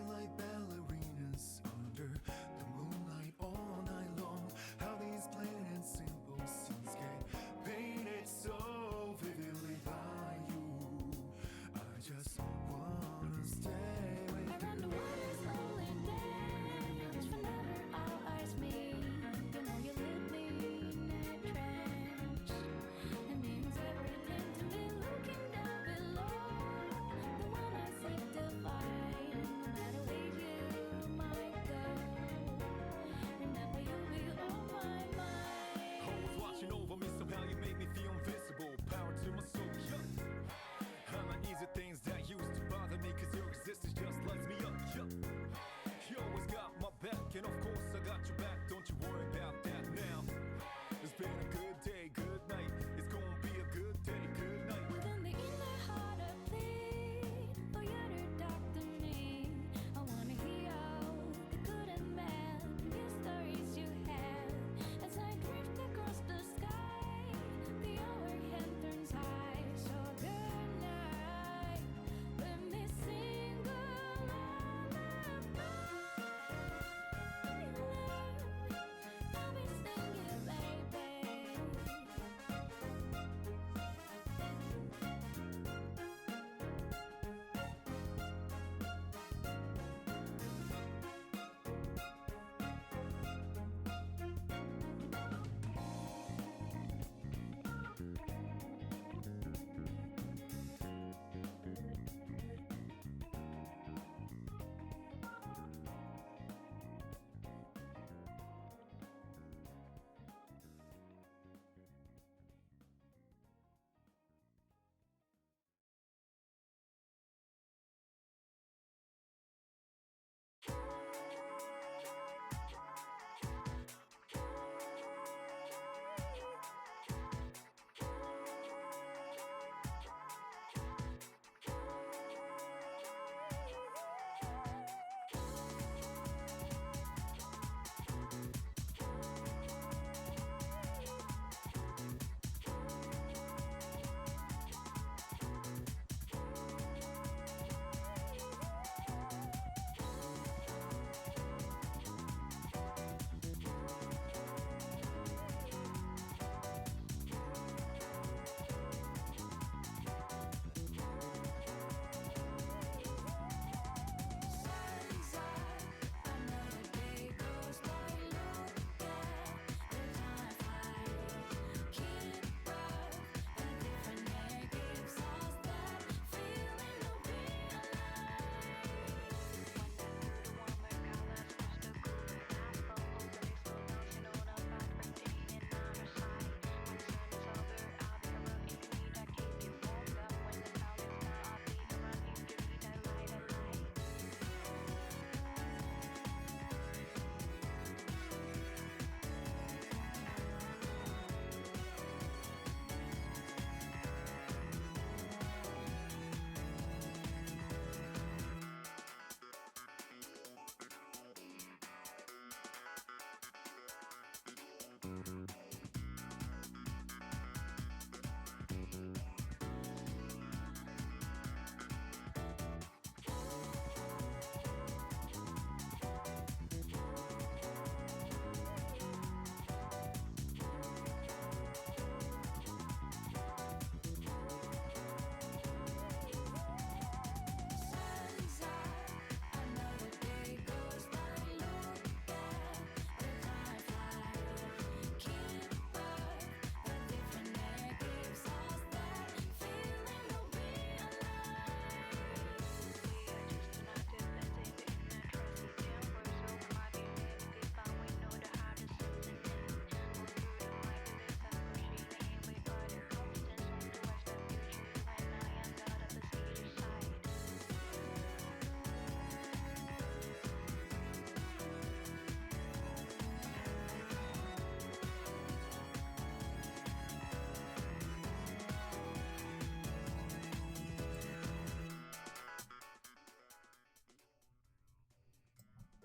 dancing like ballerinas under the moonlight all night long. How these plain and simple scenes get painted so vividly by you. I just wanna stay with you. Around the water slowly dance, whenever our eyes meet. You know you leave me in a trance. It means everything to me looking down below. The one I seek to find, no matter where you might go. Remember you'll be on my mind. Always watching over me, somehow you make me feel invisible. Power to my soul, yeah. I'm not easy things that used to bother me, cause your existence just lights me up, yeah. You always got my back, and of course I got your back, don't you worry about that now. It's been a good day, good night. It's gonna be a good day, good night. Within the inner heart I plead for you to talk to me. I wanna hear all the good and bad news stories you have. As I drift across the sky, the hour hand turns high. So good night, let me sing a lullaby. I'll be singing, baby. Another day goes by, look at the time fly. Keep up, a different day gives us that feeling of being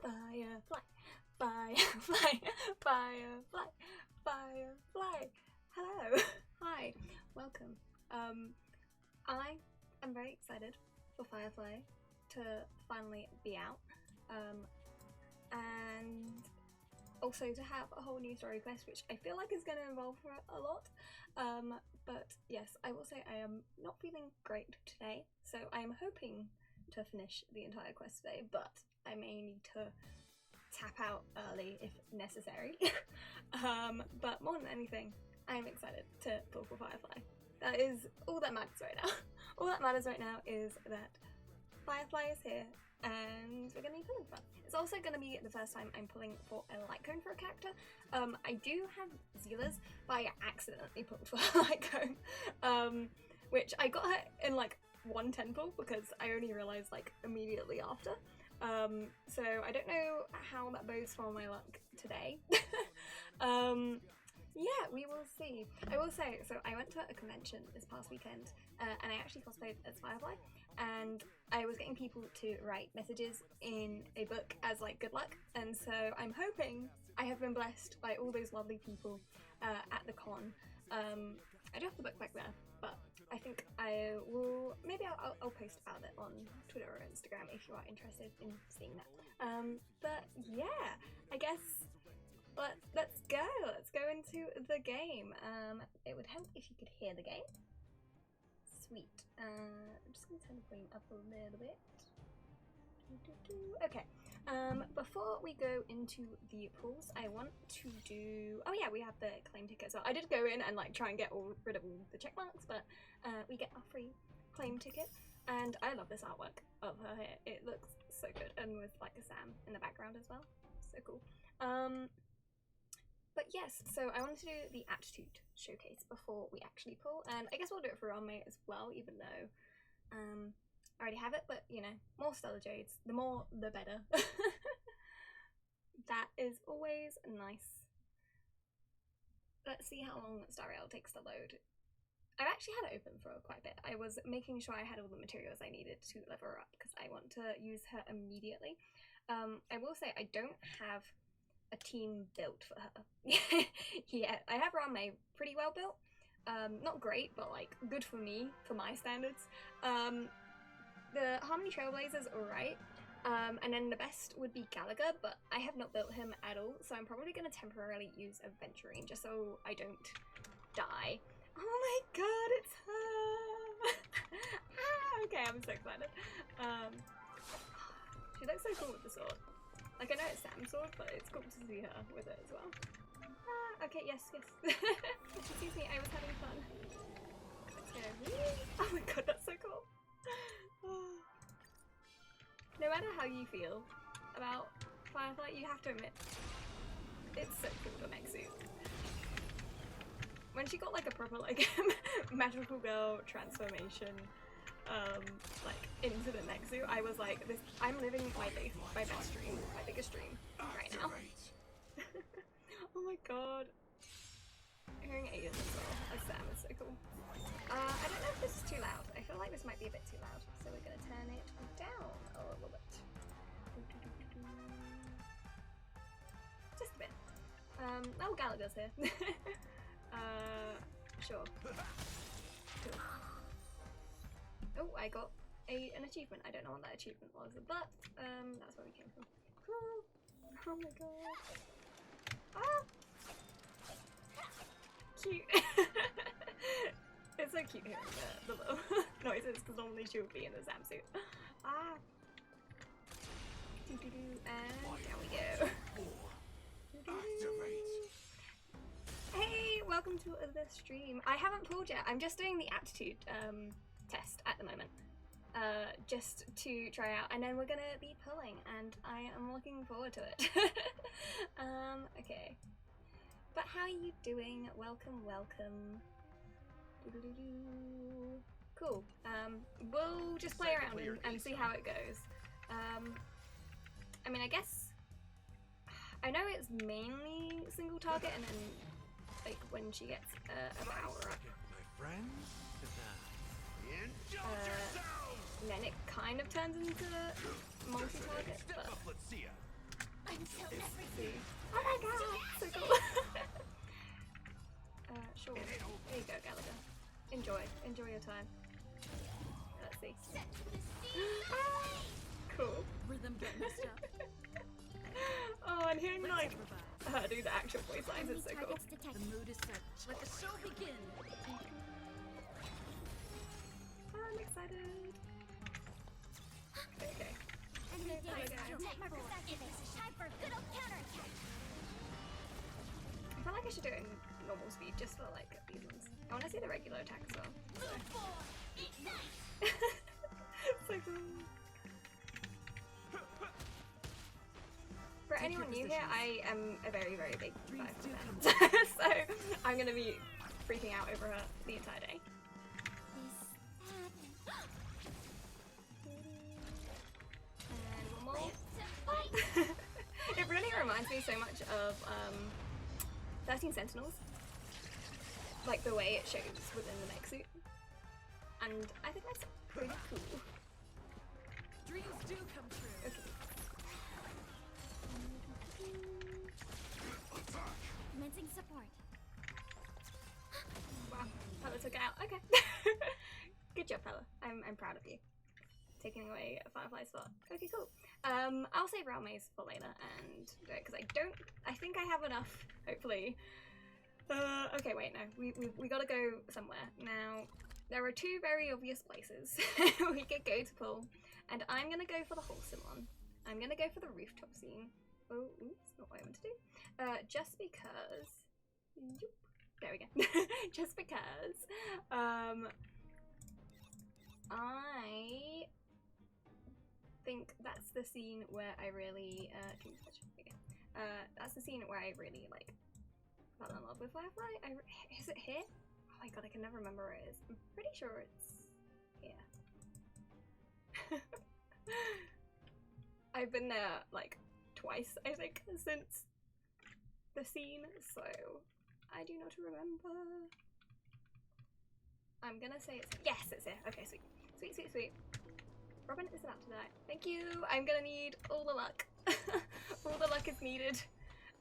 Firefly, Firefly, Firefly, Firefly. Hello, hi, welcome. I am very excited for Firefly to finally be out. and also to have a whole new story quest, which I feel like is going to involve her a lot. But yes, I will say I am not feeling great today, so I am hoping to finish the entire quest today, but I may need to tap out early if necessary. But more than anything, I am excited to pull for Firefly. That is all that matters right now. All that matters right now is that Firefly is here and we're going to be pulling for her. It's also going to be the first time I'm pulling for a light cone for a character. I do have Zeala's, but I accidentally pulled for a light cone, which I got her in like one 10 pull because I only realised like immediately after. So I don't know how that bodes for my luck today. Yeah, we will see. I will say, so I went to a convention this past weekend and I actually cosplayed as Firefly, and I was getting people to write messages in a book as like good luck, and so I'm hoping I have been blessed by all those lovely people at the con. I do have the book back there, but I think I will, maybe I'll post about it on Twitter or Instagram if you are interested in seeing that. But yeah, I guess let's go into the game. It would help if you could hear the game. Sweet. I'm just gonna turn the volume up a little bit. Okay. Before we go into the pulls, I want to do. Oh yeah, we have the claim ticket. So I did go in and like try and get rid of all the check marks, but we get a free claim ticket, and I love this artwork of her here. It looks so good, and with like a Sam in the background as well. So cool. But yes, so I wanted to do the aptitude showcase before we actually pull, and I guess we'll do it for Roommate as well, even though I already have it, but you know, more Stellar Jades, the more the better. That is always nice. Let's see how long Stariel takes to load. I've actually had it open for quite a bit. I was making sure I had all the materials I needed to level her up because I want to use her immediately. I will say I don't have a team built for her yet. I have Rame pretty well built. Not great, but like good for me, for my standards. The Harmony Trailblazer's alright. And then the best would be Gallagher, but I have not built him at all, so I'm probably going to temporarily use Aventurine just so I don't die. Oh my god, it's her! Okay, I'm so excited. She looks so cool with the sword. Like, I know it's Sam's sword, but it's cool to see her with it as well. Okay, yes. Excuse me, I was having fun. Let's go. Oh my god, that's so cool. No matter how you feel about Firefly, you have to admit, it's so cool, the mech suit. When she got like a proper like magical girl transformation like into the mech suit, I was like, this, I'm living my best dream, my biggest dream right now. Oh my god. Hearing Aiden as well as Sam is so cool. I don't know if this is too loud. I feel like this might be a bit too loud, so we're gonna turn it down a little bit. Just a bit. Oh, Gallagher's here. Sure. Cool. Oh, I got an achievement. I don't know what that achievement was, but that's where we came from. Cool. Oh my god. Ah! Cute. It's so cute hearing the little noises because normally she would be in the Sam suit. Ah. And there we go. Hey, welcome to the stream. I haven't pulled yet. I'm just doing the aptitude test at the moment. Just to try out, and then we're gonna be pulling, and I am looking forward to it. Okay. But how are you doing? Welcome. Cool. We'll just play around and see how it goes. I mean, I guess I know it's mainly single target, and then like when she gets a power up, and then it kind of turns into multi-target. But I'm so everything. oh my god, so cool. Sure. There you go, Gallagher. Enjoy your time. Let's see. Cool. Rhythm get messed up. do the actual voice lines. It's so cool. The mood is set. Let the show begin. I'm excited. Okay. Enemy damage. Netmarkers activate. Time for a good old counterattack. I feel like I should do it in normal speed just for like these ones. I want to see the regular attack as well. So cool. For anyone new here, I am a very, very big Firefly fan. So I'm going to be freaking out over her the entire day. And one more. It really reminds me so much of 13 Sentinels. Like the way it shows within the mech suit. And I think that's pretty cool. Dreams do come true. Okay. Commencing support. Wow, Fella took it out. Okay. Good job, Fella. I'm proud of you. Taking away a Firefly spot. Okay, cool. I'll save Realm Maze for later and do it because I think I have enough, hopefully. Okay, wait, no. We gotta go somewhere. Now, there are two very obvious places we could go to pull, and I'm gonna go for the wholesome one. I'm gonna go for the rooftop scene. Oh, oops, not what I want to do. Just because. Yoop, there we go. Just because. I think that's the scene where I really. That's the scene where I really like fell in love with Firefly. Is it here? Oh my god, I can never remember where it is. I'm pretty sure it's here. I've been there like twice, I think, since the scene, so I do not remember. I'm gonna say it's yes, it's here. Okay, sweet. Sweet, sweet, sweet. Robin is about to die. Thank you. I'm gonna need all the luck. All the luck is needed.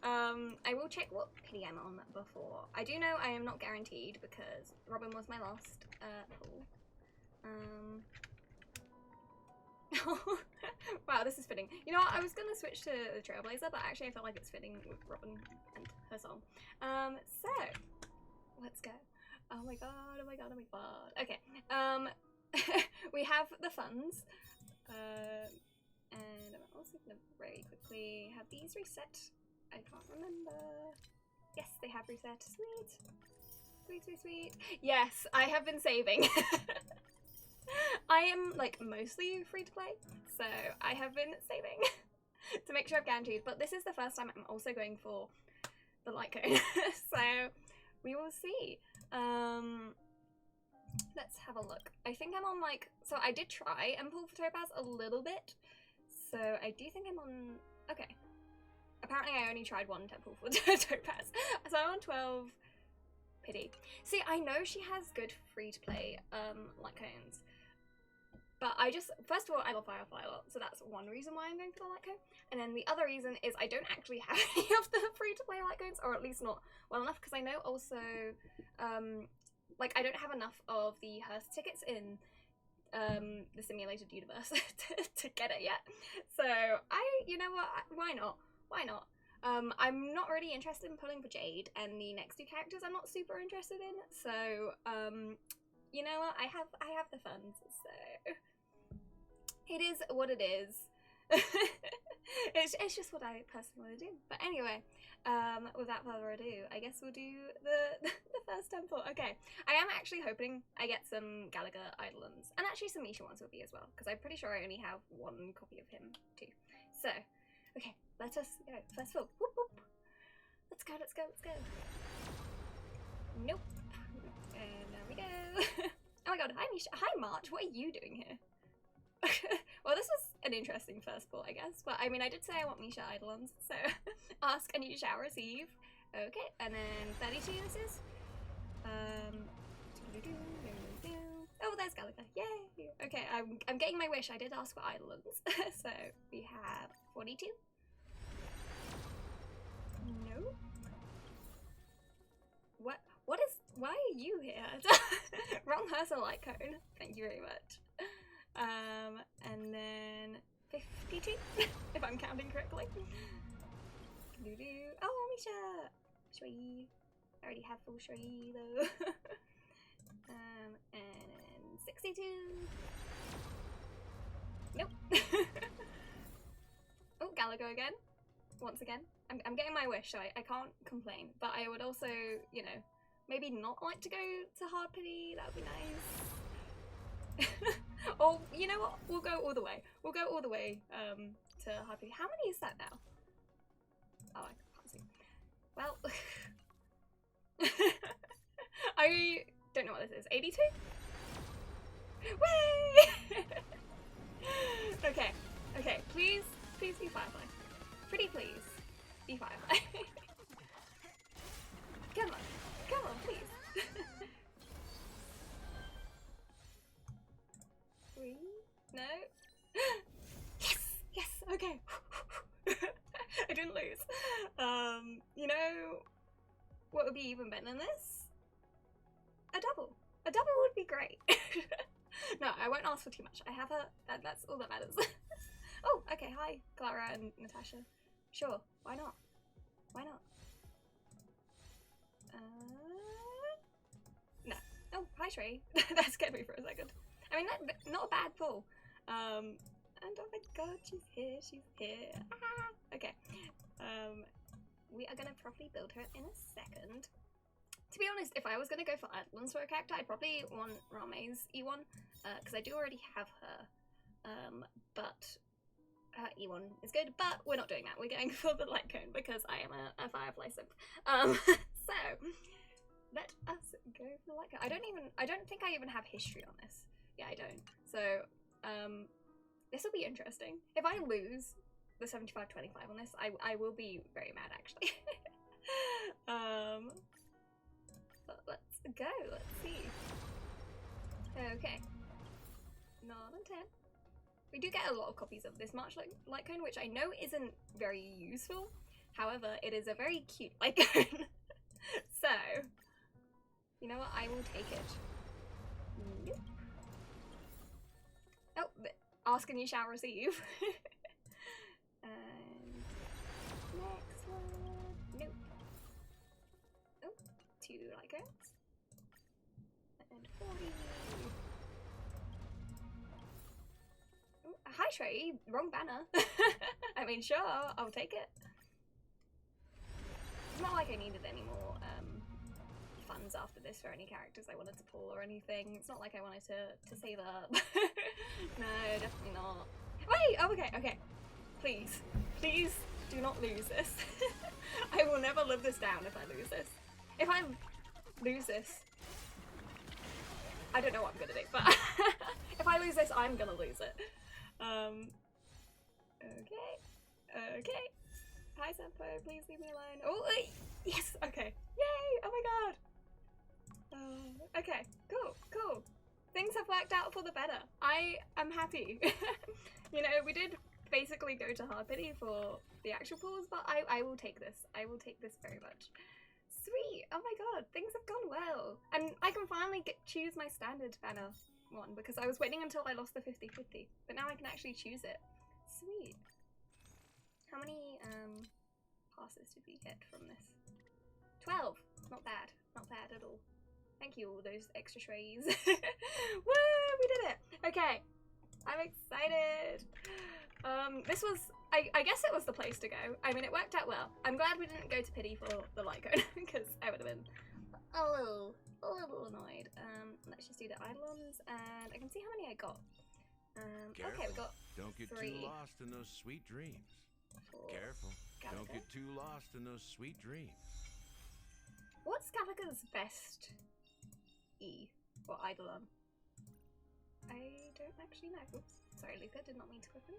I will check what pity I'm on before. I do know I am not guaranteed because Robin was my last pull. Wow, this is fitting. You know what? I was gonna switch to the Trailblazer, but actually I felt like it's fitting with Robin and her song. So let's go. Oh my god, oh my god, oh my god. Okay. We have the funds. And I'm also gonna very quickly have these reset. I can't remember. Yes, they have reset. Sweet. Sweet, sweet, sweet. Yes, I have been saving. I am like mostly free to play, so I have been saving to make sure I've guaranteed. But this is the first time I'm also going for the light cone, so we will see. Let's have a look. I think I'm on like, so I did try and pull for Topaz a little bit, so I do think I'm on, okay. Apparently I only tried one temple for Topaz, so I'm on 12 pity. See, I know she has good free to play light cones, but I just, first of all, I love Firefly a lot, so that's one reason why I'm going for the light cone. And then the other reason is I don't actually have any of the free to play light cones, or at least not well enough, because I know also, like I don't have enough of the Hearst tickets in the simulated universe to get it yet. So you know what, why not? Why not? I'm not really interested in pulling for Jade, and the next two characters I'm not super interested in, so you know what, I have the funds, so it is what it is. It's just what I personally want to do. But anyway, without further ado, I guess we'll do the first temple. Okay, I am actually hoping I get some Gallagher Eidolons, and actually some Misha ones will be as well, because I'm pretty sure I only have one copy of him too. So, okay, let us go. First of all, whoop whoop. Let's go, let's go, let's go. Nope. And there we go. Oh my god, hi Misha. Hi March, what are you doing here? Well, this was an interesting first pull, I guess. But I mean, I did say I want Misha Eidolons, so ask and you shall receive. Okay, and then 32 this is. Oh, there's Gallagher. Yay! Okay, I'm getting my wish. I did ask for Eidolons. So we have 42. No. What is? Why are you here? Wrong Hersa light cone. Thank you very much. And then 52, if I'm counting correctly. Do do. Oh, Misha. Shui. I already have full Shui though. And 62. Nope. Oh, Galago again. Once again. I'm getting my wish, so I can't complain. But I would also, you know, maybe not like to go to hard pity. That would be nice. Or, you know what? We'll go all the way. We'll go all the way to hard pity. How many is that now? Oh, I can't see. Well, I don't know what this is. 82? Way! Okay, okay. Please be Firefly. Pretty please. Be Firefly. Come on, please. 3? No? Yes, okay. I didn't lose. You know what would be even better than this? A double. A double would be great. No, I won't ask for too much. I have her. That's all that matters. Oh, okay. Hi, Clara and Natasha. Sure. Why not? Why not? No. Oh, hi, Shrey. That scared me for a second. I mean, not a bad pull. And oh my god, she's here. She's here. Ah, okay. We are gonna properly build her in a second. To be honest, if I was gonna go for Atlan's for a character, I'd probably want Rame's E1, because I do already have her. But her E1 is good, but we're not doing that. We're going for the light cone because I am a Firefly simp. So let us go for the light cone. I don't think I even have history on this. Yeah, I don't. So this will be interesting. If I lose the 75-25 on this, I will be very mad actually. But let's go. Let's see. Okay. 9 and 10. We do get a lot of copies of this March light cone, which I know isn't very useful. However, it is a very cute light cone. So, you know what? I will take it. Nope. Oh, ask and you shall receive. And next one. Nope. Oh, 2 light cones. And 40. Ooh, hi Trey, wrong banner. I mean, sure, I'll take it. It's not like I needed any more funds after this for any characters I wanted to pull or anything. It's not like I wanted to save up. No, definitely not. Wait, oh, okay. Please do not lose this. I will never live this down if I lose this. If I lose this, I don't know what I'm gonna do, but if I lose this, I'm gonna lose it. Okay. Hi Senpai, please leave me alone. Oh, yes, okay. Yay, oh my god. Okay, cool. Things have worked out for the better. I am happy. You know, we did basically go to hard pity for the actual pulls, but I will take this. I will take this very much. Sweet, oh my god, things have gone well. And I can finally choose my standard banner one because I was waiting until I lost the 50-50, but now I can actually choose it. Sweet. How many passes did we get from this? 12. Not bad at all. Thank you, all those extra trays. Woo, we did it. Okay, I'm excited. This was, I guess it was the place to go. I mean, it worked out well. I'm glad we didn't go to pity for the light cone because I would have been a little annoyed. Let's just do the Eidolons, and I can see how many I got. Okay, we got Don't get 3. too lost in those sweet dreams. 4. Careful. Gallagher. Don't get too lost in those sweet dreams. What's Gallagher's best E or Eidolon? I don't actually know. Oops, sorry, Luca, did not mean to click him.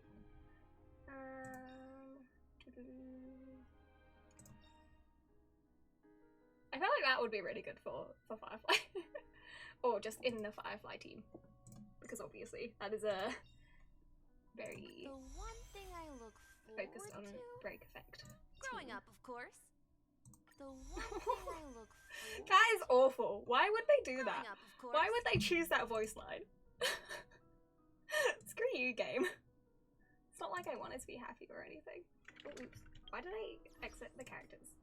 I feel like that would be really good for Firefly. Or just in the Firefly team. Because obviously that is a very The one thing I look focused on forward to? break effect. Growing team. up, of course. The one thing I look forward That is awful. Why would they do Growing that? up, of course. Why would they choose that voice line? Screw you, game. It's not like I wanted to be happy or anything. Oh, oops. Why did I exit the characters?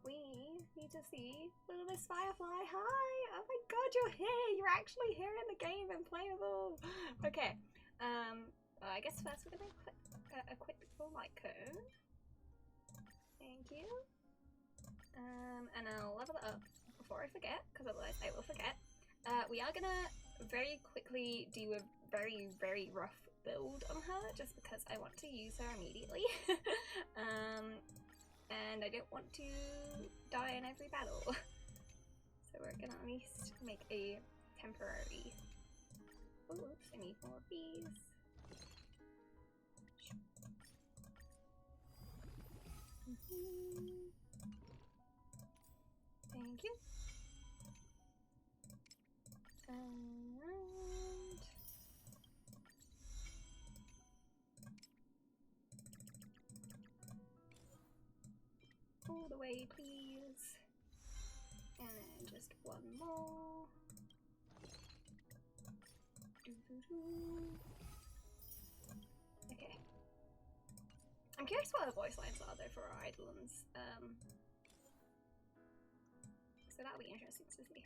We need to see little Miss Firefly. Hi! Oh my god, you're here! You're actually here in the game and playable! Okay. Well, I guess first we're gonna equip the light cone. Thank you. And I'll level it up before I forget, because otherwise I will forget. We are gonna very quickly do a very, very rough build on her, just because I want to use her immediately. And I don't want to die in every battle. So we're gonna at least make a temporary... Oh, oops, I need more of these. Thank you. And all the way, please. And then just one more. Okay. I'm curious what her voice lines are though for our Eidolons. So that'll be interesting to see.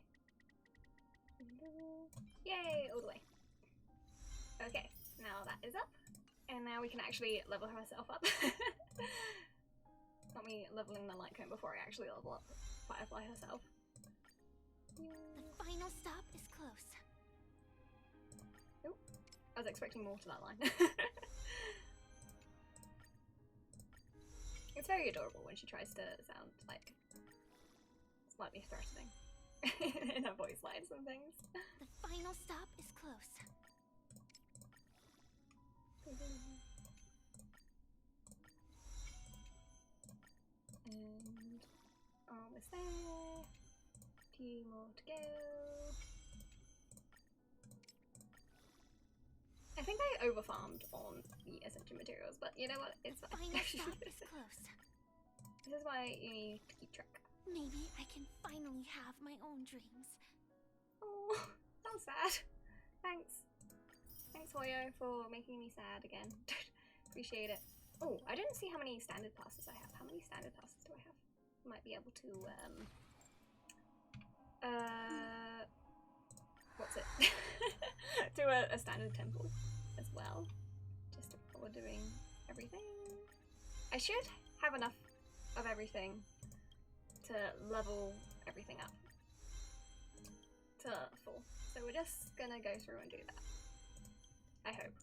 Yay! All the way. Okay, now that is up. And now we can actually level herself up. Not me leveling the light cone before I actually level up Firefly herself. The final stop is close. Oh, I was expecting more to that line. It's very adorable when she tries to sound like slightly threatening in her voice lines and things. The final stop is close. And almost there. 2 more to go. I think I overfarmed on the essential materials, but you know what? It's fine. Final stop is close. This is why you need to keep track. Maybe I can finally have my own dreams. Oh, that was sad. Thanks. Thanks, Hoyo, for making me sad again. Appreciate it. Oh, I didn't see how many standard passes I have. How many standard passes do I have? Might be able to, what's it? Do a standard temple as well. Just while we're doing everything. I should have enough of everything to level everything up to full. So we're just gonna go through and do that. I hope.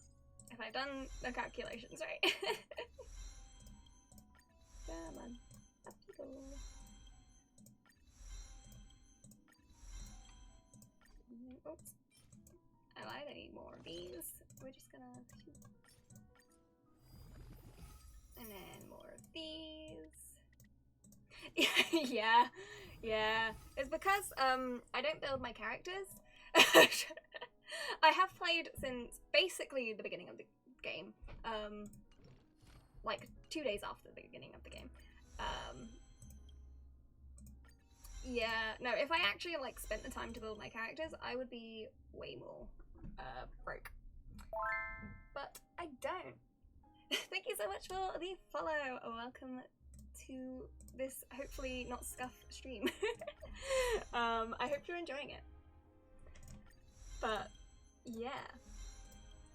If I've done the calculations right. Come on. Up you go. Oops. I lied, I need more of these. We're just gonna... And then more of these. Yeah, yeah. It's because I don't build my characters. I have played since basically the beginning of the game. Like 2 days after the beginning of the game. Yeah, no, if I actually like spent the time to build my characters, I would be way more broke. But I don't. Thank you so much for the follow. Welcome to this hopefully not scuff stream. I hope you're enjoying it. But yeah.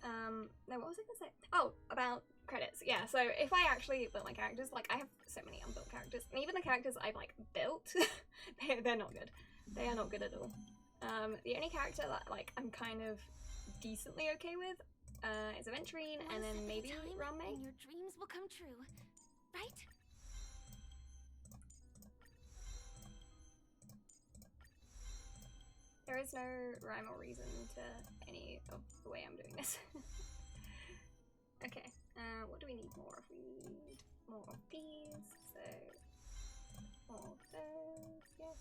No, what was I gonna say? Oh, about credits. Yeah, so if I actually built my characters, like I have so many unbuilt characters, and even the characters I've like built, they're not good. They are not good at all. The only character that like I'm kind of decently okay with is Aventurine, and then maybe Rame. And your dreams will come true, right? There is no rhyme or reason to any of the way I'm doing this. Okay, what do we need more of? We need more of these, so more of those, yes.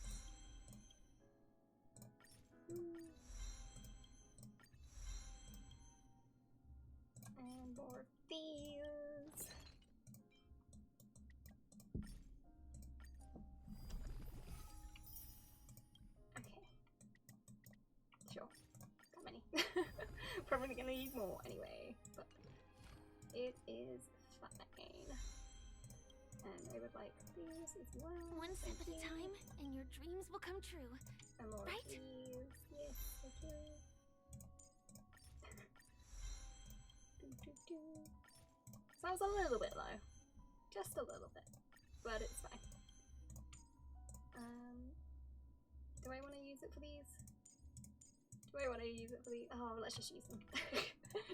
And more of these. Okay. Sure. That many. Probably gonna need more anyway, but it is fine. like these as well. One step Thank at a you. time, and your dreams will come true. And more Right? of these. Yes, thank you. Sounds a little bit low. Just a little bit. But it's fine. Do I want to use it for these? Do I want to use it for these? Oh, let's just use them.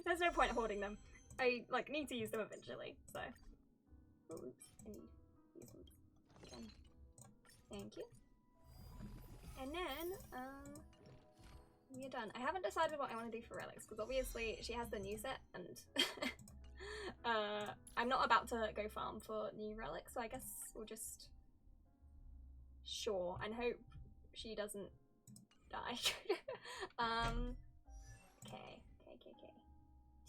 There's no point hoarding them. I like need to use them eventually, so. Oops, I need these ones again. Thank you. And then, we're done. I haven't decided what I want to do for relics because obviously she has the new set and I'm not about to go farm for new relics, so I guess we'll just sure and hope she doesn't die. Okay.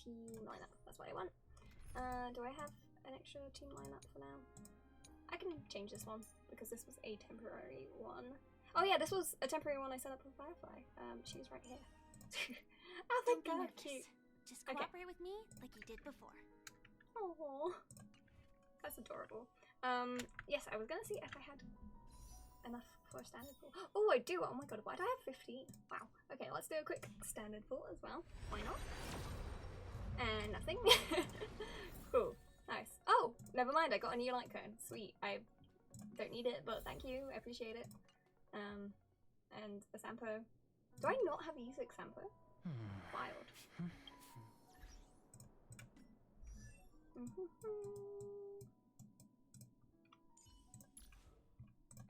Team lineup, that's what I want. Do I have an extra team lineup for now? I can change this one because this was a temporary one. Oh yeah, this was a temporary one I set up with Firefly. She's right here. Oh, thank Don't be God, nervous. cute. Just Okay. cooperate with me like you did before. Oh, that's adorable. Yes, I was gonna see if I had enough for a standard pool. Oh, I do. Oh my God, why do I have 15? Wow. Okay, let's do a quick standard pool as well. Why not? And nothing. Cool. Nice. Oh, never mind. I got a new light cone. Sweet. I don't need it, but thank you. I appreciate it. And a Sampo. Do I not have music Sampo? Wild.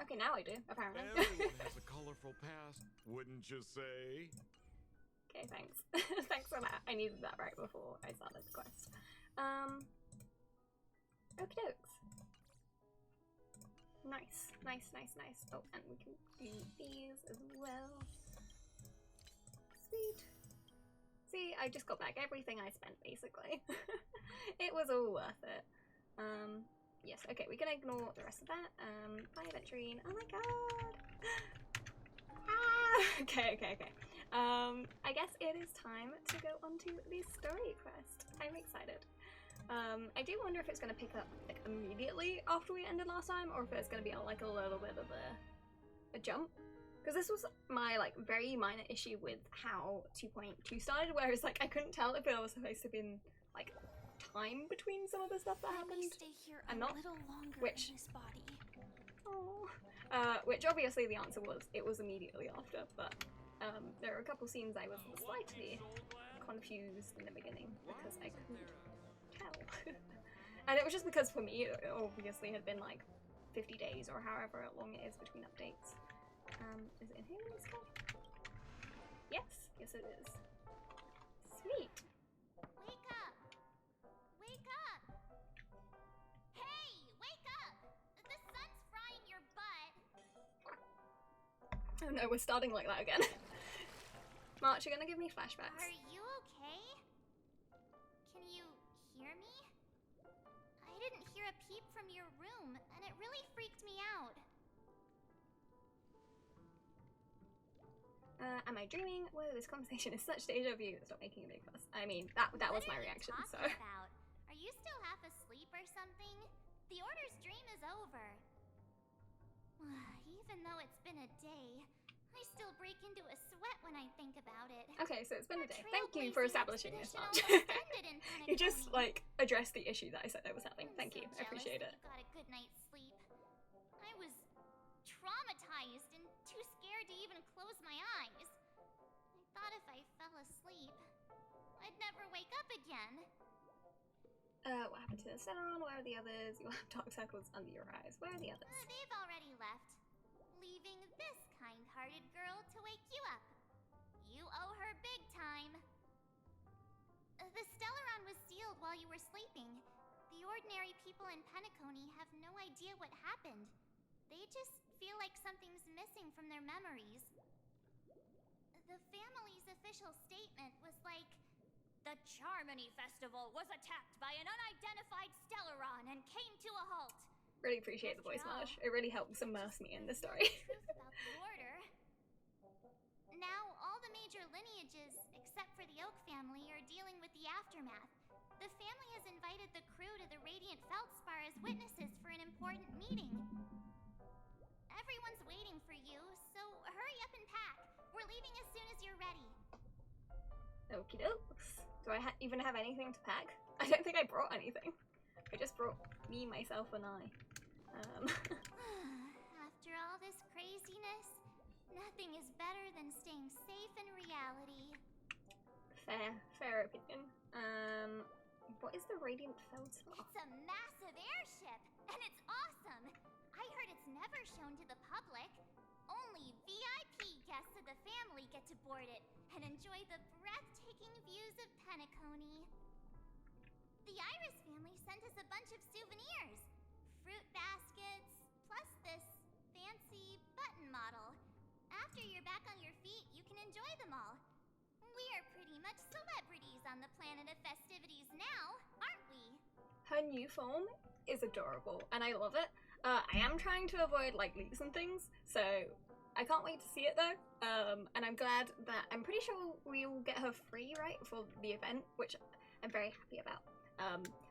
Okay, now I do, apparently. Everyone has a colorful past, wouldn't you say? Okay, thanks. Thanks for that. I needed that right before I started the quest. Okie dokes. Nice. Oh, and we can do these as well. Sweet. See, I just got back everything I spent, basically. It was all worth it. Yes, okay, we can ignore the rest of that. Bye, Venturine. Oh my God! Ah! Okay. I guess it is time to go on to the story quest. I'm excited. I do wonder if it's going to pick up like immediately after we ended last time, or if it's going to be on like a little bit of a jump. Because this was my like very minor issue with how 2.2 started, whereas like I couldn't tell if it was supposed to be like time between some of the stuff that Let me happened. stay here and a not little longer which- in this body. Oh. Which obviously the answer was it was immediately after, but there were a couple scenes I was slightly confused in the beginning because I couldn't tell. And it was just because for me it obviously had been like 50 days or however long it is between updates. Is it in here in this guy? Yes it is. Sweet. Wake up! Wake up! Hey, wake up! The sun's frying your butt. Oh no, we're starting like that again. March, you're gonna give me flashbacks. Are you okay? Can you hear me? I didn't hear a peep from your room, and it really freaked me out. Am I dreaming? Whoa, this conversation is such deja vu. Stop making a big fuss. I mean, that was What my are you reaction, so. talking about? Are you still half asleep or something? The Order's dream is over. Even though it's been a day, I still break into a sweat when I think about it. Okay, so it's been a Our day. Thank you for trailblazing establishing this, expedition March. almost ended in You just, Penacony. like, addressed the issue that I said I was having. I'm Thank so you. I jealous appreciate that it. you got a good night's sleep. I was traumatized and too scared to even close my eyes. I thought if I fell asleep, I'd never wake up again. What happened to the Celeron? Where are the others? You have dark circles under your eyes. Where are the others? They've already left, leaving this kind-hearted girl to wake you up. You owe her big time. The Stellaron was sealed while you were sleeping. The ordinary people in Penacony have no idea what happened. They just feel like something's missing from their memories. The family's official statement was like, "The Charmony Festival was attacked by an unidentified Stellaron and came to a halt." Really appreciate the voice, Marsh. It really helps immerse me in the story. Truth about the Order. Now, all the major lineages, except for the Oak family, are dealing with the aftermath. The family has invited the crew to the Radiant Feldspar as witnesses for an important meeting. Okie dokes. Do I even have anything to pack? I don't think I brought anything. I just brought me, myself, and I. After all this craziness, nothing is better than staying safe in reality. Fair opinion. What is the Radiant Feldspar? It's a massive airship, and it's awesome. I heard it's never shown to the public. Only VIP guests of the family get to board it and enjoy the breathtaking views of Penacony. The Iris family sent us a bunch of souvenirs. Fruit baskets, plus this fancy button model. After you're back on your feet, you can enjoy them all. We are pretty much celebrities on the planet of festivities now, aren't we? Her new form is adorable, and I love it. I am trying to avoid like leaks and things, so I can't wait to see it though. And I'm glad that I'm pretty sure we'll get her free, right, for the event, which I'm very happy about.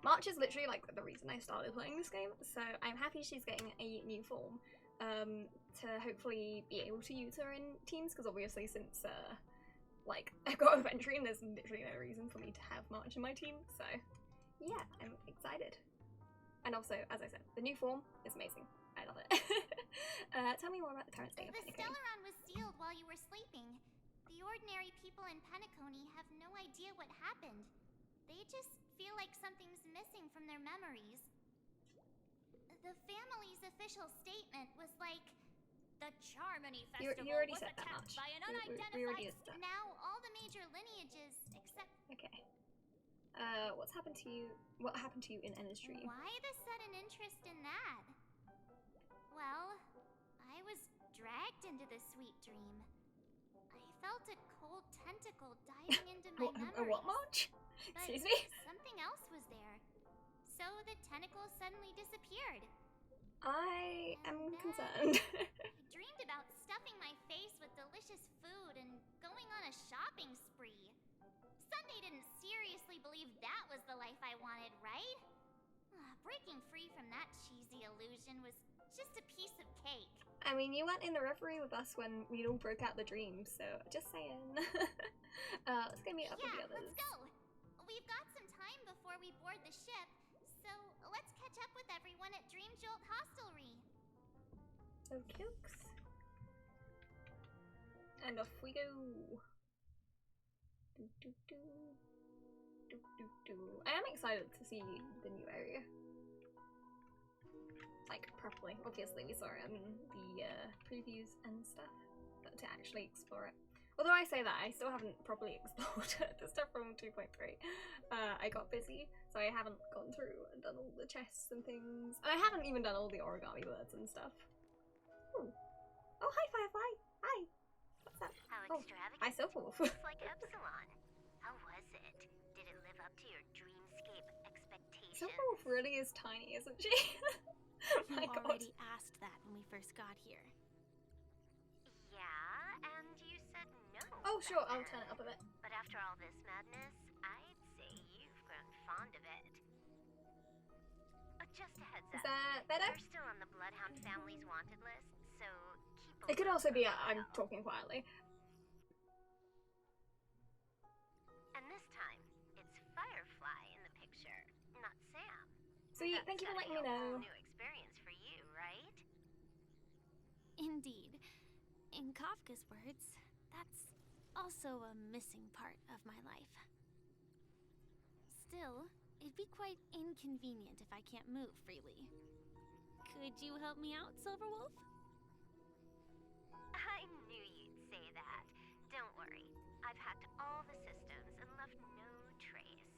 March is literally like the reason I started playing this game, so I'm happy she's getting a new form to hopefully be able to use her in teams, because obviously since like I got Adventuring, there's literally no reason for me to have March in my team, so yeah, I'm excited. And also, as I said, the new form is amazing. I love it. Tell me more about the current state of The Penacony. Stellaron was sealed while you were sleeping. The ordinary people in Penacony have no idea what happened. They just feel like something's missing from their memories. The family's official statement was like, the Charmony Festival You already was said that attacked much. by an We already unidentified... did that. Now all the major lineages, except... Okay. What's happened to you? What happened to you in Enna's dream? Why the sudden interest in that? Well, I was dragged into the sweet dream. I felt a cold tentacle diving into my memories. A what, March? But Excuse me? something else was there. So the tentacle suddenly disappeared. I am And then concerned. I dreamed about stuffing my face with delicious food and going on a shopping spree. Sunday didn't seriously believe that was the life I wanted, right? Breaking free from that cheesy illusion was just a piece of cake. I mean, you went in the reverie with us when we all broke out the dreams, so just saying. Let's go meet up with the others. Let's go. We've got some time before we board the ship, so let's catch up with everyone at Dream Jolt Hostelry. Okay. And off we go. Do, do, do. Do, do, do. I am excited to see the new area. Like, properly. Obviously, we saw it in the previews and stuff, but to actually explore it. Although I say that, I still haven't properly explored the stuff from 2.3. I got busy, so I haven't gone through and done all the chests and things. And I haven't even done all the origami birds and stuff. Ooh. Oh, hi, Firefly! Hi! What's up? How Oh, extravagant. hi, Silverwolf. Just like Epsilon. How was it? Did it live up to your dreamscape expectations? Silverwolf really is tiny, isn't she? My You god. already asked that when we first got here. Yeah, and you said no. Oh, sure, back I'll then. turn it up a bit. But after all this madness, I'd say you've grown fond of it. Just a heads Is up. that better? You're still on the Bloodhound family's wanted list, so keep a It could look also be out. I'm talking quietly. And this time, it's Firefly in the picture, not Sam. Sweet, That's thank you for gotta letting be me a whole know. new experience for you, right? Indeed. In Kafka's words, that's also a missing part of my life. Still, it'd be quite inconvenient if I can't move freely. Could you help me out, Silverwolf? I knew you'd say that. Don't worry. I've hacked all the systems and left no trace.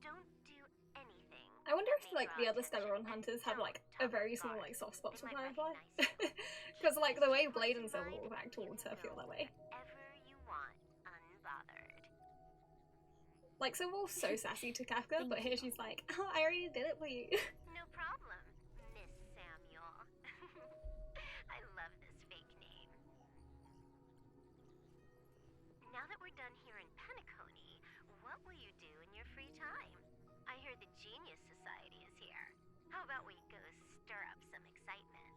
Don't do anything. I wonder that if may like draw the other attention, Stellaron and hunters have don't like a talk very to small guards. like soft spot They for might Firefly. recognize you. Because like the way Keep Blade and close in Silverwolf mind, act you towards her can feel go that way. wherever you want, unbothered. Like Silverwolf's so sassy to Kafka, but here she's like, oh, I already did it for you. No problem, Miss Samuel. I love this fake name. Now that we're done here in Penacony, what will you do in your free time? I hear the Genius Society is here. How about we go stir up some excitement?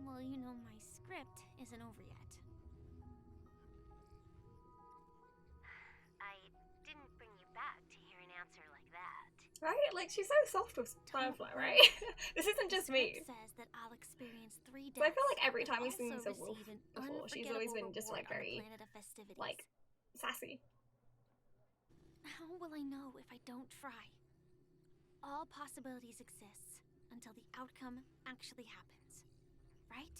Well, you know, my script isn't over yet. Right? Like, she's so soft with Firefly, right? This isn't just me. Says that I'll experience 3 So I feel deaths, like every time but we've seen also Silverwolf receive an before, she's always been just like unforgettable very, reward on the planet of festivities. like, sassy. How will I know if I don't try? All possibilities exist until the outcome actually happens, right?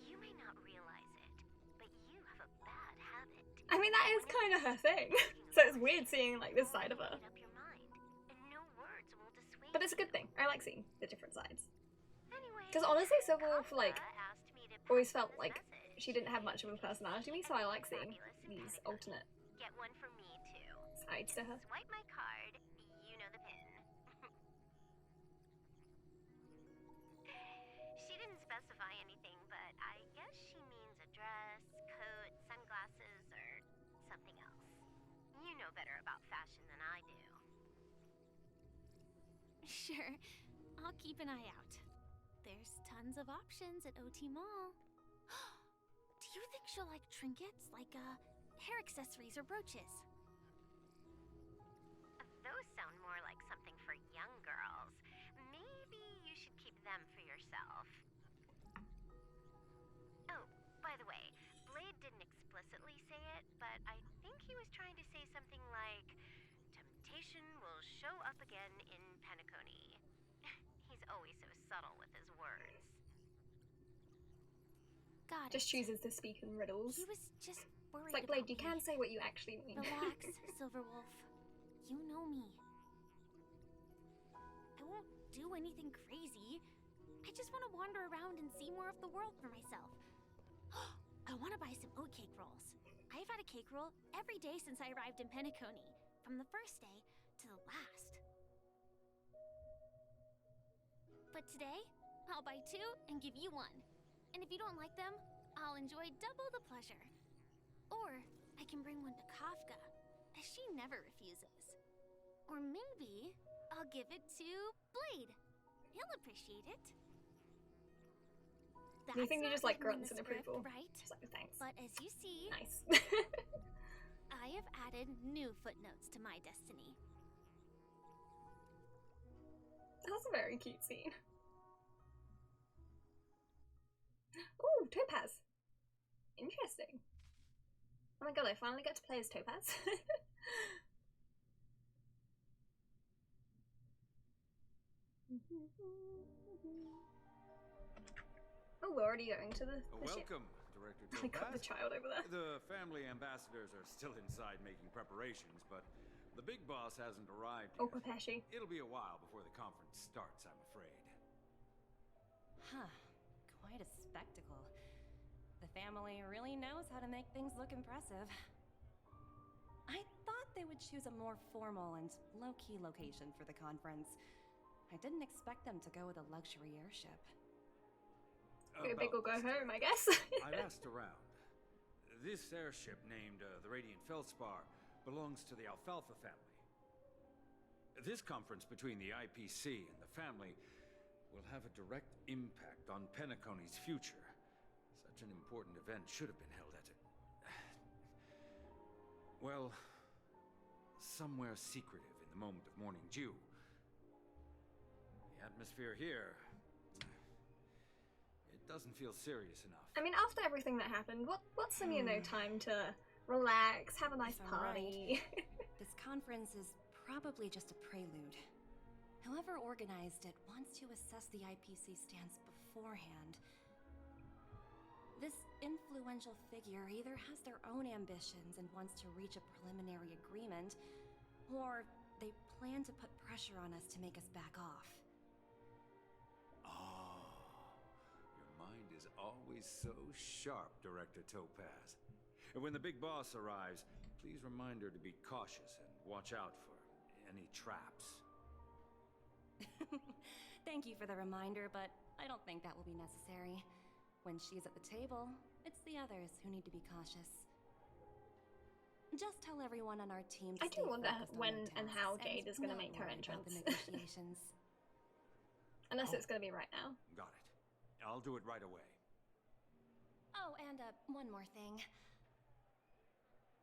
You may not realize it, but you have a bad habit. I mean, that is kind of her thing. So it's weird seeing, like, this side of her. Made up your mind, and no words will dissuade But it's a good you. thing. I like seeing the different sides. Anyway, Because honestly, Silverwolf, like, Kafka asked me to always pass on felt this like message. she didn't have much of a personality to me, so I like seeing Fabulous in these Pentagon. alternate Get one for me too. sides to her. Swipe my card. You know the pin. She didn't specify anything, but I guess she means a dress, coat, sunglasses, or something else. You know better about fashion than I do. Sure, I'll keep an eye out. There's tons of options at OT Mall. Do you think she'll like trinkets, like hair accessories or brooches? Those sound more like something for young girls. Maybe you should keep them for yourself. Oh, by the way, Blade didn't explicitly say it, but I think he was trying to say something like, temptation will show up again in Penacony. He's always so subtle with his words. Got Just it. chooses to speak in riddles. He was just worried It's like, Blade, about you can me. say what you actually mean. Relax, Silverwolf. You know me. I won't do anything crazy. I just want to wander around and see more of the world for myself. I want to buy some oatcake rolls. I've had a cake roll every day since I arrived in Penacony, from the first day to the last. But today, I'll buy 2 and give you 1. And if you don't like them, I'll enjoy double the pleasure. Or I can bring one to Kafka, as she never refuses. Or maybe I'll give it to Blade. He'll appreciate it. You think you That's just like not written grunts in the script, approval? right? Just like, thanks. But as you see, Nice. I have added new footnotes to my destiny. That's a very cute scene. Ooh, Topaz. Interesting. Oh my god, I finally get to play as Topaz. Oh, we're already going to the ship. Welcome, Director I got the Topaz. child over there. The family ambassadors are still inside making preparations, but the big boss hasn't arrived Oh, yet. Papeshi. It'll be a while before the conference starts, I'm afraid. Huh. Quite a spectacle. The family really knows how to make things look impressive. I thought they would choose a more formal and low-key location for the conference. I didn't expect them to go with a luxury airship. Go big or go About this home, I guess. I've asked around. This airship, named the Radiant Feldspar, belongs to the Alfalfa family. This conference between the IPC and the family will have a direct impact on Penacony's future. Such an important event should have been held at it. Well, somewhere secretive in the moment of morning dew. The atmosphere here, it doesn't feel serious enough. I mean, after everything that happened, what's some, you know, time to relax, have a nice If I'm party? This conference is probably just a prelude. Whoever organized it wants to assess the IPC stance beforehand. This influential figure either has their own ambitions and wants to reach a preliminary agreement, or they plan to put pressure on us to make us back off. Your mind is always so sharp, Director Topaz. And when the big boss arrives, please remind her to be cautious and watch out for any traps. Thank you for the reminder, but I don't think that will be necessary. When she's at the table, it's the others who need to be cautious. Just tell everyone on our team to I do stay wonder focused on when their and tasks how Jade is going to not make her worry about entrance. the negotiations. Unless it's going to be right now. Got it. I'll do it right away. Oh, and one more thing.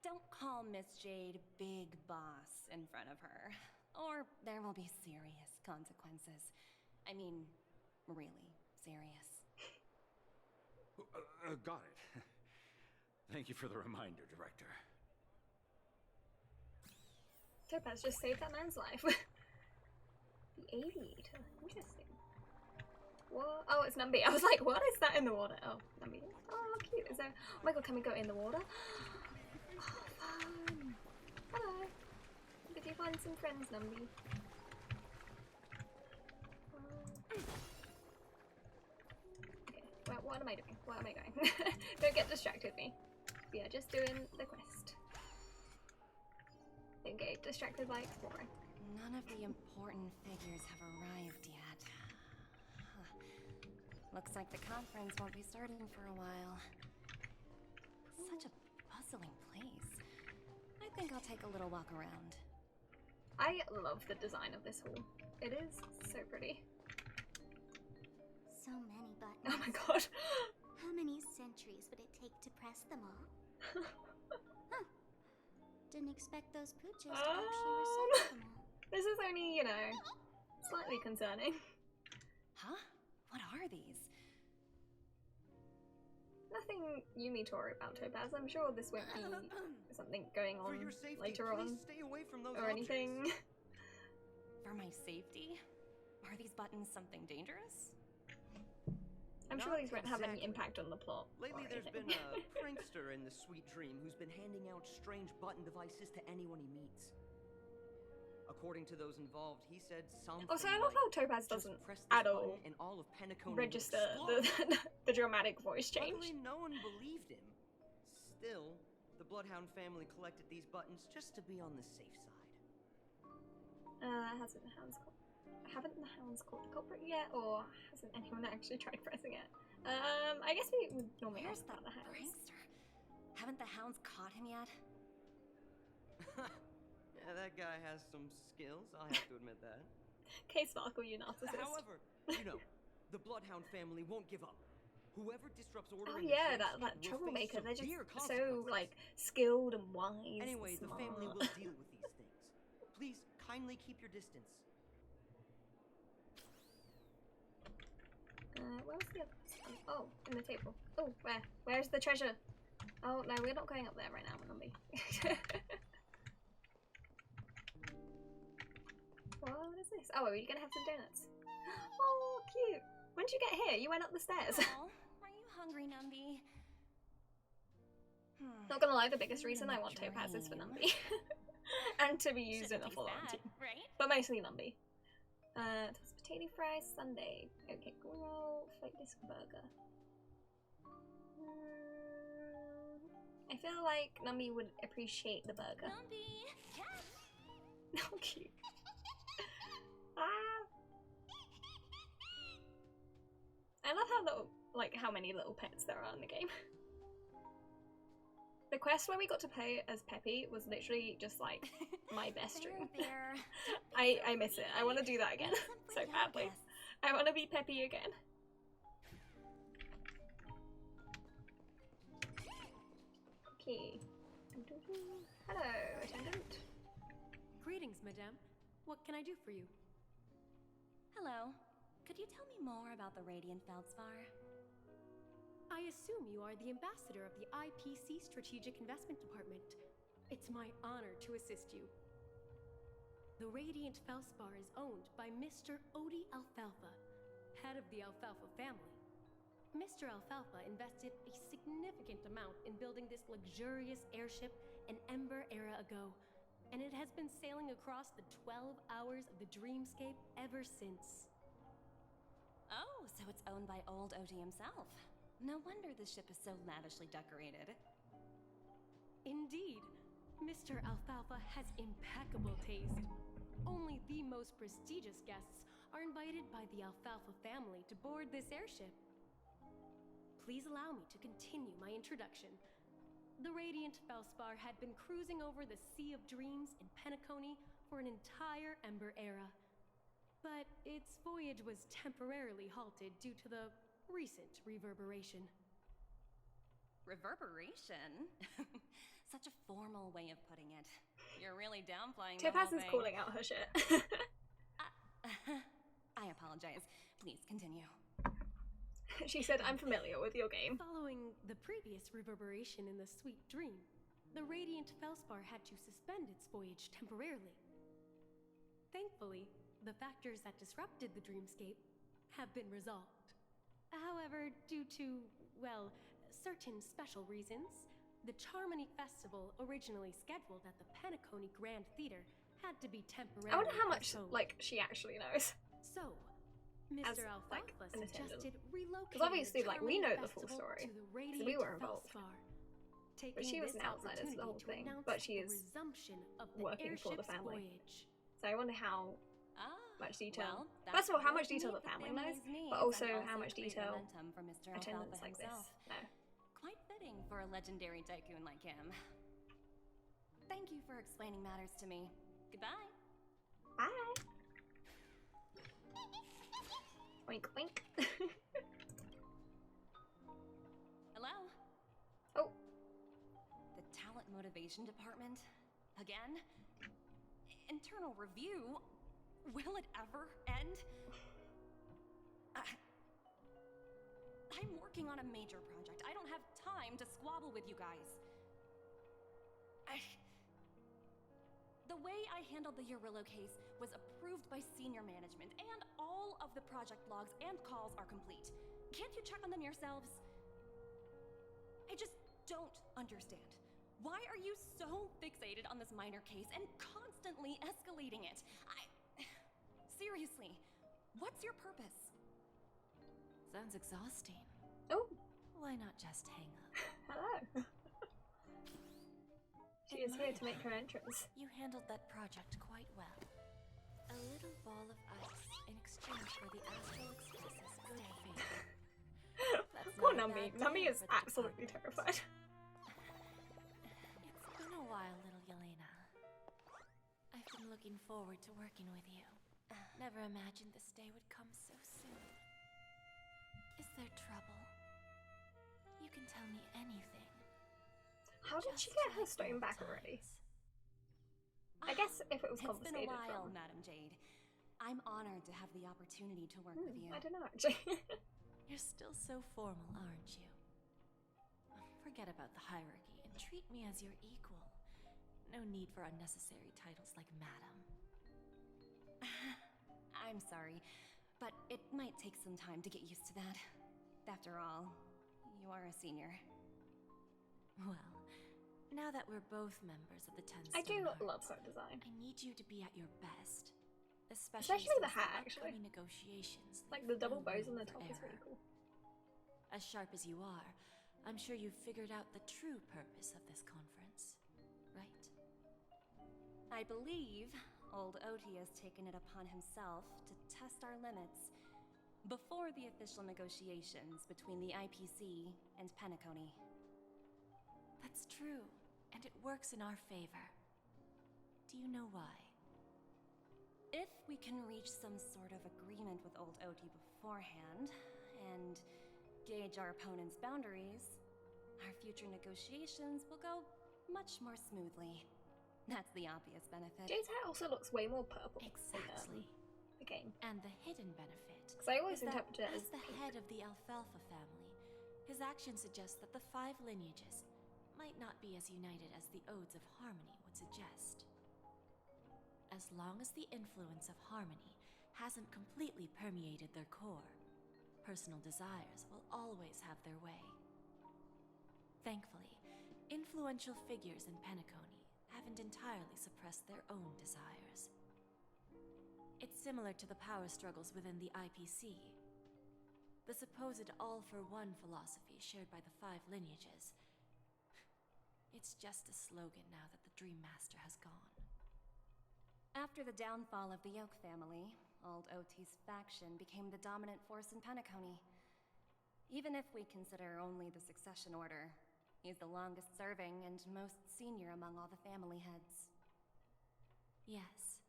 don't call Miss Jade Big Boss in front of her, or there will be serious consequences. I mean, really serious. Got it. Thank you for the reminder, Director. Topaz just saved that man's life. The aviator. Interesting. What? Oh, it's Numby. I was like, what is that in the water? Oh, Numby. Oh, cute. Is there... Oh my god, can we go in the water? Oh, fun. Hello. Did you find some friends, Numby? Okay, what am I doing? What am I going? Don't get distracted with me. Yeah, just doing the quest. Don't get distracted by exploring. None of the important figures have arrived yet. Huh. Looks like the conference won't be starting for a while. Such a bustling place. I think I'll take a little walk around. I love the design of this hall. It is so pretty. So many buttons. Oh my god. How many centuries would it take to press them all? Huh. Didn't expect those pooches to actually recite them all. This is only, you know, slightly concerning. Huh? What are these? Nothing you need to worry about, Topaz. I'm sure this won't be something going on later on. Stay away from those or anything. For my safety? Are these buttons something dangerous? I'm sure these won't have any impact on the plot. Lately there's been a prankster in the Sweet Dream who's been handing out strange button devices to anyone he meets. According to those involved, he said something. Also, I love how Topaz doesn't at all register the dramatic voice change. Luckily, no one believed him. Still, the Bloodhound family collected these buttons just to be on the safe side. Haven't the hounds caught the culprit yet, or hasn't anyone actually tried pressing it? I guess we would normally ask about the hounds. Prankster? Haven't the hounds caught him yet? Yeah, that guy has some skills, I have to admit that. Case Sparkle, you narcissist. However, you know, the Bloodhound family won't give up. Whoever disrupts order Oh in the yeah, dream that state will troublemaker. face They're just severe so like skilled and wise. Anyway, and the family will deal with these things. Please kindly keep your distance. Where's the other one? Oh, in the table. Oh, where? Where's the treasure? Oh no, we're not going up there right now, Numby. What is this? Oh, are you gonna have some donuts? Oh, cute. When did you get here? You went up the stairs. Oh, are you hungry, Numby? Not gonna lie, the biggest reason I want Topaz is for Numby. And to be used in a full-on team. Right? But mostly Numby. Toast potato fries sundae. Okay, roll, flight disc burger. I feel like Numby would appreciate the burger. Numby! No, cute. Ah. I love how many little pets there are in the game. The quest where we got to play as Peppy was literally just like my best dream. I miss it. I want to do that again so badly. I want to be Peppy again. Okay. Hello, attendant. Greetings, madame. What can I do for you? Hello. Could you tell me more about the Radiant Feldspar? I assume you are the ambassador of the IPC Strategic Investment Department. It's my honor to assist you. The Radiant Feldspar is owned by Mr. Odie Alfalfa, head of the Alfalfa family. Mr. Alfalfa invested a significant amount in building this luxurious airship an Ember era ago, and it has been sailing across the 12 hours of the dreamscape ever since. Oh, so it's owned by old Odie himself. No wonder the ship is so lavishly decorated. Indeed, Mr. Alfalfa has impeccable taste. Only the most prestigious guests are invited by the Alfalfa family to board this airship. Please allow me to continue my introduction. The Radiant Feldspar had been cruising over the Sea of Dreams in Penacony for an entire Ember era. But its voyage was temporarily halted due to the recent reverberation. Reverberation? Such a formal way of putting it. You're really downplaying the Topaz whole is thing. calling out her shit. I apologize. Please continue. She said, I'm familiar with your game. Following the previous reverberation in the Sweet Dream, the radiant Felspar had to suspend its voyage temporarily. Thankfully, the factors that disrupted the dreamscape have been resolved. However, due to, well, certain special reasons, the Charmony Festival, originally scheduled at the Penacony Grand Theater, had to be temporarily I wonder how much, postponed. like, she actually knows. So, As, Mr. like, Alfalfa an attendant. suggested relocating Because obviously, the like, we Charmony know the full Festival story. to the 'Cause radiant we were involved. Felspar, But she taking was this an outsider to the whole opportunity thing. announce But she the is resumption of the working for the airship's family. voyage. So I wonder how Ah, much detail. well, First of all, how much that's detail what the family knows, families need, but also and how much great detail momentum for Mr. attendants Alfalfa like this himself. know. Quite fitting for a legendary tycoon like him. Thank you for explaining matters to me. Goodbye. Bye. Wink, wink. Hello? Oh. The talent motivation department? Again? Internal review? Will it ever end? I'm working on a major project. I don't have time to squabble with you guys. The way I handled the Urillo case was approved by senior management, and all of the project logs and calls are complete. Can't you check on them yourselves? I just don't understand. Why are you so fixated on this minor case and constantly escalating it? Seriously, what's your purpose? Sounds exhausting. Oh. Why not just hang up? Hello. She is here to make her entrance. You handled that project quite well. A little ball of ice in exchange for the Astral Express's good fate. That's Poor not a Nummy. bad Nummy deal is for the absolutely department. terrified. It's been a while, little Yelena. I've been looking forward to working with you. Never imagined this day would come so soon. Is there trouble? You can tell me anything. How did she Just get her like stone old back already? times. I guess if it was It's been a confiscated while, from... Madam Jade. I'm honored to have the opportunity to work with you. I don't know, actually. You're still so formal, aren't you? Forget about the hierarchy and treat me as your equal. No need for unnecessary titles like Madam. I'm sorry, but it might take some time to get used to that. After all, you are a senior. Well, now that we're both members of the Ten I do Stone love Hearts, her design. I need you to be at your best. Especially the since hat, actually. upcoming negotiations Like leave the double no bows on room the for top is error. really cool. As sharp as you are, I'm sure you've figured out the true purpose of this conference, right? I believe old Oti has taken it upon himself to test our limits before the official negotiations between the IPC and Penacony. That's true, and it works in our favor. Do you know why? If we can reach some sort of agreement with old Oti beforehand, and gauge our opponent's boundaries, our future negotiations will go much more smoothly. That's the obvious benefit. Jade's hair also looks way more purple Exactly. in the game. And the hidden benefit Because I always is that interpreted it as as the pink. head of the Alfalfa family, his actions suggest that the 5 lineages might not be as united as the Odes of Harmony would suggest. As long as the influence of Harmony hasn't completely permeated their core, personal desires will always have their way. Thankfully, influential figures in Penacony haven't entirely suppressed their own desires. It's similar to the power struggles within the IPC. The supposed all-for-one philosophy shared by the 5 lineages. It's just a slogan now that the Dream Master has gone. After the downfall of the Yoke family, old Oti's faction became the dominant force in Penacony. Even if we consider only the succession order, he's the longest serving and most senior among all the family heads. Yes,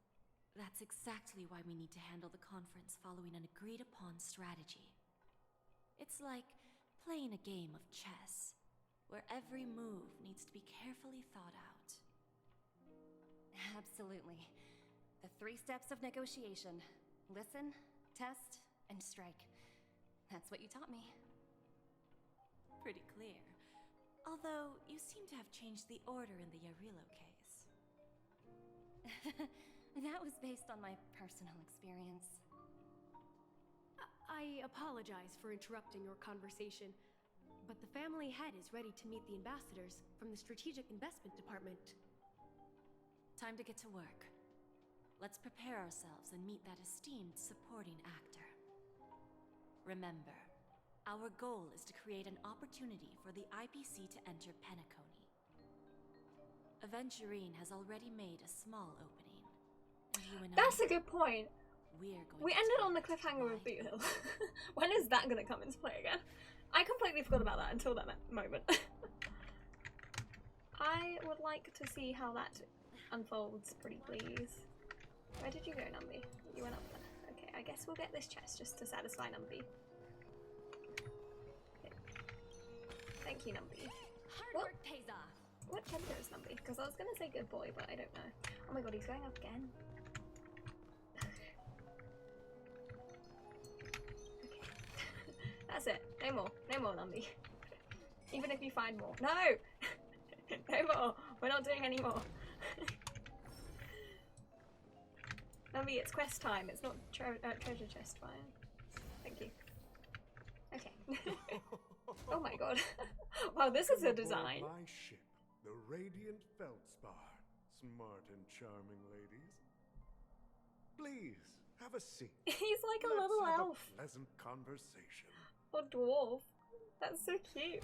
that's exactly why we need to handle the conference following an agreed-upon strategy. It's like playing a game of chess. where every move needs to be carefully thought out. Absolutely. The 3 steps of negotiation: listen, test, and strike. That's what you taught me. Pretty clear. Although, you seem to have changed the order in the Yarilo case. That was based on my personal experience. I apologize for interrupting your conversation, but the family head is ready to meet the ambassadors from the Strategic Investment Department. Time to get to work. Let's prepare ourselves and meet that esteemed supporting actor. Remember, our goal is to create an opportunity for the IPC to enter Penacony. Aventurine has already made a small opening, and you and That's a good point. We ended on the cliffhanger of Boot Hill. When is that going to come into play again? I completely forgot about that until that moment. I would like to see how that unfolds, pretty please. Where did you go, Numby? You went up there. Okay, I guess we'll get this chest just to satisfy Numby. Okay. Thank you, Numby. Hard work pays off. What gender is Numby? Because I was going to say good boy, but I don't know. Oh my god, he's going up again. That's it. No more. No more, Numby. Even if you find more. No! No more. We're not doing any more. Numby, it's quest time. It's not treasure chest time. Thank you. Okay. Oh my god. Wow, this is a design. My ship, the Radiant Feldspar. Smart and charming ladies. Please, have a seat. He's like a Let's little have elf. a pleasant conversation. Or dwarf. That's so cute.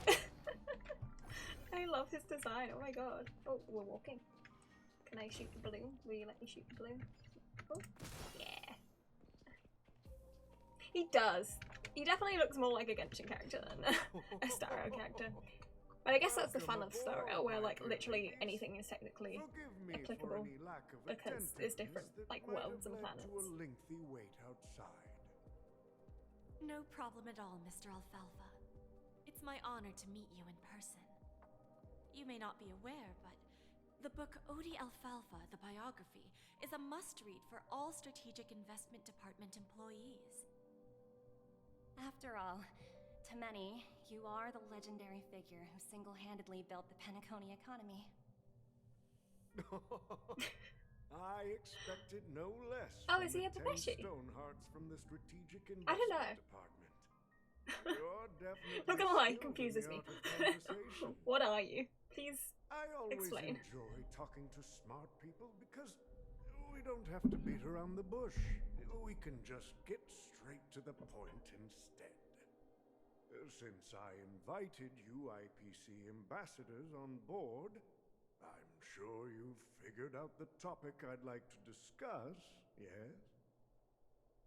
I love his design. Oh my god. Oh, we're walking. Can I shoot the balloon? Will you let me shoot the balloon? Oh, yeah. He does. He definitely looks more like a Genshin character than a Starro character. But I guess that's the fun of Starro, where like literally anything is technically applicable because it's different, like worlds and planets. To a lengthy wait outside. No problem at all, Mr. Alfalfa. It's my honor to meet you in person. You may not be aware, but the book Odi Alfalfa, the biography, is a must-read for all Strategic Investment Department employees. After all, to many, you are the legendary figure who single-handedly built the Penacony economy. I expected no less. Oh, is he a from the 10 Babeshi? Stonehearts from the Strategic I don't know. Investment Department. You're definitely Not gonna lie, it skilled in confuses the me. art of conversation. What are you? Please I always explain. enjoy talking to smart people because we don't have to beat around the bush. We can just get straight to the point instead. Since I invited you IPC ambassadors on board, I'm sure you've figured out the topic I'd like to discuss, yes?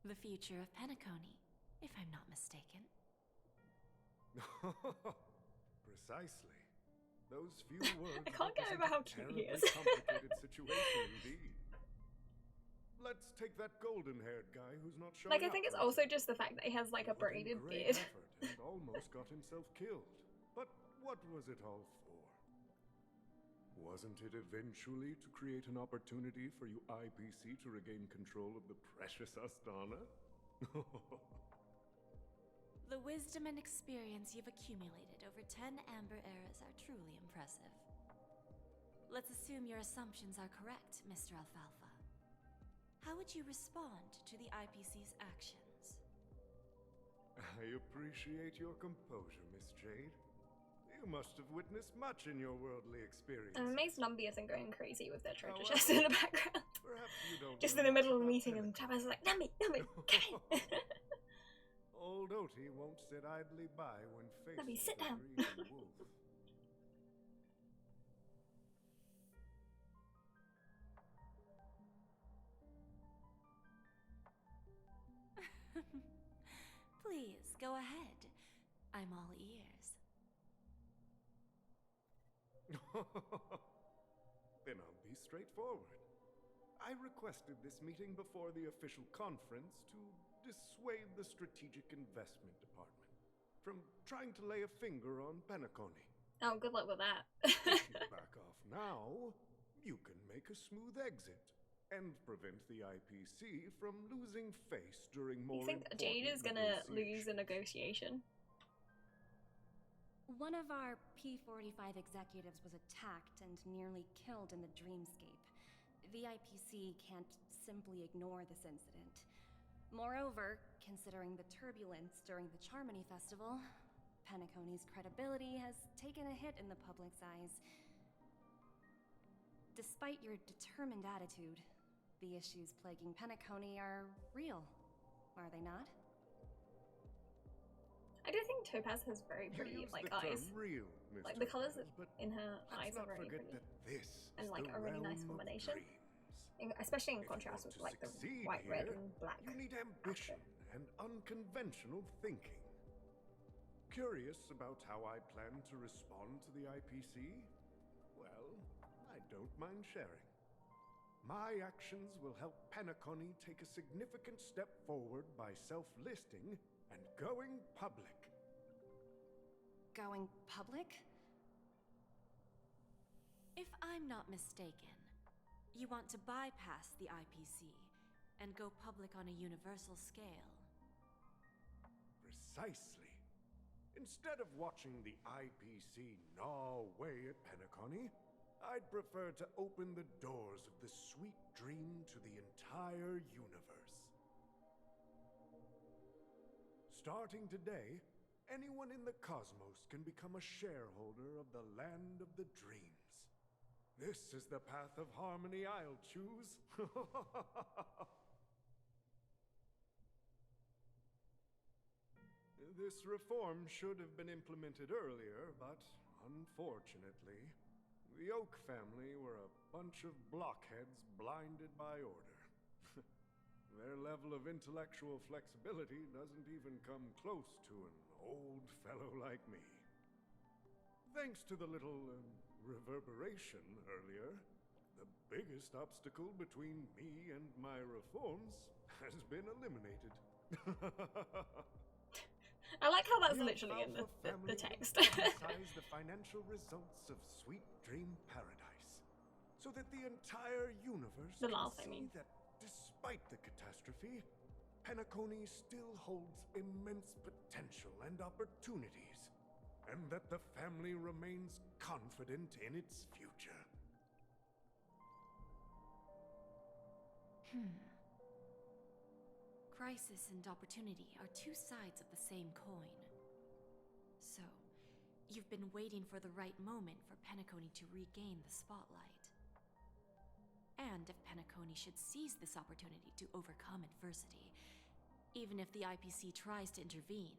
The future of Penacony, if I'm not mistaken. Precisely. Those few words I can't get represent over how a cute he terribly is. complicated situation indeed. Let's take that golden-haired guy who's not showing Like, I up think it's right also now. just the fact that he has like a Put in braided great beard. effort and almost got himself killed. But what was it all for? Wasn't it eventually to create an opportunity for you IPC to regain control of the precious Astana? The wisdom and experience you've accumulated over 10 Amber Eras are truly impressive. Let's assume your assumptions are correct, Mr. Alfalfa. How would you respond to the IPC's actions? I appreciate your composure, Miss Jade. You must have witnessed much in your worldly experience. I'm amazed Numby isn't going crazy with their treasure However, chest in the background. Perhaps you don't Just know in the much middle of a about meeting and Tabas is like, Numby, Numby, come in. Old Oti won't sit idly by when faced Numby, with sit a down. greedy wolf. Please, go ahead. I'm all ears. Then I'll be straightforward. I requested this meeting before the official conference to dissuade the Strategic Investment Department from trying to lay a finger on Penacony. Oh, good luck with that. If you back off now, you can make a smooth exit and prevent the IPC from losing face during more You think important Jade is gonna lose a negotiations. negotiation? One of our P45 executives was attacked and nearly killed in the dreamscape. The IPC can't simply ignore this incident. Moreover, considering the turbulence during the Charmony Festival, Penacony's credibility has taken a hit in the public's eyes. Despite your determined attitude, the issues plaguing Penacony are real, are they not? I do think Topaz has very You pretty use like the term eyes. real, Like Mr. the colors Wells, but in her let's eyes are not very forget pretty, that this and is like the a really nice realm of combination, dreams. especially in If you contrast want with to like the succeed white, red, here, and black. You need ambition and unconventional thinking. Curious about how I plan to respond to the IPC? Well, I don't mind sharing. My actions will help Penacony take a significant step forward by self-listing and going public. Going public? If I'm not mistaken, you want to bypass the IPC and go public on a universal scale. Precisely. Instead of watching the IPC gnaw away at Penacony, I'd prefer to open the doors of the sweet dream to the entire universe. Starting today, anyone in the cosmos can become a shareholder of the land of the dreams. This is the path of harmony I'll choose. This reform should have been implemented earlier, but unfortunately, the Oak family were a bunch of blockheads blinded by order. Their level of intellectual flexibility doesn't even come close to an old fellow like me. Thanks to the little reverberation earlier, the biggest obstacle between me and my reforms has been eliminated. I like how that's The literally in Alfalfa the family text. will publicize the financial results of Sweet Dream Paradise, so that the entire universe The can laugh, I see mean. that despite the catastrophe, Penacony still holds immense potential and opportunities, and that the family remains confident in its future. Crisis and opportunity are two sides of the same coin. So, you've been waiting for the right moment for Penacony to regain the spotlight. And if Penacony should seize this opportunity to overcome adversity, even if the IPC tries to intervene,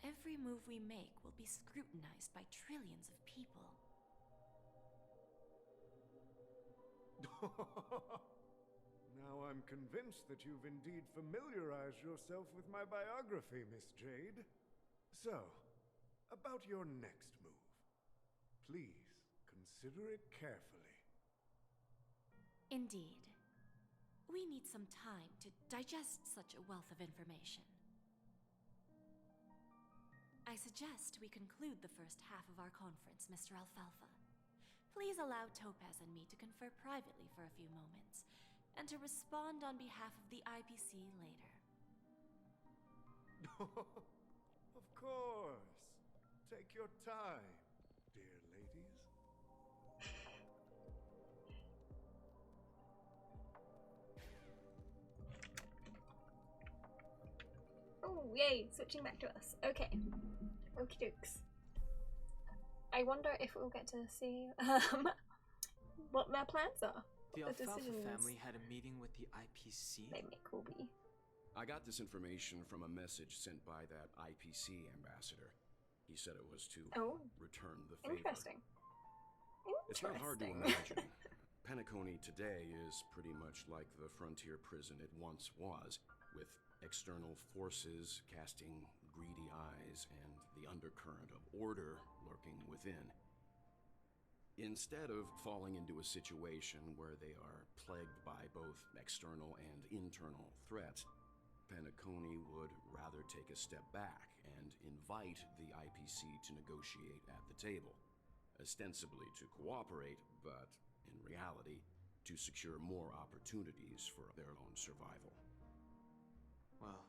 every move we make will be scrutinized by trillions of people. Now I'm convinced that you've indeed familiarized yourself with my biography, Miss Jade. So, about your next move. Please, consider it carefully. Indeed. We need some time to digest such a wealth of information. I suggest we conclude the first half of our conference, Mr. Alfalfa. Please allow Topaz and me to confer privately for a few moments, and to respond on behalf of the IPC later. Of course. Take your time, dear ladies. Oh, yay, switching back to us. Okay. Okie dokes. I wonder if we'll get to see what their plans are. The What Alfalfa decisions family had a meeting with the IPC. they make will be. I got this information from a message sent by that IPC ambassador. He said it was to return the favor. Interesting. It's not hard to imagine. Penacony today is pretty much like the frontier prison it once was, with external forces casting greedy eyes and the undercurrent of order lurking within. Instead of falling into a situation where they are plagued by both external and internal threats, Penacony would rather take a step back and invite the IPC to negotiate at the table. ostensibly to cooperate, but in reality, to secure more opportunities for their own survival. Well,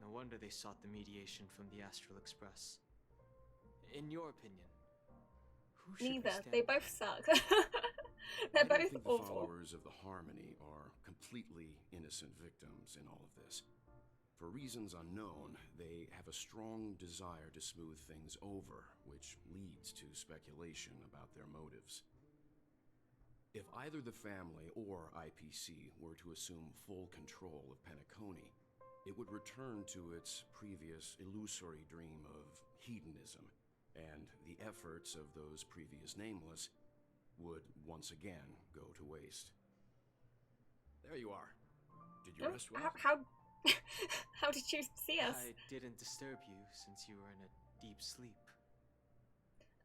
no wonder they sought the mediation from the Astral Express. In your opinion, who should we Neither. stand They by? both suck. They're I don't both think the awful. followers of the Harmony are completely innocent victims in all of this. For reasons unknown, they have a strong desire to smooth things over, which leads to speculation about their motives. If either the family or IPC were to assume full control of Penacony, it would return to its previous illusory dream of hedonism, and the efforts of those previous nameless would once again go to waste. There you are. Did you rest well? How did you see us? I didn't disturb you since you were in a deep sleep.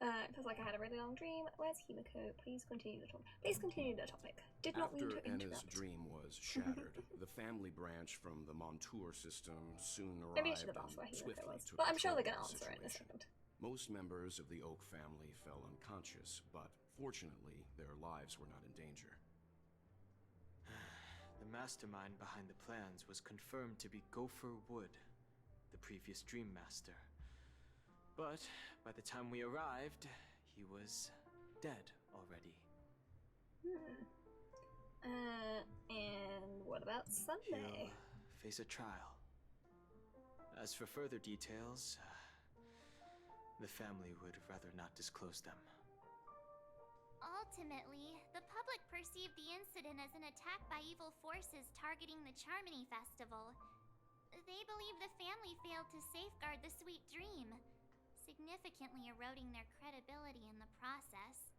It feels like I had a really long dream. Where's Himiko? Please continue the talk. Please continue the topic. Did not mean After to Anna's interrupt. dream was shattered, the family branch from the Montour system soon Maybe I arrived should have asked where and Himiko swiftly was. took But I'm sure they're control going to of the answer it in a situation. second. Most members of the Oak family fell unconscious, but fortunately, their lives were not in danger. The mastermind behind the plans was confirmed to be Gopher Wood, the previous Dream Master. But by the time we arrived, he was dead already. And what about Sunday? He'll face a trial. As for further details, the family would rather not disclose them. Ultimately, the public perceived the incident as an attack by evil forces targeting the Charmony Festival. They believe the family failed to safeguard the Sweet Dream, significantly eroding their credibility in the process.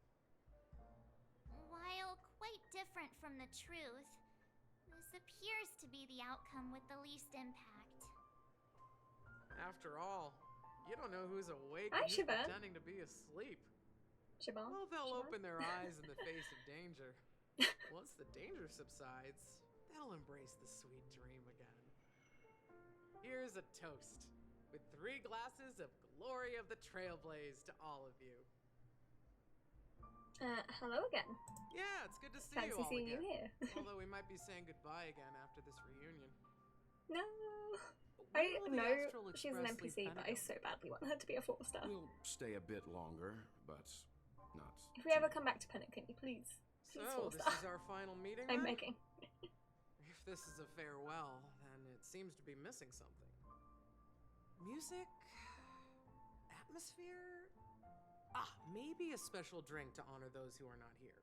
While quite different from the truth, this appears to be the outcome with the least impact. After all, you don't know who's awake Hi, and who's Shiva. pretending to be asleep. Siobhan? Well, they'll Siobhan? open their eyes in the face of danger. Once the danger subsides, they'll embrace the sweet dream again. Here's a toast, with 3 glasses of Glory of the Trailblaze to all of you. Hello again. Yeah, it's good to see Fancy you all seeing again. you here. Although we might be saying goodbye again after this reunion. No. When I will the know Astral she's an Express NPC, leave but I Pentagon? so badly want her to be a 4-star. We'll stay a bit longer, but not. If we ever come back to Penacony, please. Please So, 4-star. this is our final meeting, I'm then? begging. If this is a farewell, then it seems to be missing something. Music? Atmosphere? Maybe a special drink to honor those who are not here.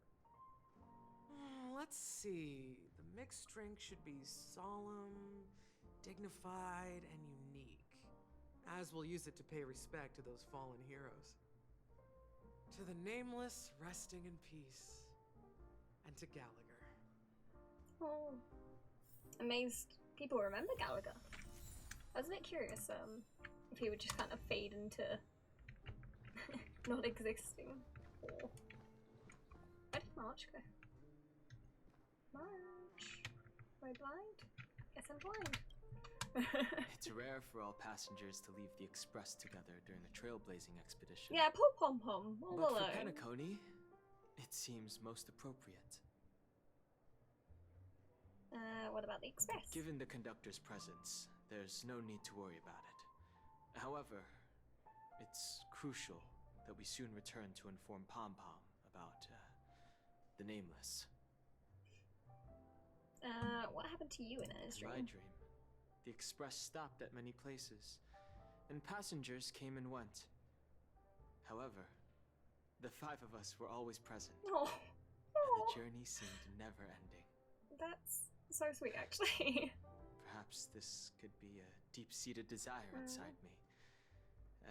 Let's see. The mixed drink should be solemn, dignified, and unique, as we'll use it to pay respect to those fallen heroes. To the nameless, resting in peace, and to Gallagher. Oh. Amazed people remember Gallagher. I was a bit curious if he would just kind of fade into not existing. Or... Where did March go? March? Am I blind? Guess I'm blind. It's rare for all passengers to leave the Express together during a trailblazing expedition. Yeah, poor Pom Pom, all But alone. for Penacony, it seems most appropriate. What about the Express? Given the conductor's presence, there's no need to worry about it. However, it's crucial that we soon return to inform Pom Pom about the Nameless. What happened to you in Anna's In my dream? dream, the Express stopped at many places, and passengers came and went. However, the 5 of us were always present, Oh. and the journey seemed never-ending. That's so sweet, actually. Perhaps this could be a deep-seated desire inside me.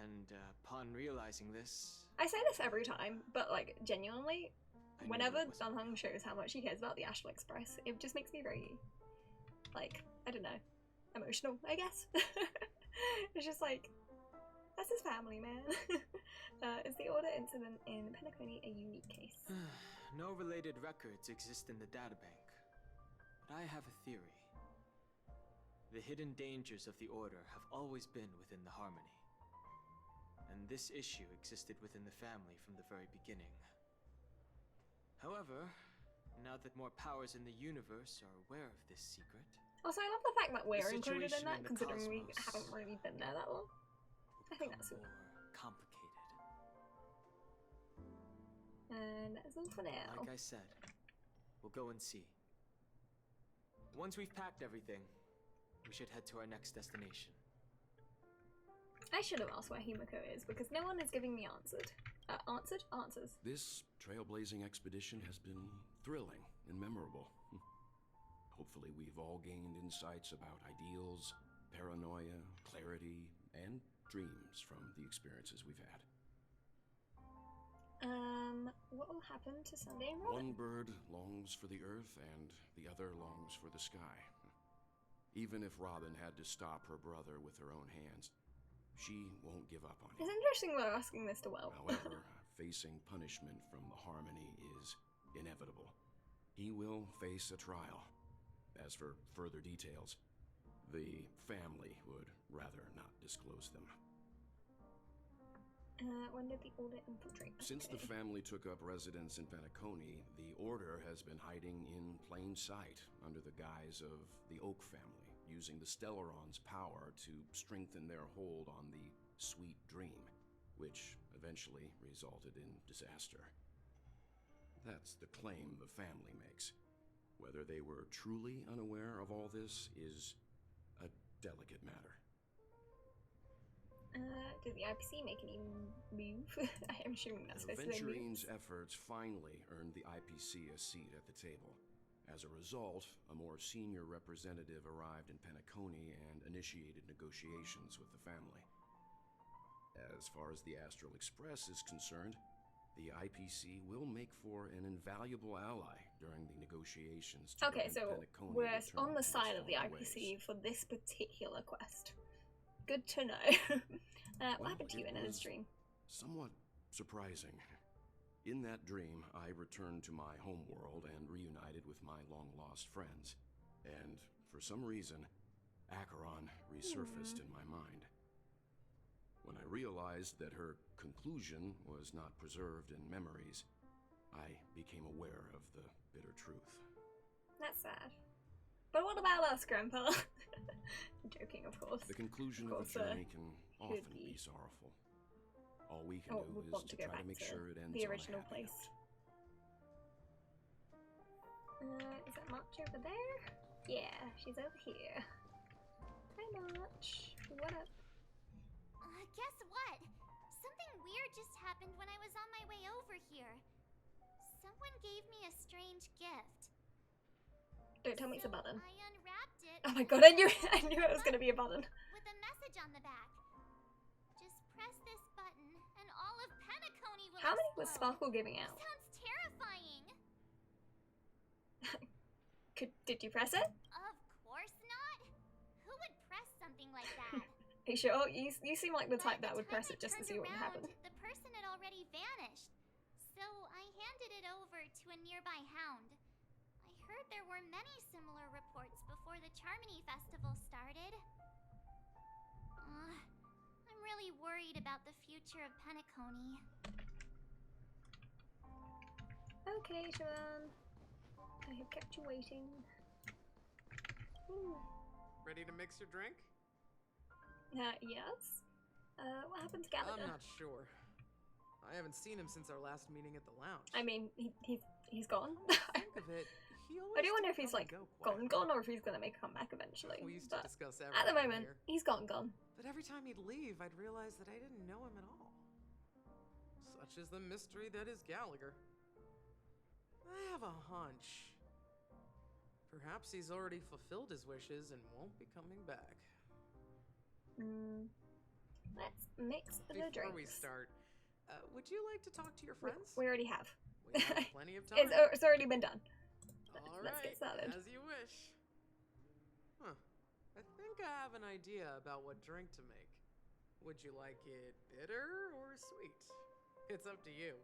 And upon realizing this, I say this every time, but like genuinely, I knew whenever it wasn't Dunhung shows how much he cares about the Astral Express, it just makes me very, like, I don't know, emotional, I guess. It's just like, that's his family, man. Is the Order incident in Penacony a unique case? no related records exist in the databank. But I have a theory. The hidden dangers of the Order have always been within the Harmony. and this issue existed within the family from the very beginning. However, now that more powers in the universe are aware of this secret, Also, I love the fact that we're included in situation that, in the considering we cosmos haven't really been there that long. I think that's more complicated. And that's all for now. Like I said, we'll go and see. Once we've packed everything, we should head to our next destination. I should have asked where Himiko is, because no one is giving me answers. This trailblazing expedition has been thrilling and memorable. Hopefully we've all gained insights about ideals, paranoia, clarity, and dreams from the experiences we've had. What will happen to Sunday and Robin? One bird longs for the earth and the other longs for the sky. Even if Robin had to stop her brother with her own hands, she won't give up on him. It's interesting we're asking this to Will. However, facing punishment from the Harmony is inevitable. He will face a trial. As for further details, the family would rather not disclose them. When did the Order infiltrate? Since the family took up residence in Penacony, the Order has been hiding in plain sight under the guise of the Oak family, using the Stellaron's power to strengthen their hold on the Sweet Dream, which eventually resulted in disaster. That's the claim the family makes. Whether they were truly unaware of all this is a delicate matter. Did the IPC make any move? I am assuming that's supposed to be Venturine's efforts finally earned the IPC a seat at the table. As a result, a more senior representative arrived in Penacony and initiated negotiations with the family. As far as the Astral Express is concerned, the IPC will make for an invaluable ally during the negotiations to okay, prevent so Penacony we're returning on the to its side of the fallen IPC ways. for this particular quest. Good to know. What happened to you in it his was dream? Somewhat surprising. In that dream, I returned to my homeworld and reunited with my long-lost friends. And for some reason, Acheron resurfaced in my mind. When I realized that her conclusion was not preserved in memories, I became aware of the bitter truth. That's sad. But what about us, Grandpa? I'm joking, of course. The conclusion of a journey can often be sorrowful. All we can do is to try to make sure it ends the on a original happy place. Is that March over there? Yeah, she's over here. Hi, March. What up? Guess what? Something weird just happened when I was on my way over here. Someone gave me a strange gift. Don't tell me it's a button. I unwrapped it. Oh my god, I knew it was gonna be a button. With a message on the back. Just press this button and all of Penacony will How many was explode. Sparkle giving out? Sounds terrifying. Did you press it? Of course not. Who would press something like that? Are you sure? You seem like the type that would press it just to see what would happen. The person had already vanished. So I handed it over to a nearby hound. I heard there were many similar reports before the Charmony Festival started. I'm really worried about the future of Penacony. Okay, Joanne. I have kept you waiting. Ready to mix your drink? Yes. What happened to Gallagher? I'm not sure. I haven't seen him since our last meeting at the lounge. I mean, he's gone. Think of it, he always I do wonder if he's come like and go gone, or if he's gonna make a comeback eventually. We used But to discuss at the everything moment, here. he's gone. But every time he'd leave, I'd realize that I didn't know him at all. Such is the mystery that is Gallagher. I have a hunch. Perhaps he's already fulfilled his wishes and won't be coming back. Let's mix the drinks. Before we start, would you like to talk to your friends? We already have. We have plenty of time. It's already been done. Let's get started. As you wish. Huh. I think I have an idea about what drink to make. Would you like it bitter or sweet? It's up to you.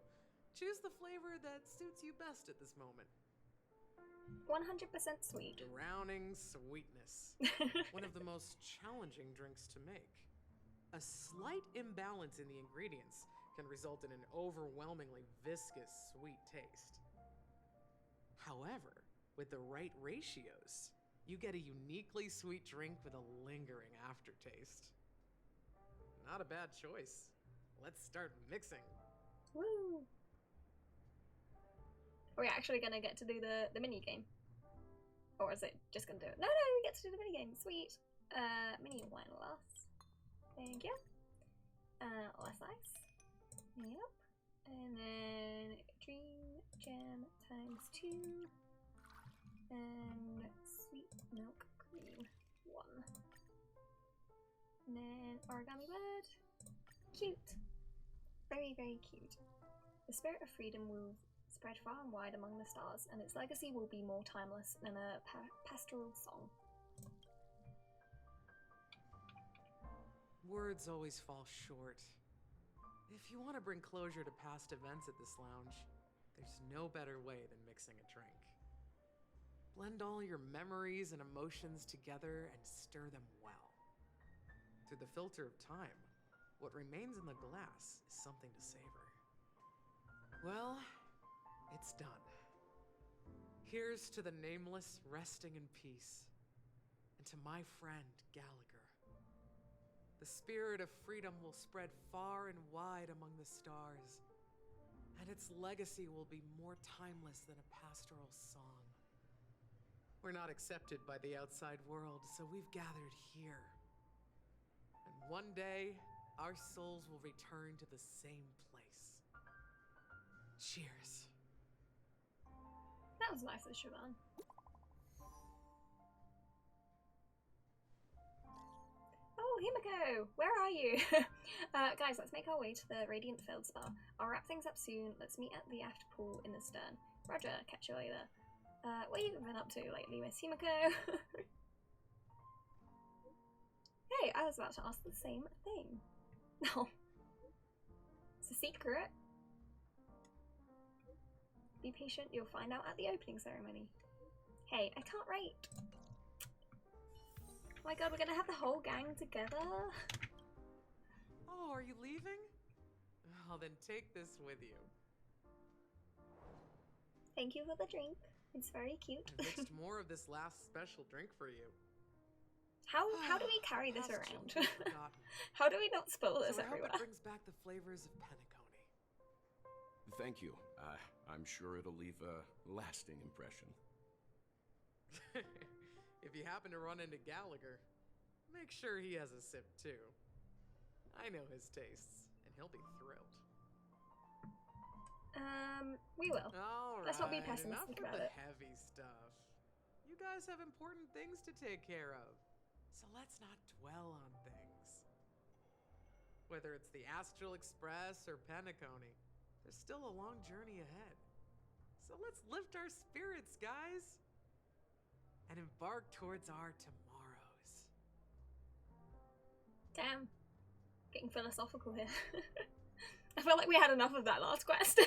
Choose the flavor that suits you best at this moment. 100% sweet. Drowning sweetness. One of the most challenging drinks to make. A slight imbalance in the ingredients can result in an overwhelmingly viscous sweet taste. However, with the right ratios, you get a uniquely sweet drink with a lingering aftertaste. Not a bad choice. Let's start mixing. Woo! Are we actually gonna get to do the mini game? Or is it just gonna do it? No, we get to do the mini game. Sweet. Mini wine glass. Thank you. Less ice. Yep. And then dream jam times 2. And sweet milk cream 1. And then origami bird. Cute. Very, very cute. The spirit of freedom will spread far and wide among the stars, and its legacy will be more timeless than a pastoral song. Words always fall short. If you want to bring closure to past events at this lounge, there's no better way than mixing a drink. Blend all your memories and emotions together and stir them well. Through the filter of time, what remains in the glass is something to savor. Well, it's done. Here's to the nameless resting in peace, and to my friend Gallagher. The spirit of freedom will spread far and wide among the stars, and its legacy will be more timeless than a pastoral song. We're not accepted by the outside world, so we've gathered here. And one day, our souls will return to the same place. Cheers. That was nice of Siobhan. Oh, Himiko! Where are you? Guys, let's make our way to the Radiant Feldspar. I'll wrap things up soon. Let's meet at the after pool in the stern. Roger, catch you later. What have you been up to lately, Miss Himiko? Hey, I was about to ask the same thing. No. It's a secret. Be patient, you'll find out at the opening ceremony. Hey, I can't wait. Oh my god, we're gonna have the whole gang together. Oh, are you leaving? Well, then take this with you. Thank you for the drink. It's very cute. I mixed more of this last special drink for you. How do we carry this Past around? children forgotten. How do we not spoil this So I hope everywhere? it brings back the flavors of Penacony. Thank you. I'm sure it'll leave a lasting impression. If you happen to run into Gallagher, make sure he has a sip too. I know his tastes, and he'll be thrilled. We will. All right, Let's not be pessimistic enough about of it. the heavy stuff. You guys have important things to take care of, so let's not dwell on things. Whether it's the Astral Express or Penacony, there's still a long journey ahead. So let's lift our spirits, guys, and embark towards our tomorrows. Damn. Getting philosophical here. I felt like we had enough of that last quest.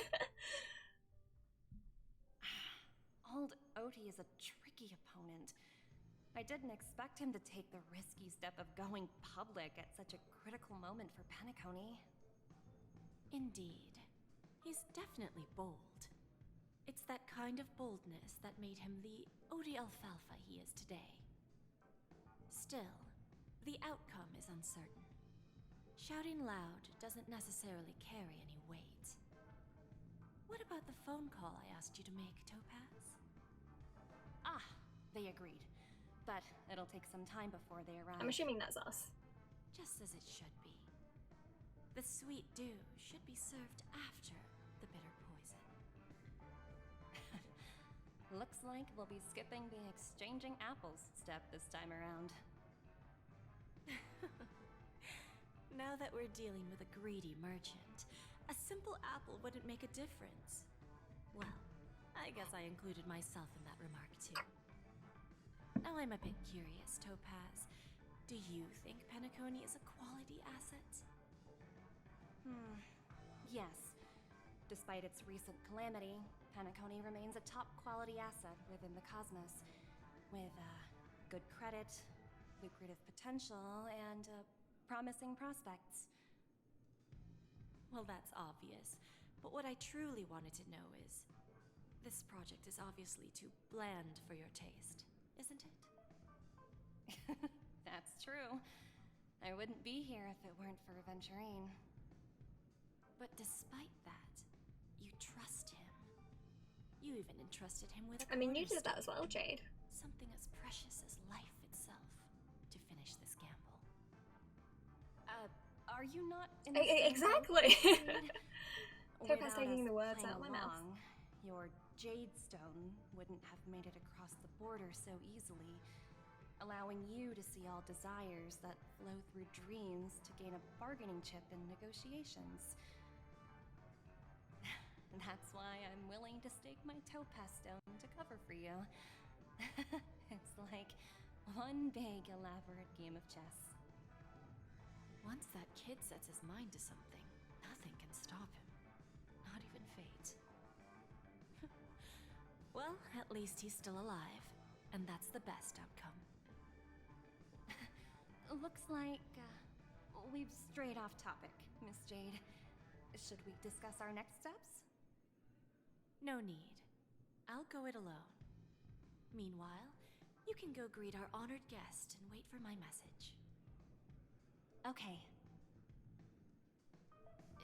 Old Odie is a tricky opponent. I didn't expect him to take the risky step of going public at such a critical moment for Penacony. Indeed. He's definitely bold. It's that kind of boldness that made him the Odie Alfalfa he is today. Still, the outcome is uncertain. Shouting loud doesn't necessarily carry any weight. What about the phone call I asked you to make, Topaz? Ah, they agreed. But it'll take some time before they arrive. I'm assuming that's us. Just as it should be. The sweet dew should be served after the bitter poison. Looks like we'll be skipping the exchanging apples step this time around. Now that we're dealing with a greedy merchant, a simple apple wouldn't make a difference. Well, I guess I included myself in that remark too. Now I'm a bit curious, Topaz. Do you think Penacony is a quality asset? Yes. Despite its recent calamity, Penacony remains a top quality asset within the cosmos, with good credit, lucrative potential, and a promising prospects. Well, that's obvious. But what I truly wanted to know is, this project is obviously too bland for your taste, isn't it? That's true. I wouldn't be here if it weren't for Aventurine. But despite that, you trust him. You even entrusted him with a I mean, you did cornerstone, that as well, Jade. something as precious as life itself, to finish this gamble. Are you not in Exactly. Without Topaz taking us the words playing out of my mouth. along, your Jade Stone wouldn't have made it across the border so easily, allowing you to see all desires that flow through dreams to gain a bargaining chip in negotiations. That's why I'm willing to stake my Topaz Stone to cover for you. It's like one big elaborate game of chess. Once that kid sets his mind to something, nothing can stop him. Not even fate. Well, at least he's still alive, and that's the best outcome. Looks like we've strayed off topic, Miss Jade. Should we discuss our next steps? No need. I'll go it alone. Meanwhile, you can go greet our honored guest and wait for my message. Okay.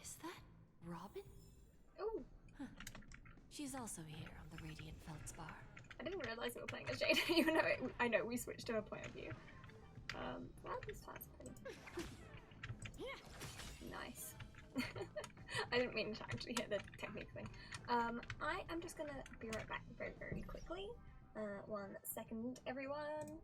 Is that Robin? Oh. Huh. She's also here on the Radiant Feldspar. I didn't realize we were playing as Jade, even though I know we switched to her point of view. Well, this part's pretty. Nice. I didn't mean to actually hit the technique thing. I am just gonna be right back very, very quickly. 1 second, everyone.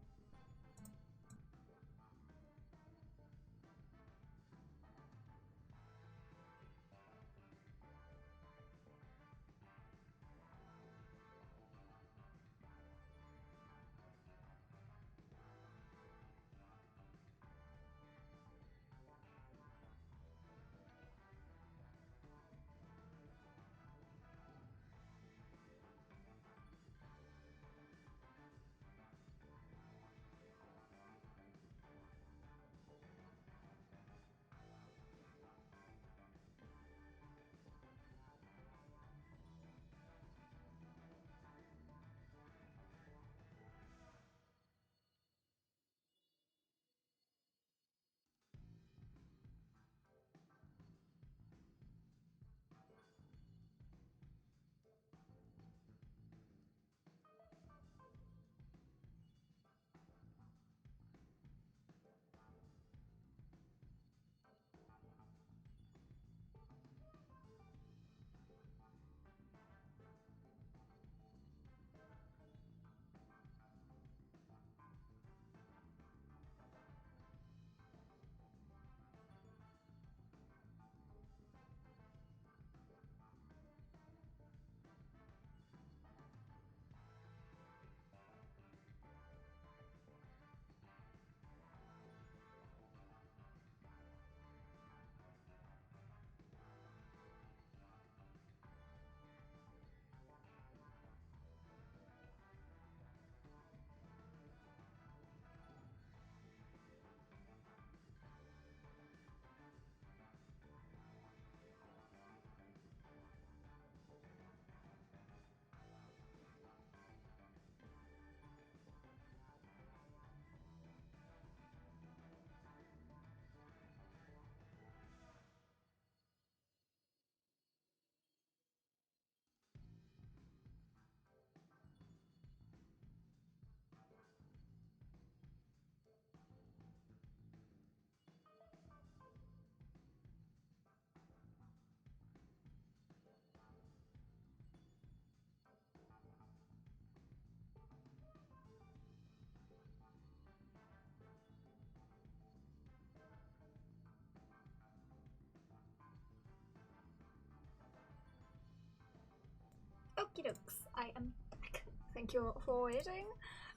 Okie dokes, I am back. Thank you for waiting.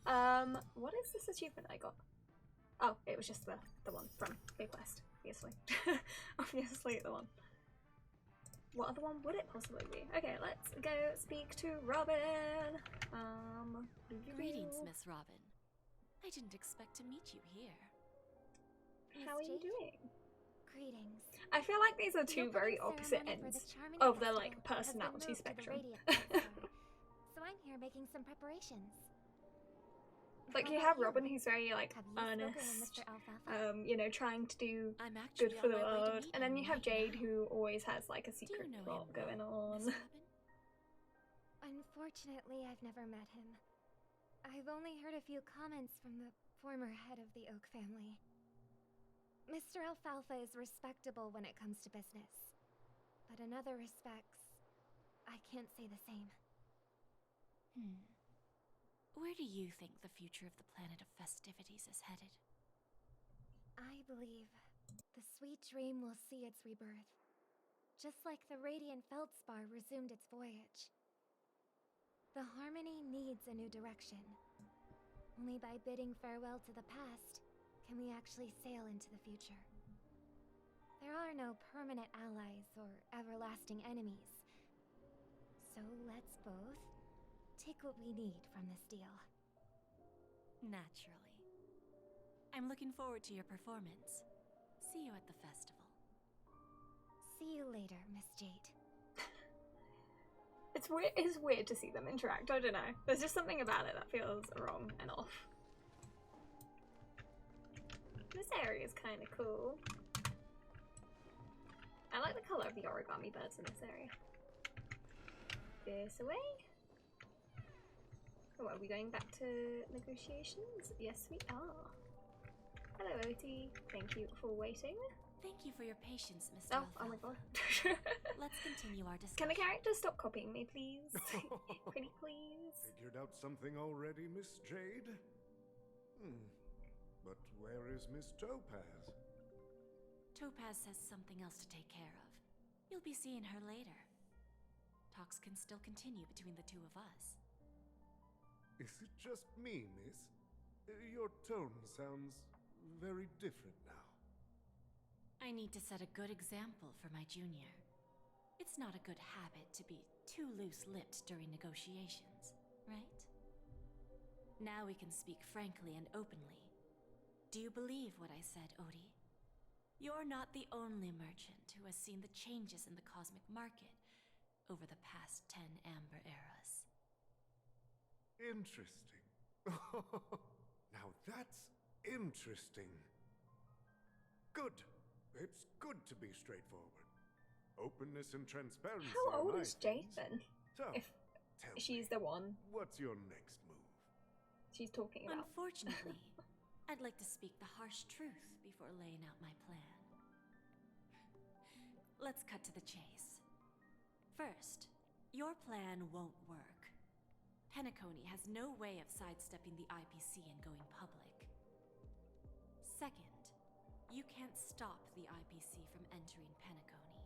What is this achievement I got? Oh, it was just the one from Big West, obviously. Obviously the one. What other one would it possibly be? Okay, let's go speak to Robin. Greetings, Miss Robin. I didn't expect to meet you here. How are you doing? Greetings. I feel like these are two very opposite ends of the like personality spectrum. So I'm here making some preparations. Like you have Robin, who's very like earnest, you know, trying to do good for the world, and then you have Jade, who always has like a secret plot going on. Unfortunately, I've never met him. I've only heard a few comments from the former head of the Oak family. Mr. Alfalfa is respectable when it comes to business, but in other respects, I can't say the same. Where do you think the future of the planet of festivities is headed? I believe the sweet dream will see its rebirth, just like the radiant feldspar resumed its voyage. The Harmony needs a new direction. Only by bidding farewell to the past can we actually sail into the future. There are no permanent allies or everlasting enemies. So let's both take what we need from this deal. Naturally. I'm looking forward to your performance. See you at the festival. See you later, Miss Jade. It's weird to see them interact. I don't know. There's just something about it that feels wrong and off. This area is kind of cool. I like the color of the origami birds in this area. This way. Oh, are we going back to negotiations? Yes, we are. Hello, Oti. Thank you for waiting. Thank you for your patience, Mr. Oh my god. Let's continue our discussion. Can the character stop copying me, please? Pretty please. Figured out something already, Miss Jade? But where is Miss Topaz? Topaz has something else to take care of. You'll be seeing her later. Talks can still continue between the two of us. Is it just me, miss? Your tone sounds very different now. I need to set a good example for my junior. It's not a good habit to be too loose-lipped during negotiations, right? Now we can speak frankly and openly. Do you believe what I said, Odi? You're not the only merchant who has seen the changes in the cosmic market over the past 10 Amber Eras. Interesting. Now that's interesting. Good. It's good to be straightforward. Openness and transparency. How old is Jade then? So, if tell she's me, the one what's your next move? she's talking about. Unfortunately, I'd like to speak the harsh truth before laying out my plan. Let's cut to the chase. First, your plan won't work. Penacony has no way of sidestepping the IPC and going public. Second, you can't stop the IPC from entering Penacony.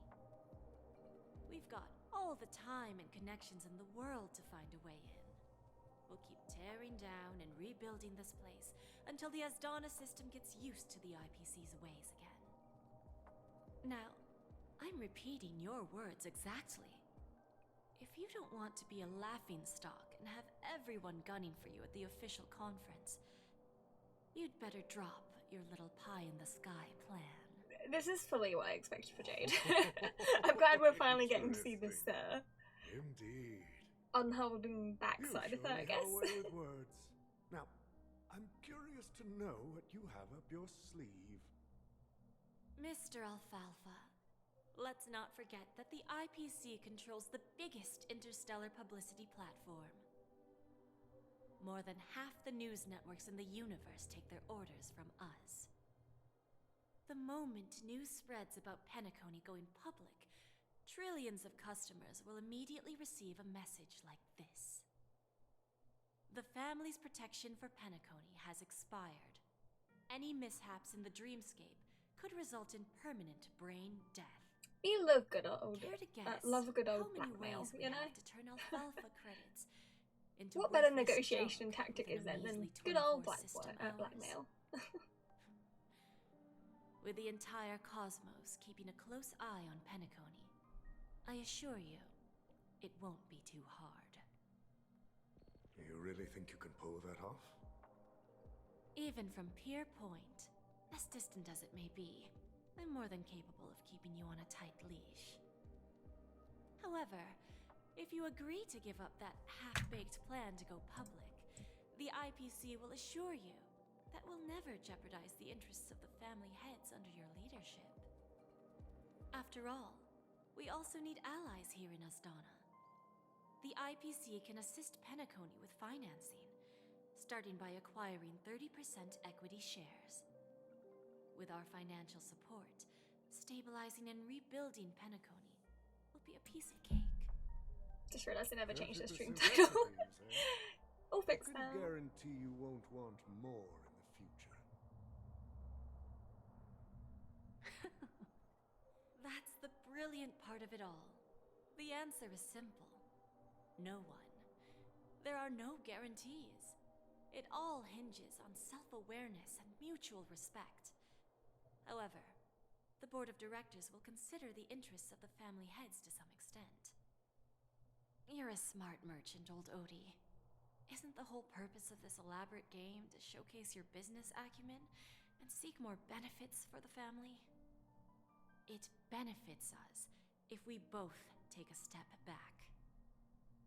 We've got all the time and connections in the world to find a way in. We'll keep tearing down and rebuilding this place until the Asdana system gets used to the IPC's ways again. Now, I'm repeating your words exactly. If you don't want to be a laughingstock and have everyone gunning for you at the official conference, you'd better drop your little pie-in-the-sky plan. This is fully what I expected for Jade. I'm glad we're finally getting to see this Indeed. unholding backside of her, I guess. You surely have a way with words. Now, I'm curious to know what you have up your sleeve. Mr. Alfalfa, let's not forget that the IPC controls the biggest interstellar publicity platform. More than half the news networks in the universe take their orders from us. The moment news spreads about Penacony going public, trillions of customers will immediately receive a message like this. The family's protection for Penacony has expired. Any mishaps in the dreamscape could result in permanent brain death. You love good old, Care to guess love a good old how many blackmail, ways we you know? have to turn alfalfa credits into What better worthless negotiation junk tactic within is a there than measly good old 24 system hours? blackmail? With the entire cosmos keeping a close eye on Penacony, I assure you, it won't be too hard. You really think you can pull that off? Even from Pier Point, distant as it may be, I'm more than capable of keeping you on a tight leash. However, if you agree to give up that half-baked plan to go public, the IPC will assure you that we'll never jeopardize the interests of the family heads under your leadership. After all, we also need allies here in Asdana. The IPC can assist Penacony with financing, starting by acquiring 30% equity shares. With our financial support, stabilizing and rebuilding Penacony will be a piece of cake. Just realized I never changed the 30% stream title. equities, eh? I'll fix I that. can guarantee you won't want more in the future. That's the brilliant part of it all. The answer is simple. No one. There are no guarantees. It all hinges on self-awareness and mutual respect. However, the board of directors will consider the interests of the family heads to some extent. You're a smart merchant, old Odie. Isn't the whole purpose of this elaborate game to showcase your business acumen and seek more benefits for the family? It benefits us if we both take a step back.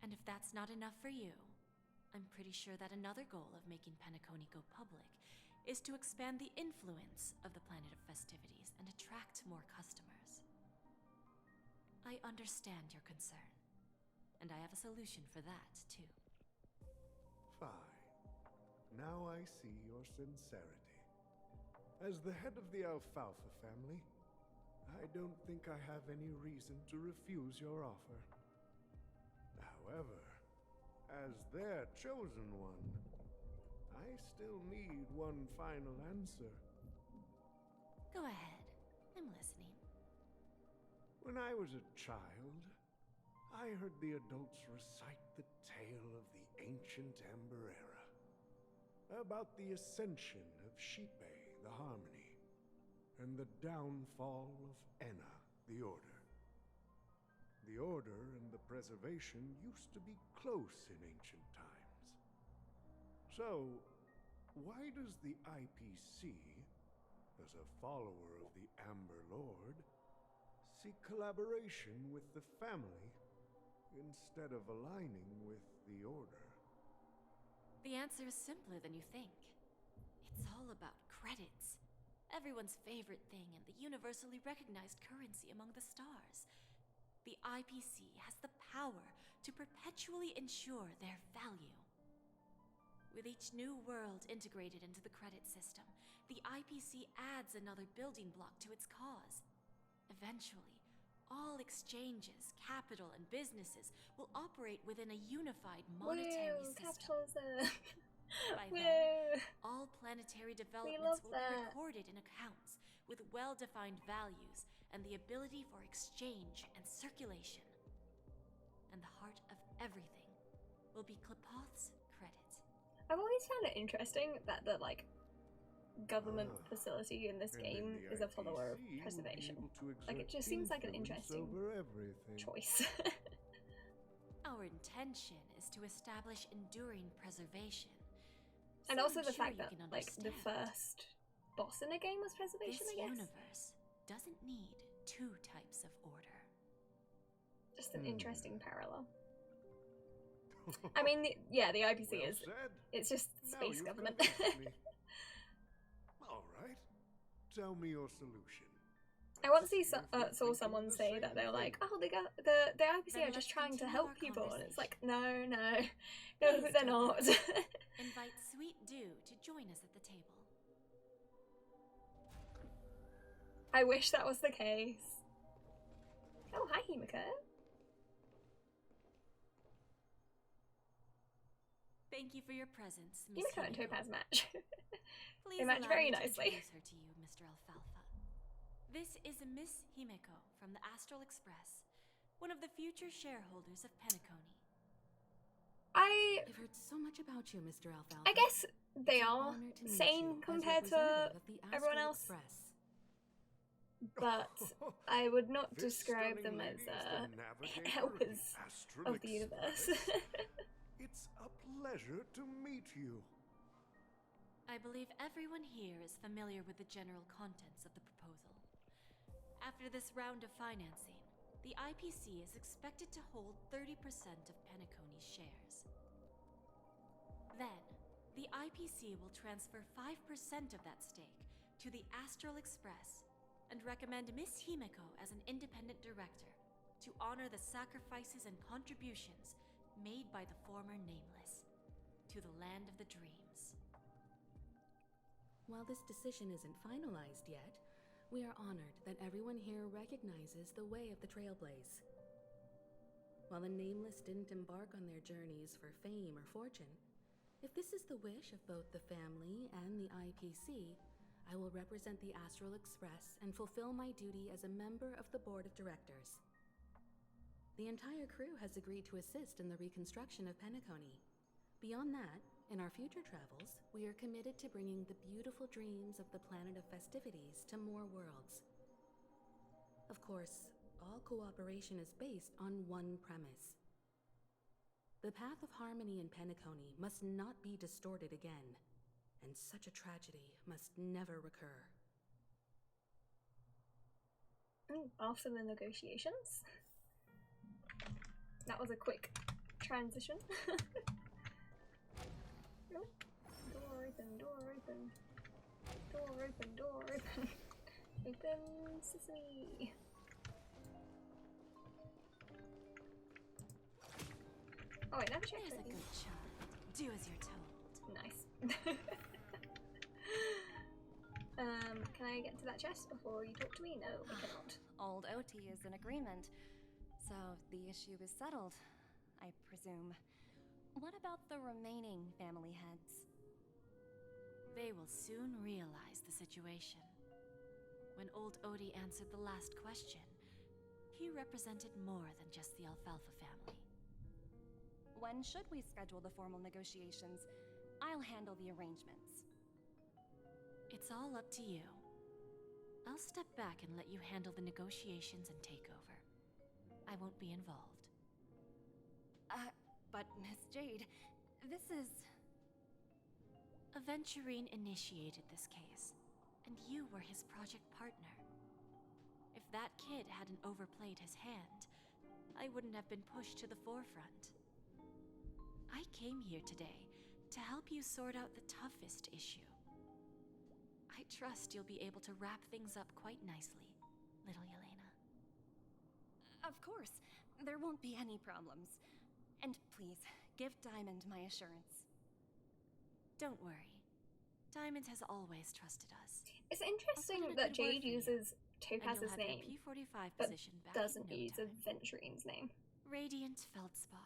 And if that's not enough for you, I'm pretty sure that another goal of making Penacony go public is to expand the influence of the Planet of Festivities and attract more customers. I understand your concern, and I have a solution for that, too. Fine. Now I see your sincerity. As the head of the Alfalfa family, I don't think I have any reason to refuse your offer. However, as their chosen one, I still need one final answer. Go ahead. I'm listening. When I was a child, I heard the adults recite the tale of the ancient Amber Era, about the ascension of Shipe, the Harmony, and the downfall of Enna, the Order. The Order and the Preservation used to be close in ancient times. So, why does the IPC, as a follower of the Amber Lord, seek collaboration with the family instead of aligning with the Order? The answer is simpler than you think. It's all about credits. Everyone's favorite thing and the universally recognized currency among the stars. The IPC has the power to perpetually ensure their value. With each new world integrated into the credit system, the IPC adds another building block to its cause. Eventually, all exchanges, capital, and businesses will operate within a unified monetary system. Capitalism. By then, all planetary developments will be that. recorded in accounts with well-defined values and the ability for exchange and circulation. And the heart of everything will be Klepoth's credit. I've always found it interesting that the government facility in this game is a follower of preservation. Like, it just seems like an interesting choice. Our intention is to establish enduring preservation. And So also I'm the sure fact you that, can like, the understand. first boss in a game was preservation, This I guess. universe doesn't need two types of order. Just an interesting parallel. I mean, the IPC Well is... said. It's just Now space you've government. convinced me. All right. Tell me your solution. I once saw someone say that they're like, oh, the IPC Then are just let's trying to continue help our people, and it's like, conversation. no, Please they're take not. Invite Sweet Dew to join us at the table. I wish that was the case. Oh, hi, Himiko. Thank you for your presence, Miss Himiko and Himiko. Topaz match. Please They match allow very me to nicely. introduce her to you, Mr. Alfalfa. This is Miss Himiko from the Astral Express, one of the future shareholders of Penacony. I've heard so much about you, Mr. Alfalfa. I guess they It's an are honor to meet sane you as compared to representative of the everyone Astral else, Express. but I would not This describe stunning them as lady is the navigator helpers Astral of the universe. Express. It's a pleasure to meet you. I believe everyone here is familiar with the general contents of the proposal. After this round of financing, the IPC is expected to hold 30% of Penacony's shares. Then, the IPC will transfer 5% of that stake to the Astral Express and recommend Miss Himeko as an independent director to honor the sacrifices and contributions made by the former Nameless to the land of the dreams. While this decision isn't finalized yet, we are honored that everyone here recognizes the way of the Trailblaze. While the Nameless didn't embark on their journeys for fame or fortune, if this is the wish of both the family and the IPC, I will represent the Astral Express and fulfill my duty as a member of the board of directors. The entire crew has agreed to assist in the reconstruction of Penacony. Beyond that, in our future travels, we are committed to bringing the beautiful dreams of the planet of festivities to more worlds. Of course, all cooperation is based on one premise. The path of harmony in Penacony must not be distorted again, and such a tragedy must never recur. After the negotiations. That was a quick transition. Oh, door open, door open. Door open, door open. Open sesame. Oh, I never checked. There's a good child. Do as you're told. Nice. Can I get to that chest before you talk to me? No, I cannot. Old OT is in agreement, so the issue is settled, I presume. What about the remaining family heads? They will soon realize the situation. When old Odie answered the last question, he represented more than just the Alfalfa family. When should we schedule the formal negotiations? I'll handle the arrangements. It's all up to you. I'll step back and let you handle the negotiations and takeover. I won't be involved. But Miss Jade, this is... Aventurine initiated this case, and you were his project partner. If that kid hadn't overplayed his hand, I wouldn't have been pushed to the forefront. I came here today to help you sort out the toughest issue. I trust you'll be able to wrap things up quite nicely, little Yelena. Of course, there won't be any problems. And please, give Diamond my assurance. Don't worry. Diamond has always trusted us. It's interesting that Jade uses Topaz's name, P45 but position back doesn't in no use time. Aventurine's name. Radiant Feldspar.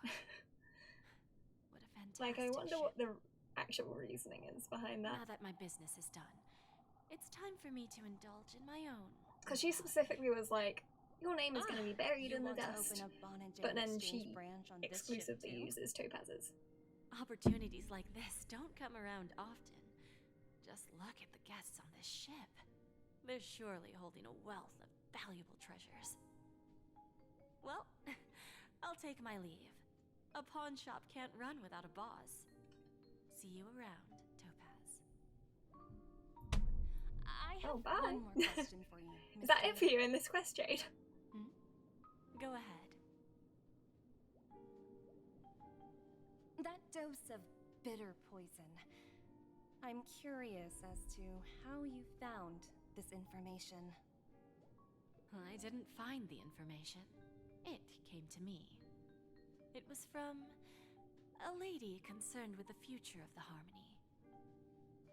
What a fantastic Like, I wonder ship. what the actual reasoning is behind that. Now that my business is done, it's time for me to indulge in my own. Because she specifically was like, your name is going to be buried in the want to dust. open a Bon and Jane But then exchange she branch on this ship exclusively too? uses Topaz's. Opportunities like this don't come around often. Just look at the guests on this ship. They're surely holding a wealth of valuable treasures. Well, I'll take my leave. A pawn shop can't run without a boss. See you around, Topaz. I have bye. one more question for you, Is that it for you in this quest, Jade? Go ahead. That dose of bitter poison. I'm curious as to how you found this information. I didn't find the information. It came to me. It was from a lady concerned with the future of the Harmony.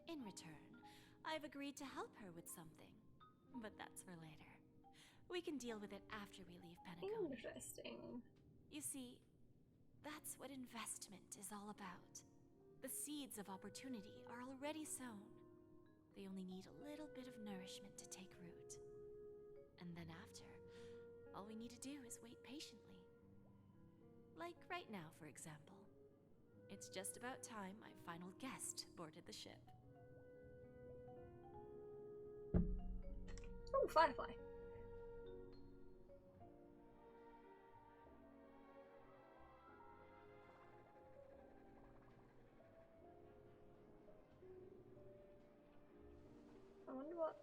In return, I've agreed to help her with something, but that's for later. We can deal with it after we leave Penacony. Interesting. You see, that's what investment is all about. The seeds of opportunity are already sown. They only need a little bit of nourishment to take root. And then after, all we need to do is wait patiently. Like right now, for example. It's just about time my final guest boarded the ship. Oh, Firefly.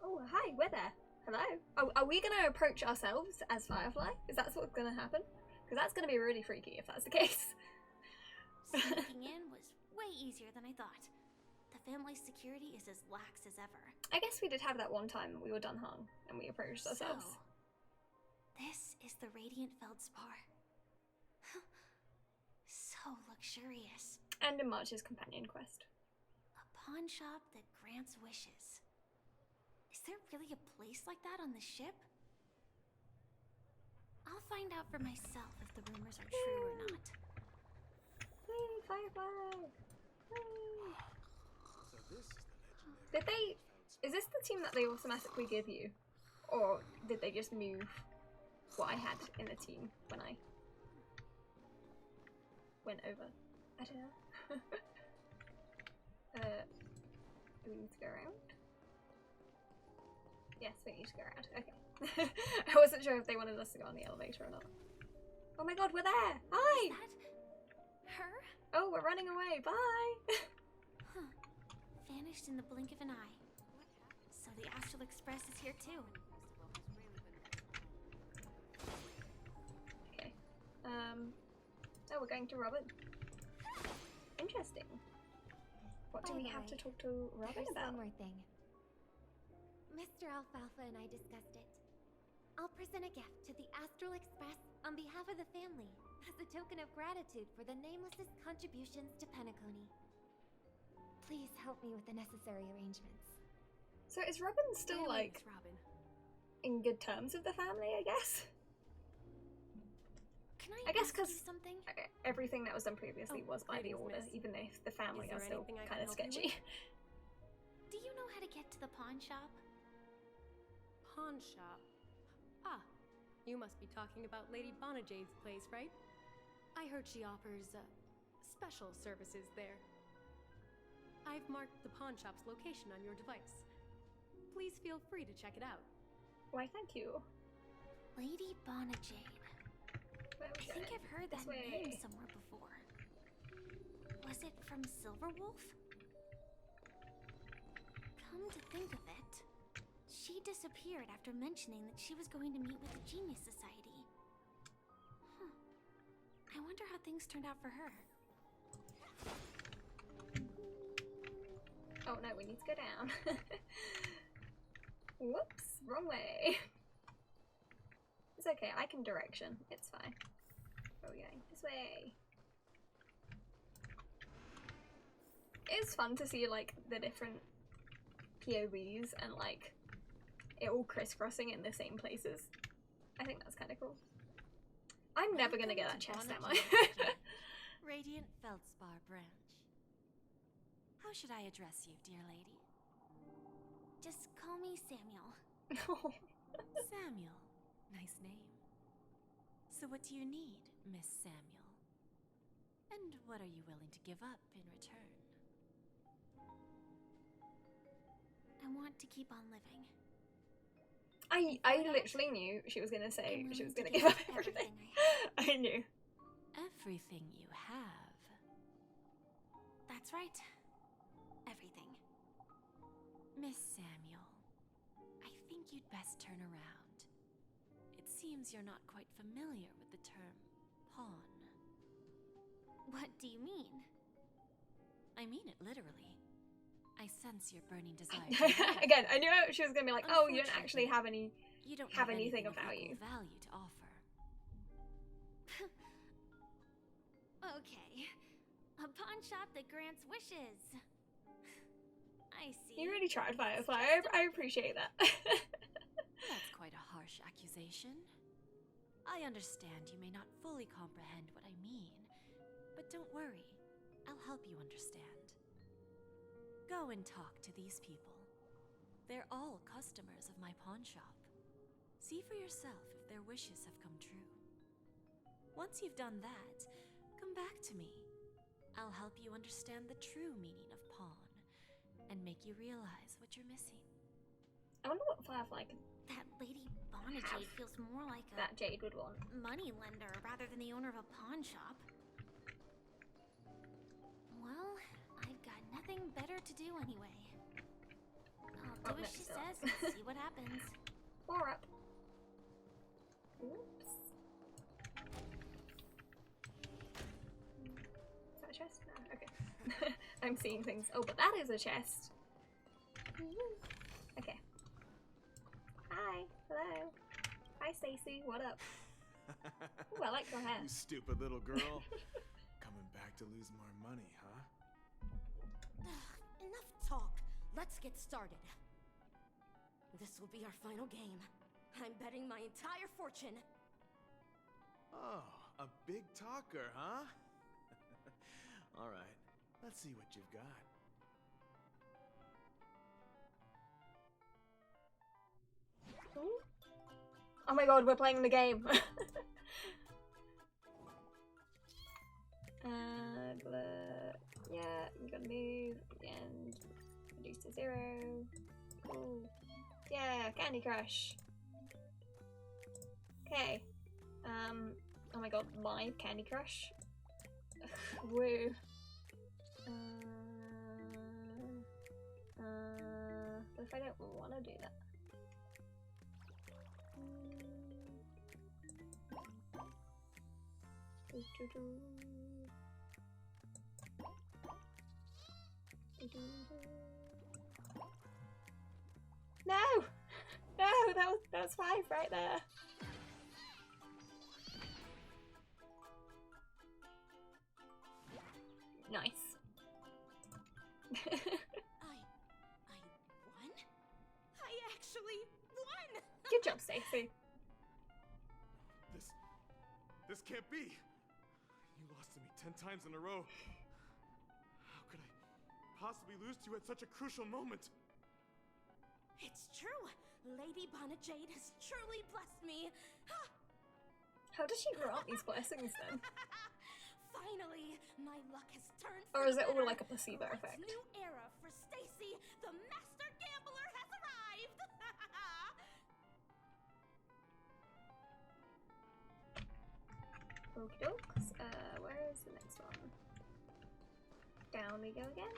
Oh, hi, we're there. Hello. Oh, are we gonna approach ourselves as Firefly? Is that what's gonna happen? Because that's gonna be really freaky if that's the case. Sneaking in was way easier than I thought. The family's security is as lax as ever. I guess we did have that one time we were done hung and we approached ourselves. So, this is the Radiant Feldspar. So luxurious. And in March's companion quest. A pawn shop that grants wishes. Is there really a place like that on the ship? I'll find out for myself if the rumors are true or not. Hey, Firefly! Hey. So this is the legendary. Did they... Is this the team that they automatically give you? Or did they just move what I had in the team when I went over? I don't know. Do we need to go around? Yes, we need to go around. Okay. I wasn't sure if they wanted us to go on the elevator or not. Oh my god, we're there! Hi! Is that her? Oh, we're running away. Bye! Huh. Vanished in the blink of an eye. So the Astral Express is here too. Okay. Oh, we're going to Robin. Interesting. What do By we the have way, to talk to Robin There's about? one more thing. Mr. Alfalfa and I discussed it. I'll present a gift to the Astral Express on behalf of the family as a token of gratitude for the Nameless's contributions to Penacony. Please help me with the necessary arrangements. So is Robin still, like, Robin. in good terms with the family, I guess? Can I guess ask you because something? everything that was done previously was by the greetings, order, miss. even if the family Is are there still anything I kind can of help you sketchy. Do you know how to get to the pawn shop? Pawn shop. Ah, you must be talking about Lady Bonajay's place, right? I heard she offers special services there. I've marked the pawn shop's location on your device. Please feel free to check it out. Why, thank you. Lady Bonajay. Where I we think going? I've heard This that name way. somewhere before. Was it from Silverwolf? Come to think of it, she disappeared after mentioning that she was going to meet with the Genius Society. I wonder how things turned out for her. Oh no, we need to go down. Whoops, wrong way. It's okay, I can direction. It's fine. Where are we going? This way. It's fun to see, like, the different POVs and, like, it all crisscrossing in the same places. I think that's kind of cool. I'm never gonna get that chest, am I? Radiant Feldspar branch. How should I address you, dear lady? Just call me Samuel. No. Samuel. Nice name. So what do you need, Miss Samuel? And what are you willing to give up in return? I want to keep on living. I literally knew she was gonna say she was gonna give up everything. I knew. Everything you have. That's right. Everything. Miss Samuel, I think you'd best turn around. It seems you're not quite familiar with the term pawn. What do you mean? I mean it literally. I sense your burning desire. Again, I knew she was gonna be like, "Oh, you don't actually have any, You don't have anything of value." Value to offer. Okay. A pawn shop that grants wishes. I see. You really tried, Firefly. I appreciate that. That's quite a harsh accusation. I understand you may not fully comprehend what I mean, but don't worry. I'll help you understand. Go and talk to these people. They're all customers of my pawn shop. See for yourself if their wishes have come true. Once you've done that, come back to me. I'll help you understand the true meaning of pawn and make you realize what you're missing. I wonder what Firefly can That Lady Bonajay feels more like a that Jade would want. money lender rather than the owner of a pawn shop. Well, I've got nothing better to do anyway. I'll Oh, Do no, as she still says up. and see what happens. Or up. Oops. Is that a chest? No, okay. I'm seeing things. Oh, but that is a chest. Okay. Hi. Hello. Hi, Stacy. What up? Ooh, I like your hair. You stupid little girl. Coming back to lose more money, huh? Enough talk. Let's get started. This will be our final game. I'm betting my entire fortune. Oh, a big talker, huh? All right, let's see what you've got. Oh my god, we're playing the game. Yeah, I'm gonna move and reduce to 0. Ooh. Yeah, Candy Crush. Okay. Oh my god, live Candy Crush. Woo. What if I don't want to do that? No! No, that was 5 right there. Nice. I won? I actually won! Good job, Stacey. This can't be. You lost to me 10 times in a row. How could I possibly lose to you at such a crucial moment? It's true. Lady Bonajade has truly blessed me. How does she grant these blessings then? Finally, my luck has turned. Or is it all like a placebo effect? New era for Stacy. The master gambler has arrived. Okie dokes. Where is the next one? Down we go again.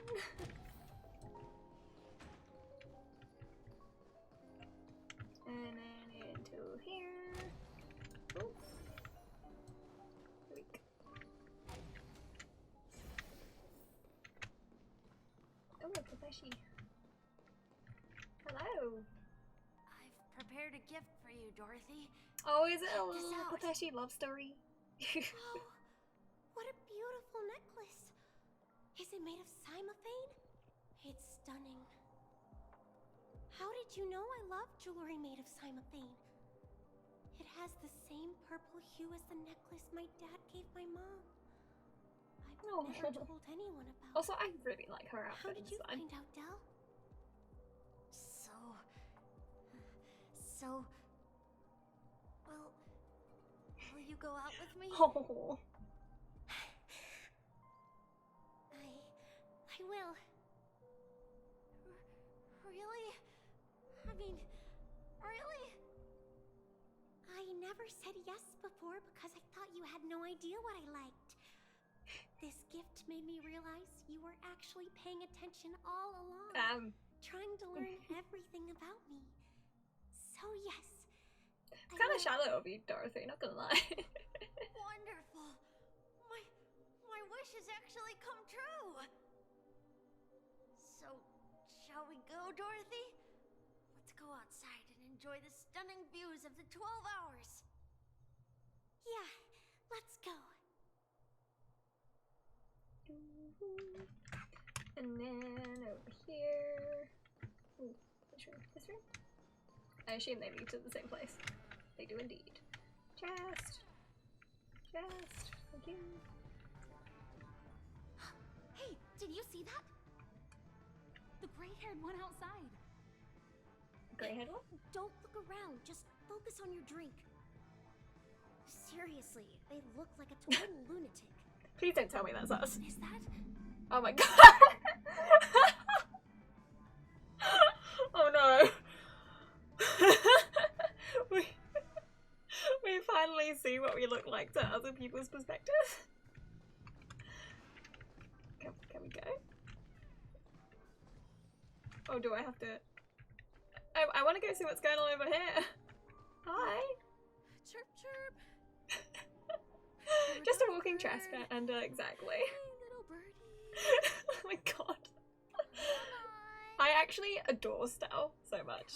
And then into here. Oh. Weak. Oh, Kapeshi. Hello. I've prepared a gift for you, Dorothy. Oh, is it a Check this little out. Kapeshi love story? Oh, what a beautiful necklace. Is it made of cymophane? It's stunning. How did you know I love jewelry made of cymophane? It has the same purple hue as the necklace my dad gave my mom. I've never told anyone about. Also, I really like her outfit. How did you find out, Del? So, well, will you go out with me? Oh. I will. Really? I mean, really? I never said yes before because I thought you had no idea what I liked. This gift made me realize you were actually paying attention all along. Trying to learn everything about me. So yes. It's kind of shallow of you, Dorothy, not gonna lie. Wonderful. My wish has actually come true. So, shall we go, Dorothy? Let's go outside and enjoy the stunning views of the 12 hours. Yeah, let's go. And then over here. Ooh, which room? This room? I assume they lead to the same place. They do indeed. Chest. Chest. Thank you. Hey, did you see that? The gray-haired one outside. Gray-haired one? Don't look around. Just focus on your drink. Seriously, they look like a total lunatic. Please don't tell me that's us. Is that? Oh my god. Oh no. we finally see what we look like to other people's perspective. Can we go? Oh, do I have to? I want to go see what's going on over here. Hi. Chirp chirp. Just a walking trash can, and exactly. Little birdie. Oh my god. I actually adore Stell so much.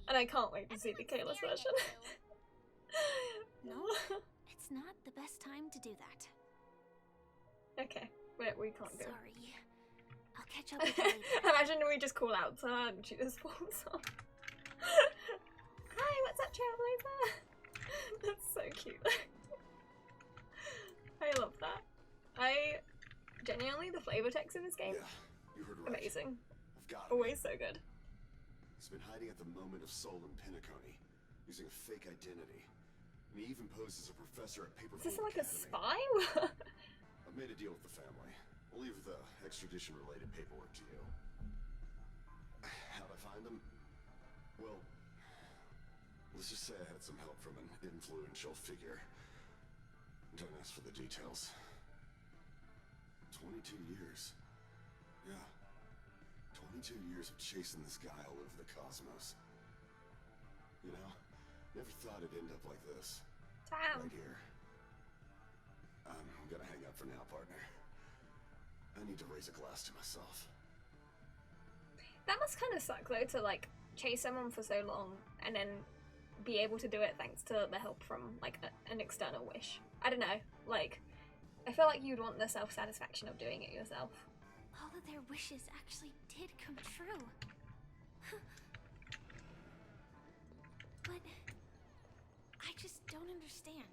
And I can't wait to see the Kalos version. No, it's not the best time to do that. Okay, we can't go. Sorry. I'll catch up with you later. Imagine we just call out to her and she just falls off. Hi, what's up, Trailblazer? That's so cute. I love that. Genuinely, the flavor text in this game, You heard right. amazing. I've got him. Always so good. He's been hiding at the moment of soul in Pinacone, using a fake identity. And he even posed as a professor at Paper Is this Pool like a Academy. spy? I've made a deal with the family. I'll leave the extradition-related paperwork to you. How'd I find him? Well, let's just say I had some help from an influential figure. Don't ask for the details. 22 years. Yeah. 22 years of chasing this guy all over the cosmos. You know, never thought it'd end up like this. Damn. Right here. I'm gonna hang up for now, partner. I need to raise a glass to myself. That must kind of suck though, to like chase someone for so long and then be able to do it thanks to the help from like an external wish. I don't know, like I feel like you'd want the self-satisfaction of doing it yourself. All of their wishes actually did come true. But I just don't understand.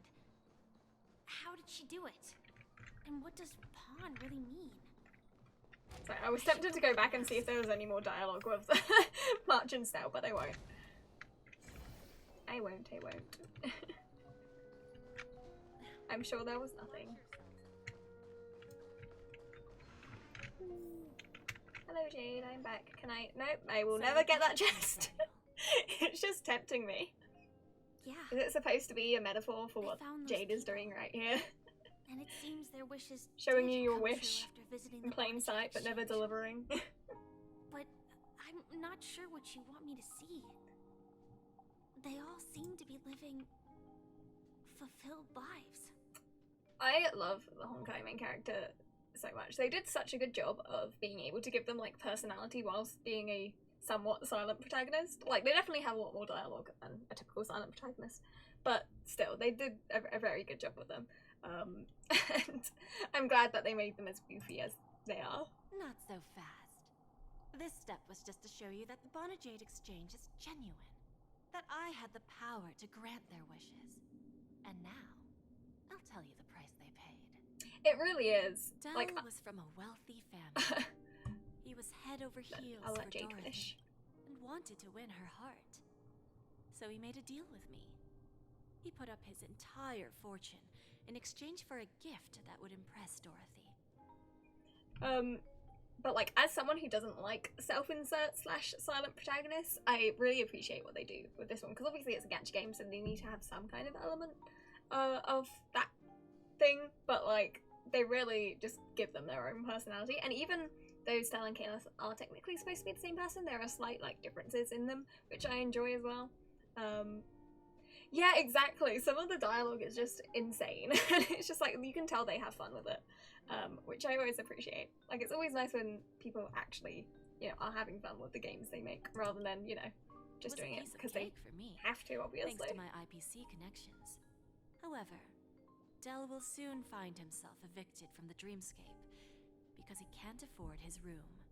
How did she do it? And what does pawn really mean? Sorry, I was tempted to go back and see if there was any more dialogue with March and Stell, but I won't. I won't. I'm sure there was nothing. Hello Jade, I'm back. Can I? Nope, I will never get that chest. It's just tempting me. Yeah. Is it supposed to be a metaphor for what Jade is doing right here? And it seems their wishes Showing did you your come wish true after visiting in the plain Bond sight, but never Exchange. delivering. But I'm not sure what you want me to see. They all seem to be living fulfilled lives. I love the Honkai main character so much. They did such a good job of being able to give them like personality whilst being a somewhat silent protagonist. Like they definitely have a lot more dialogue than a typical silent protagonist, but still they did a very good job with them. And I'm glad that they made them as goofy as they are. Not so fast. This step was just to show you that the Bonajade exchange is genuine. That I had the power to grant their wishes. And now, I'll tell you the price they paid. It really is. Dell Like was from a wealthy family. He was head over heels I'll for let Jade Dorothy finish. and wanted to win her heart. So he made a deal with me. He put up his entire fortune in exchange for a gift that would impress Dorothy. But like as someone who doesn't like self-insert / silent protagonists, I really appreciate what they do with this one because obviously it's a gacha game, so they need to have some kind of element of that thing. But like they really just give them their own personality, and even though Stell and Kalos are technically supposed to be the same person, there are slight like differences in them, which I enjoy as well. Yeah, exactly. Some of the dialogue is just insane. It's just like you can tell they have fun with it, which I always appreciate. Like it's always nice when people actually, you know, are having fun with the games they make rather than, you know, just doing it because they have to, obviously. Thanks to my IPC connections. However, Dell will soon find himself evicted from the dreamscape because he can't afford his room.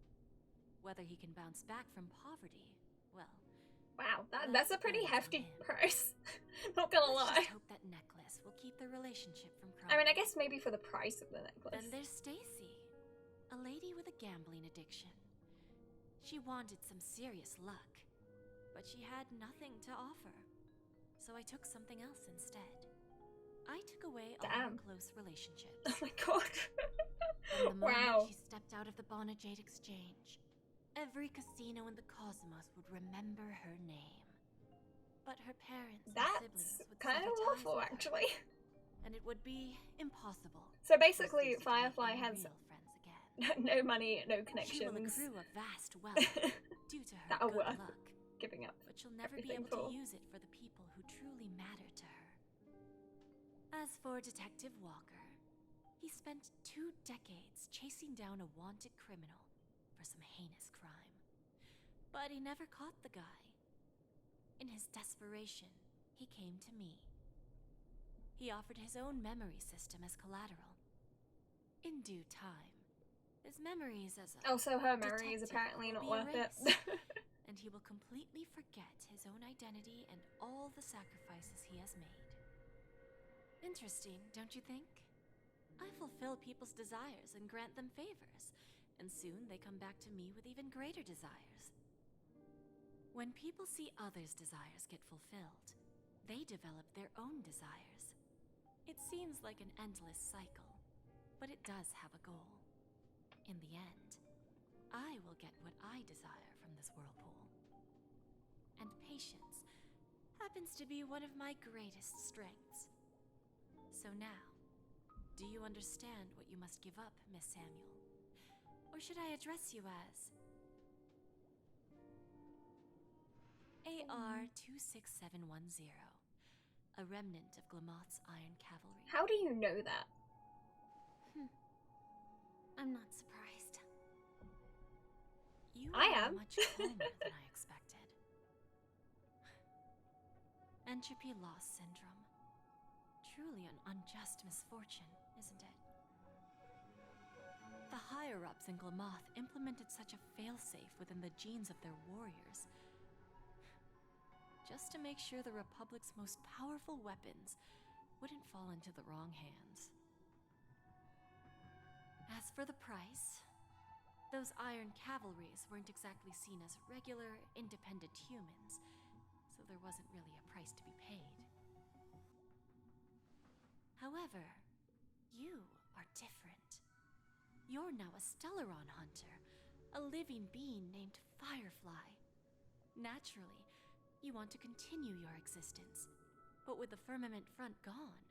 Whether he can bounce back from poverty, well. Wow, that's a pretty hefty price. Not gonna Let's lie. just hope that necklace will keep the relationship from I mean, I crumbling. guess maybe for the price of the necklace. Then there's Stacy, a lady with a gambling addiction. She wanted some serious luck, but she had nothing to offer. So I took something else instead. I took away all her close relationships. Oh my god. From the moment Wow. she stepped out of the Bonajade exchange, every casino in the cosmos would remember her name. But her parents and siblings That's would kind of sever ties awful, with her, actually. and it would be impossible. So basically, for Stacy to make Firefly any has real friends again. no money, no She will connections. accrue a vast wealth due to her That are good worth luck. giving up but she'll never be everything able for. to use it for the people who truly matter to her. As for Detective Walker, he spent 2 decades chasing down a wanted criminal for some heinous crime. But he never caught the guy. In his desperation, he came to me. He offered his own memory system as collateral. In due time, his memories as a Also, her memory is detective apparently not will be worth it. erased, and he will completely forget his own identity and all the sacrifices he has made. Interesting, don't you think? I fulfill people's desires and grant them favors, and soon they come back to me with even greater desires. When people see others' desires get fulfilled, they develop their own desires. It seems like an endless cycle, but it does have a goal. In the end, I will get what I desire from this whirlpool. And patience happens to be one of my greatest strengths. So now, do you understand what you must give up, Miss Samuel? Or should I address you as AR-26710, a remnant of Glamoth's Iron Cavalry? How do you know that? I'm not surprised. You I are am. much calmer than I expected. Entropy loss syndrome. Truly an unjust misfortune, isn't it? The higher-ups in Glamoth implemented such a failsafe within the genes of their warriors, just to make sure the Republic's most powerful weapons wouldn't fall into the wrong hands. As for the price, those Iron Cavalries weren't exactly seen as regular, independent humans, so there wasn't really a price to be paid. However, you are different. You're now a Stellaron hunter, a living being named Firefly. Naturally, you want to continue your existence, but with the Firmament Front gone,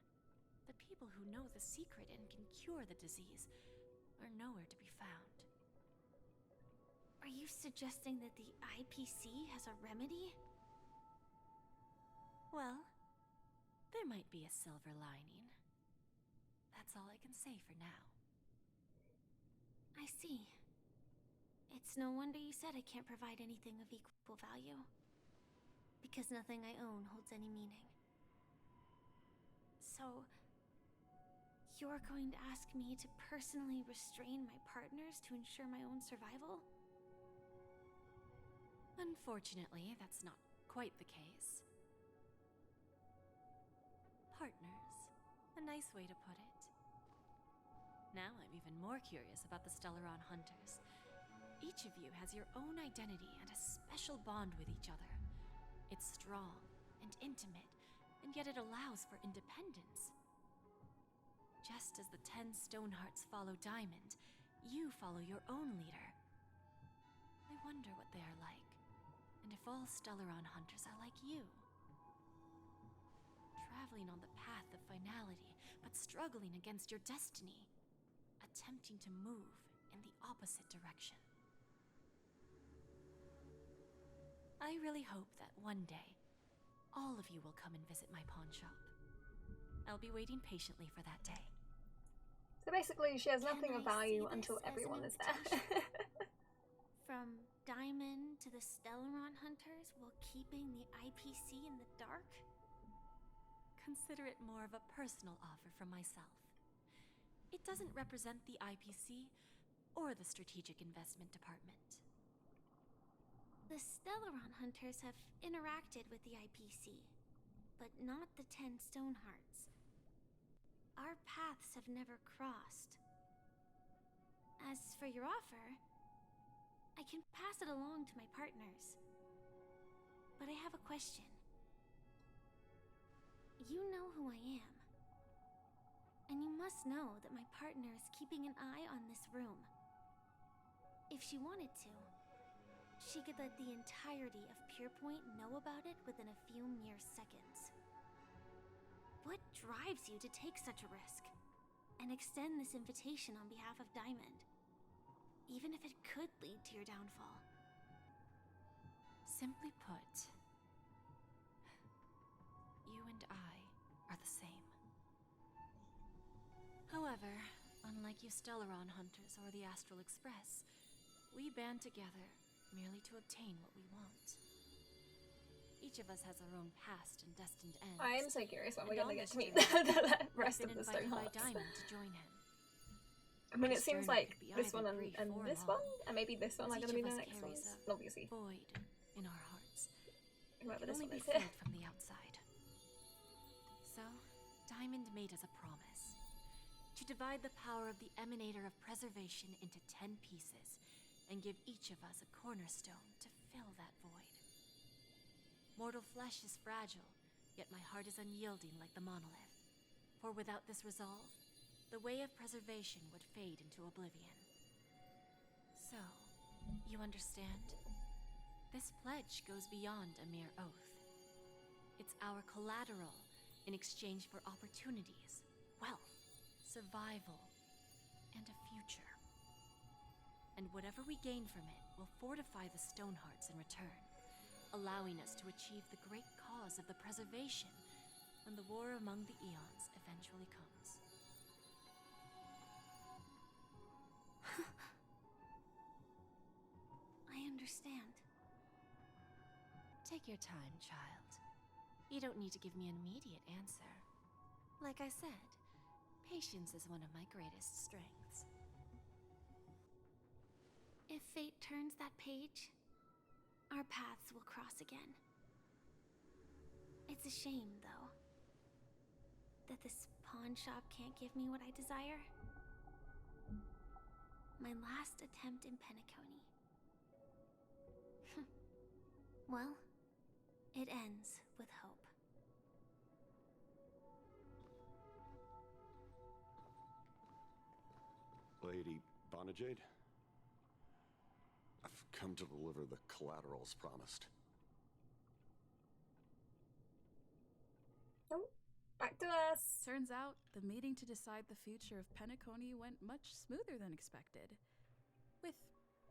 the people who know the secret and can cure the disease are nowhere to be found. Are you suggesting that the IPC has a remedy? Well, there might be a silver lining. That's all I can say for now. I see. It's no wonder you said I can't provide anything of equal value. Because nothing I own holds any meaning. So, you're going to ask me to personally restrain my partners to ensure my own survival? Unfortunately, that's not quite the case. Partners. A nice way to put it. Now I'm even more curious about the Stellaron hunters. Each of you has your own identity and a special bond with each other. It's strong and intimate, and yet it allows for independence. Just as the 10 Stonehearts follow Diamond, you follow your own leader. I wonder what they are like, and if all Stellaron hunters are like you. Traveling on the path of finality, but struggling against your destiny. Attempting to move in the opposite direction. I really hope that one day, all of you will come and visit my pawn shop. I'll be waiting patiently for that day. So basically, she has nothing Can of I value see until this as an everyone is there. From Diamond to the Stellaron hunters while keeping the IPC in the dark? Consider it more of a personal offer from myself. It doesn't represent the IPC or the Strategic Investment Department. The Stellaron hunters have interacted with the IPC, but not the 10 Stonehearts. Our paths have never crossed. As for your offer, I can pass it along to my partners. But I have a question. You know who I am. And you must know that my partner is keeping an eye on this room. If she wanted to, she could let the entirety of Purepoint know about it within a few mere seconds. What drives you to take such a risk and extend this invitation on behalf of Diamond, even if it could lead to your downfall? Simply put, you and I are the same. However, unlike you Stellaron hunters or the Astral Express, we band together merely to obtain what we want. Each of us has our own past and destined ends. I am so curious when we're And gonna on get this to meet journey, the we've rest been of the invited by Stonehearts. Diamond to join him. I mean, it This seems journey like could be this either one brief and or this long, one, and maybe this one as are each gonna be of the us next carries ones. a Obviously, void in our hearts. whoever It can this only one be is. filled from the outside. So, Diamond made us a promise to divide the power of the Emanator of Preservation into 10 pieces and give each of us a cornerstone to fill that void. Mortal flesh is fragile, yet my heart is unyielding like the monolith. For without this resolve, the way of preservation would fade into oblivion. So, you understand? This pledge goes beyond a mere oath. It's our collateral in exchange for opportunities, wealth, survival, and a future. And whatever we gain from it will fortify the Stonehearts in return, allowing us to achieve the great cause of the preservation when the war among the eons eventually comes. I understand. Take your time, child. You don't need to give me an immediate answer. Like I said, patience is one of my greatest strengths. If fate turns that page, our paths will cross again. It's a shame, though, that this pawn shop can't give me what I desire. My last attempt in Penacony. Well, it ends with hope. Lady Bonajade? I've come to deliver the collaterals promised. Oh, back to us. Turns out, the meeting to decide the future of Penacony went much smoother than expected. With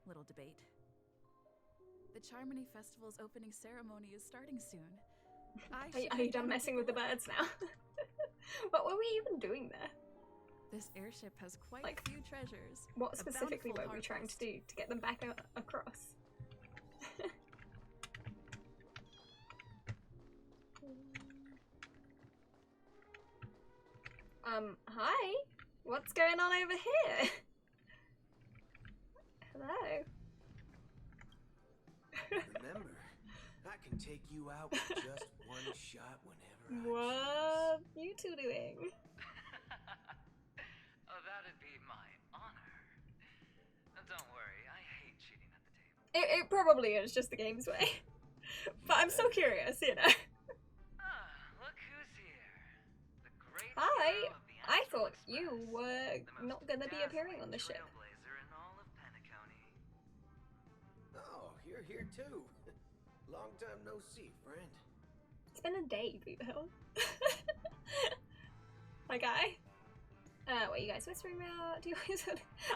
little debate. The Charmony Festival's opening ceremony is starting soon. Are you done messing with the birds now? What were we even doing there? This airship has quite Like, a few treasures. What a specifically bountiful were we trying to do to get them back across? Hi? What's going on over here? Hello? Remember, I can take you out with just one shot whenever What you two doing? Oh, that'd be my honor. Don't worry, I hate cheating at the table. It probably is just the game's way. But I'm so curious, you know. Look who's here. The great Hi! hero of the I Astral thought you were not gonna be appearing on the ship. Trailblazer in all of Penacony. Oh, you're here too. Long time no see, friend. It's been a day, Bluebell. My guy. What are you guys whispering about? Do you always...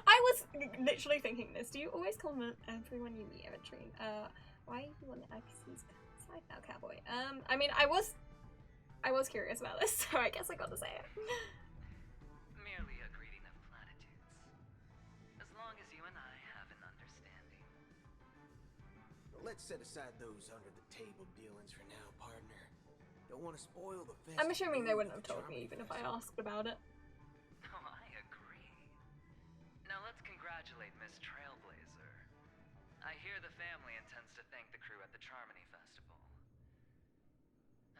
I was literally thinking this. Do you always comment everyone you meet eventually? Why are you on the IPC's side now, cowboy? I mean, I was curious about this, so I guess I got to say it. Merely a greeting of platitudes. As long as you and I have an understanding. Let's set aside those under-the-table dealings for now, partner. Don't want to spoil the festival. I'm assuming they wouldn't have told me even if I asked about it. Oh, I agree. Now let's congratulate Miss Trailblazer. I hear the family intends to thank the crew at the Charmony Festival.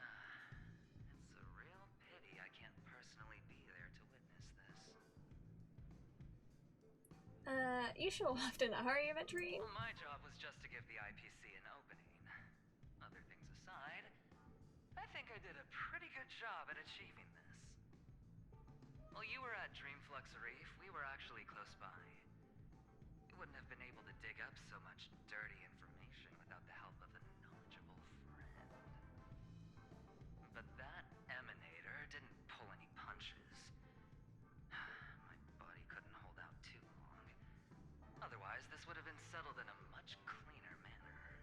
It's a real pity I can't personally be there to witness this. You sure left in a hurry, Aventurine? Well, my job was just to give the IPC an opening. Other things aside, I think I did a pretty good job at achieving this. While you were at Dreamflux Reef, we were actually close by. You wouldn't have been able to dig up so much dirty information without the help of a knowledgeable friend. But that emanator didn't pull any punches. My body couldn't hold out too long. Otherwise, this would have been settled in a much cleaner manner.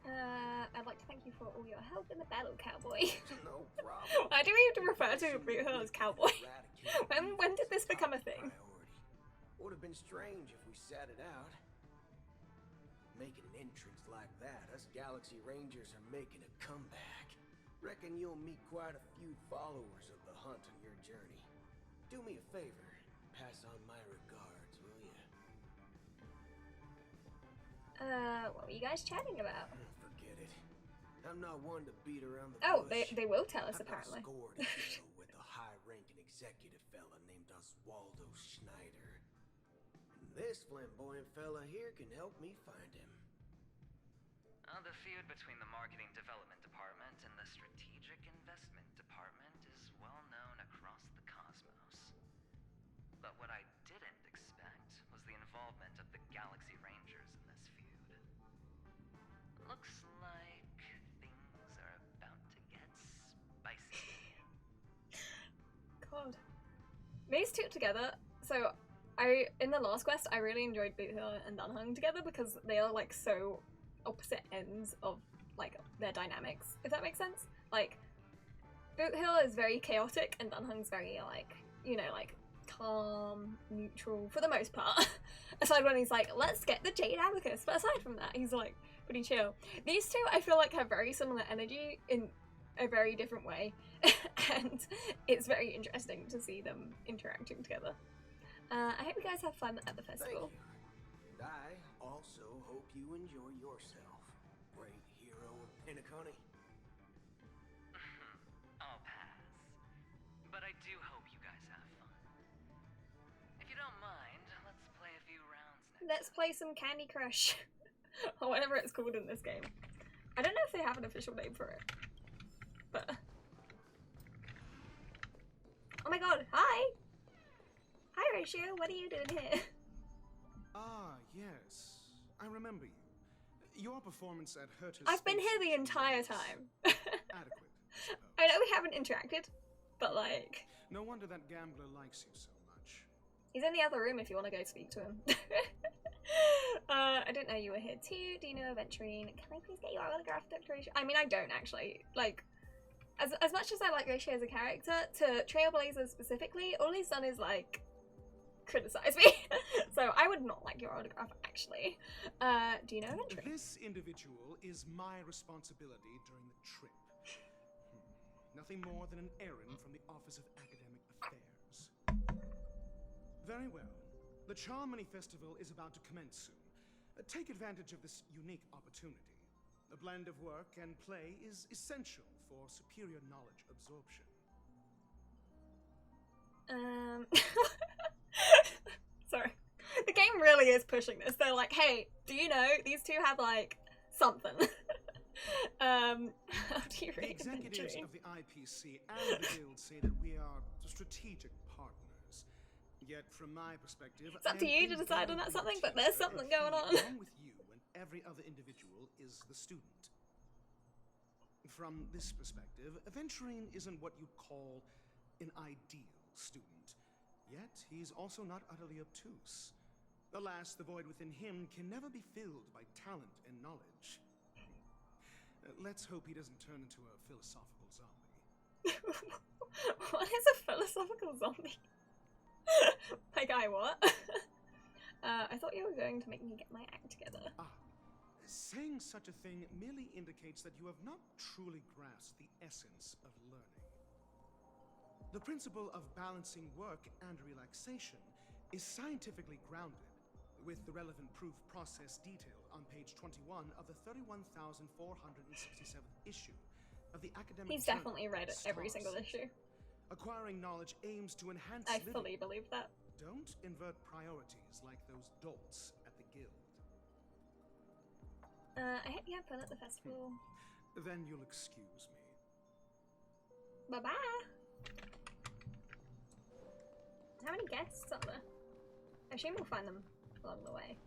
I'd like to thank you for all your help in the battle, cowboy. No problem. Why do we have to refer to Boot Hill as cowboy? when did this become a thing? Would have been strange if we sat it out. Making an entrance like that, us Galaxy Rangers are making a comeback. Reckon you'll meet quite a few followers of the hunt on your journey. Do me a favor, pass on my regards, will you? What were you guys chatting about? Forget it. I'm not one to beat around the Oh, bush. they will tell us I've got a apparently. score to settle with a high-ranking executive fella named Oswaldo Schneider. And this flamboyant fella here can help me find him. The feud between the Marketing Development Department and the Strategic Investment Department is well known across the cosmos. But what I didn't expect was the involvement of the Galaxy Rangers in this feud. Looks like things are about to get spicy. God. These two together, so in the last quest, I really enjoyed Boot Hill and Dunhung together because they are like so opposite ends of like their dynamics, if that makes sense. Like, Boot Hill is very chaotic and Dunhung's very like, you know, like calm, neutral for the most part. Aside when he's like, let's get the Jade Abacus, but aside from that, he's like pretty chill. These two I feel like have very similar energy in a very different way, and it's very interesting to see them interacting together. I hope you guys have fun at the festival. Thank you. And I also hope you enjoy yourself, great hero of Penacony. I'll pass. But I do hope you guys have fun. If you don't mind, let's play a few rounds next. Let's play some Candy Crush, or whatever it's called in this game. I don't know if they have an official name for it, but... Oh my god, hi! Hi Ratio, what are you doing here? Ah, yes. I remember you. Your performance at Herta's... I've been here the entire time. Adequate, I know we haven't interacted, but like... No wonder that gambler likes you so much. He's in the other room if you want to go speak to him. I didn't know you were here too. Do you know Aventurine? Can I please get your autograph, Dr. Ratio? I mean, I don't actually. Like, as much as I like Ratio as a character, to Trailblazer specifically, all he's done is like criticize me. So I would not like your autograph actually. Do you know Aventurine? This individual is my responsibility during the trip. Nothing more than an errand from the Office of Academic Affairs. Very well. The Charmony Festival is about to commence soon. Take advantage of this unique opportunity. A blend of work and play is essential for superior knowledge absorption. Sorry. The game really is pushing this. They're like, hey, do you know these two have like something? How do you The read executives Aventurine? of the IPC and the Guild say that we are strategic partners. Yet, from my perspective, It's up to you to decide on that something, but there's something going on. Along with you and every other individual is the student. From this perspective, Aventurine isn't what you'd call an ideal student. Yet, he's also not utterly obtuse. Alas, the void within him can never be filled by talent and knowledge. Let's hope he doesn't turn into a philosophical zombie. What is a philosophical zombie? Like, what? I thought you were going to make me get my act together. Saying such a thing merely indicates that you have not truly grasped the essence of learning. The principle of balancing work and relaxation is scientifically grounded, with the relevant proof process detailed on page 21 of the 31,467th issue of the academic He's journal definitely read every Star single issue. Acquiring knowledge aims to enhance I living. fully believe that. Don't invert priorities like those dolts at the guild. I hope you have fun at the festival. Then you'll excuse me. Bye-bye. How many guests are there? I assume we'll find them along the way.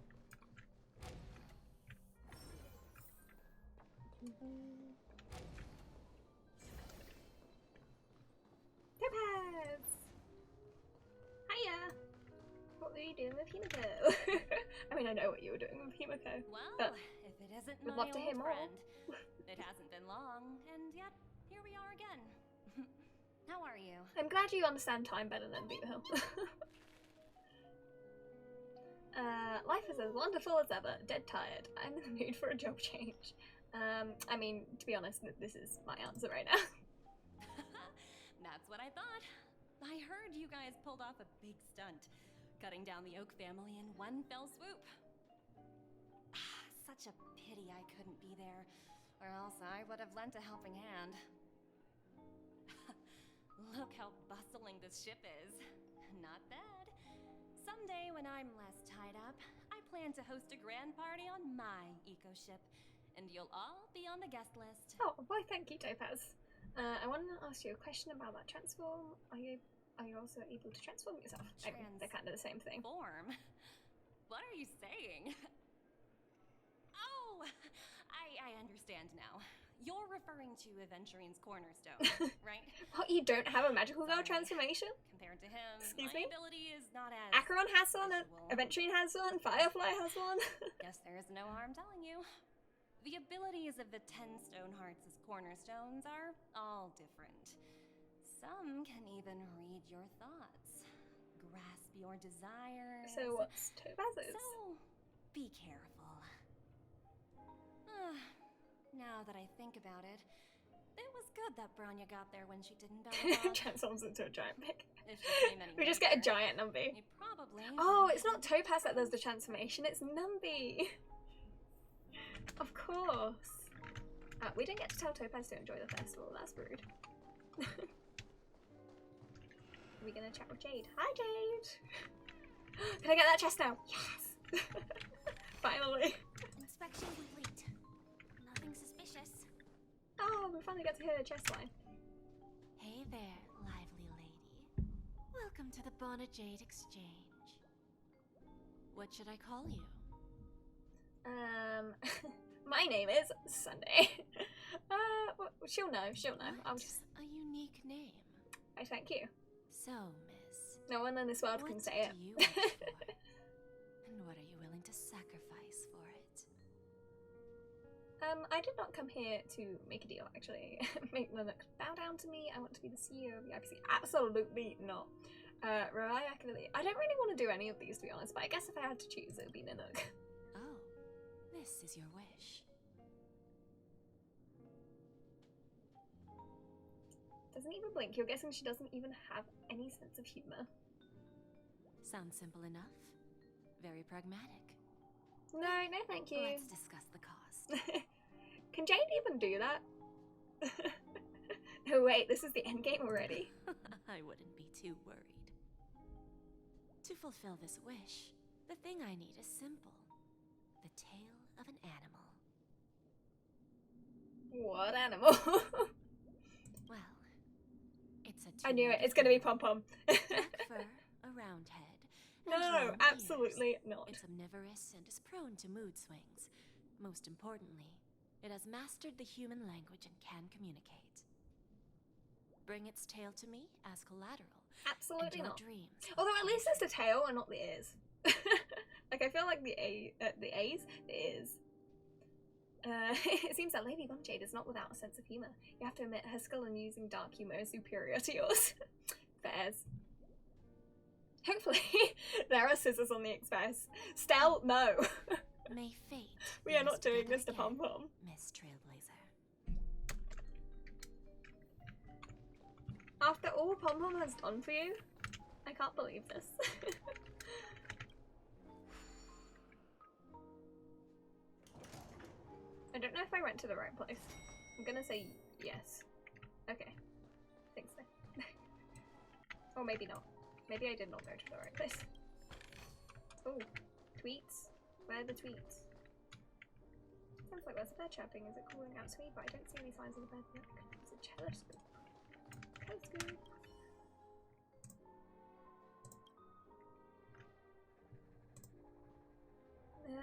Topaz! Hiya! What were you doing with Himiko? I mean, I know what you were doing with Himiko. Well, but... if it it isn't We'd my love to hear old more. friend. It hasn't been long, and yet here we are again. How are you? I'm glad you understand time better than Beaver. Life is as wonderful as ever. Dead tired. I'm in the mood for a job change. I mean, to be honest, this is my answer right now. That's what I thought. I heard you guys pulled off a big stunt, cutting down the Oak family in one fell swoop. Such a pity I couldn't be there, or else I would have lent a helping hand. Look how bustling this ship is. Not bad. Someday when I'm less tied up, I plan to host a grand party on my eco-ship, and you'll all be on the guest list. Oh, why thank you, Topaz. I want to ask you a question about that transform. Are you also able to transform yourself? I mean, they're kind of the same thing. Form? What are you saying? Oh, I understand now. You're referring to Aventurine's cornerstone, right? What, you don't have a magical girl transformation? Compared to him, Excuse my me? ability is not as Acheron has one, Aventurine has one, Firefly has one. Guess there is no harm telling you. The abilities of the 10 Stonehearts' cornerstones are all different. Some can even read your thoughts, grasp your desires. So what's Topaz's? So, be careful. Now that I think about it, it was good that Branya got there when she didn't battle. Transforms into a giant pig. If she came any We just get a later, giant Numby. you probably Oh, it's not Topaz that does the transformation, it's Numby. Of course. We didn't get to tell Topaz to enjoy the festival, that's rude. Are we gonna chat with Jade? Hi, Jade! Can I get that chest now? Yes! Finally. Inspection complete. Nothing suspicious. Oh, we finally got to hear the chest line. Hey there, lively lady. Welcome to the Bonajade Exchange. What should I call you? My name is Sunday. Well, she'll know, I'll just... A unique name. I thank you. So, miss. No one in this world can say it. What do you wish for? And what are you willing to sacrifice for it? I did not come here to make a deal, actually. Make Nanook bow down to me. I want to be the CEO of the IPC. Absolutely not. Rely actively. I don't really want to do any of these, to be honest, but I guess if I had to choose, it would be Nanook. Oh, this is your wish. Doesn't even blink. You're guessing she doesn't even have any sense of humor. Sounds simple enough. Very pragmatic. No, thank you. Let's discuss the cost. Can Jade even do that? No, wait, this is the end game already. I wouldn't be too worried. To fulfill this wish, the thing I need is simple. The tail of an animal. What animal? Well, it's a I knew it. It's gonna be Pom Pom. black fur, a round head. and No, long absolutely ears. not. It's omnivorous and is prone to mood swings. Most importantly, it has mastered the human language and can communicate. Bring its tail to me as collateral. Absolutely and your not. Dreams. Although at least it's the tail and not the ears. Like I feel like the ears. It seems that Lady Bonajade is not without a sense of humor. You have to admit her skill in using dark humor is superior to yours. Fairs. Hopefully, there are scissors on the express. Stell, no. May fate. We are not doing this to Pom Pom. Miss Trailblazer. After all Pom Pom has done for you, I can't believe this. I don't know if I went to the right place. I'm gonna say yes. Okay. I think so. Or maybe not. Maybe I did not go to the right place. Oh, tweets. Where are the tweets? Sounds like there's a bird chirping. Is it calling out to me? But I don't see any signs of the bird. It's a telescope. Telescope.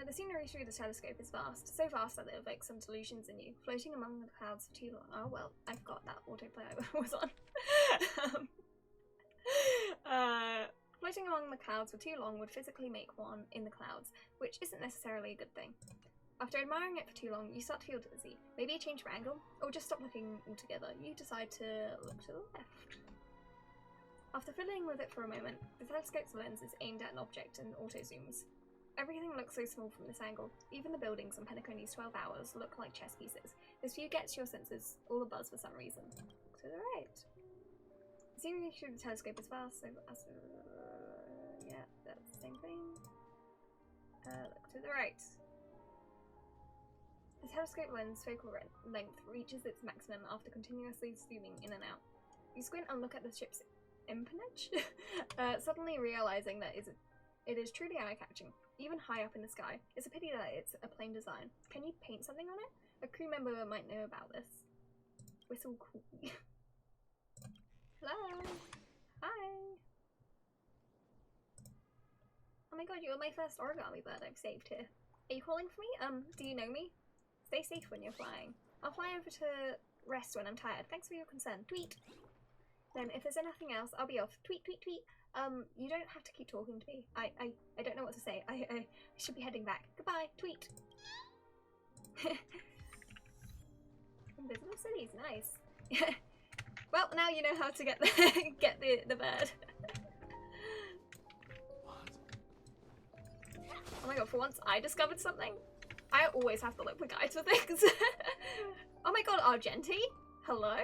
The scenery through the telescope is vast, so vast that it evokes some delusions in you. Floating among the clouds for too long. Oh well, I forgot that autoplay I was on. Floating among the clouds for too long would physically make one in the clouds, which isn't necessarily a good thing. After admiring it for too long, you start to feel dizzy. Maybe a change of angle, or just stop looking altogether. You decide to look to the left. After fiddling with it for a moment, the telescope's lens is aimed at an object and auto-zooms. Everything looks so small from this angle. Even the buildings on Penacony's 12 hours look like chess pieces. This view gets your senses all abuzz for some reason. Look to the right. Zooming through the telescope as fast, so yeah, that's the same thing. Look to the right. The telescope lens focal length reaches its maximum after continuously zooming in and out. You squint and look at the ship's empennage, suddenly realizing that it is truly eye-catching, even high up in the sky. It's a pity that it's a plain design. Can you paint something on it? A crew member might know about this. Whistle cool. Hello. Hi. Oh my god, you're my first origami bird I've saved here. Are you calling for me? Do you know me? Stay safe when you're flying. I'll fly over to rest when I'm tired. Thanks for your concern. Tweet. Then if there's anything else, I'll be off. Tweet, tweet, tweet. You don't have to keep talking to me. I don't know what to say. I should be heading back. Goodbye. Tweet. Invisible cities, nice. Well, now you know how to get the get the bird. Oh my god, for once I discovered something. I always have to look for guides for things. Oh my god, Argenti? Hello?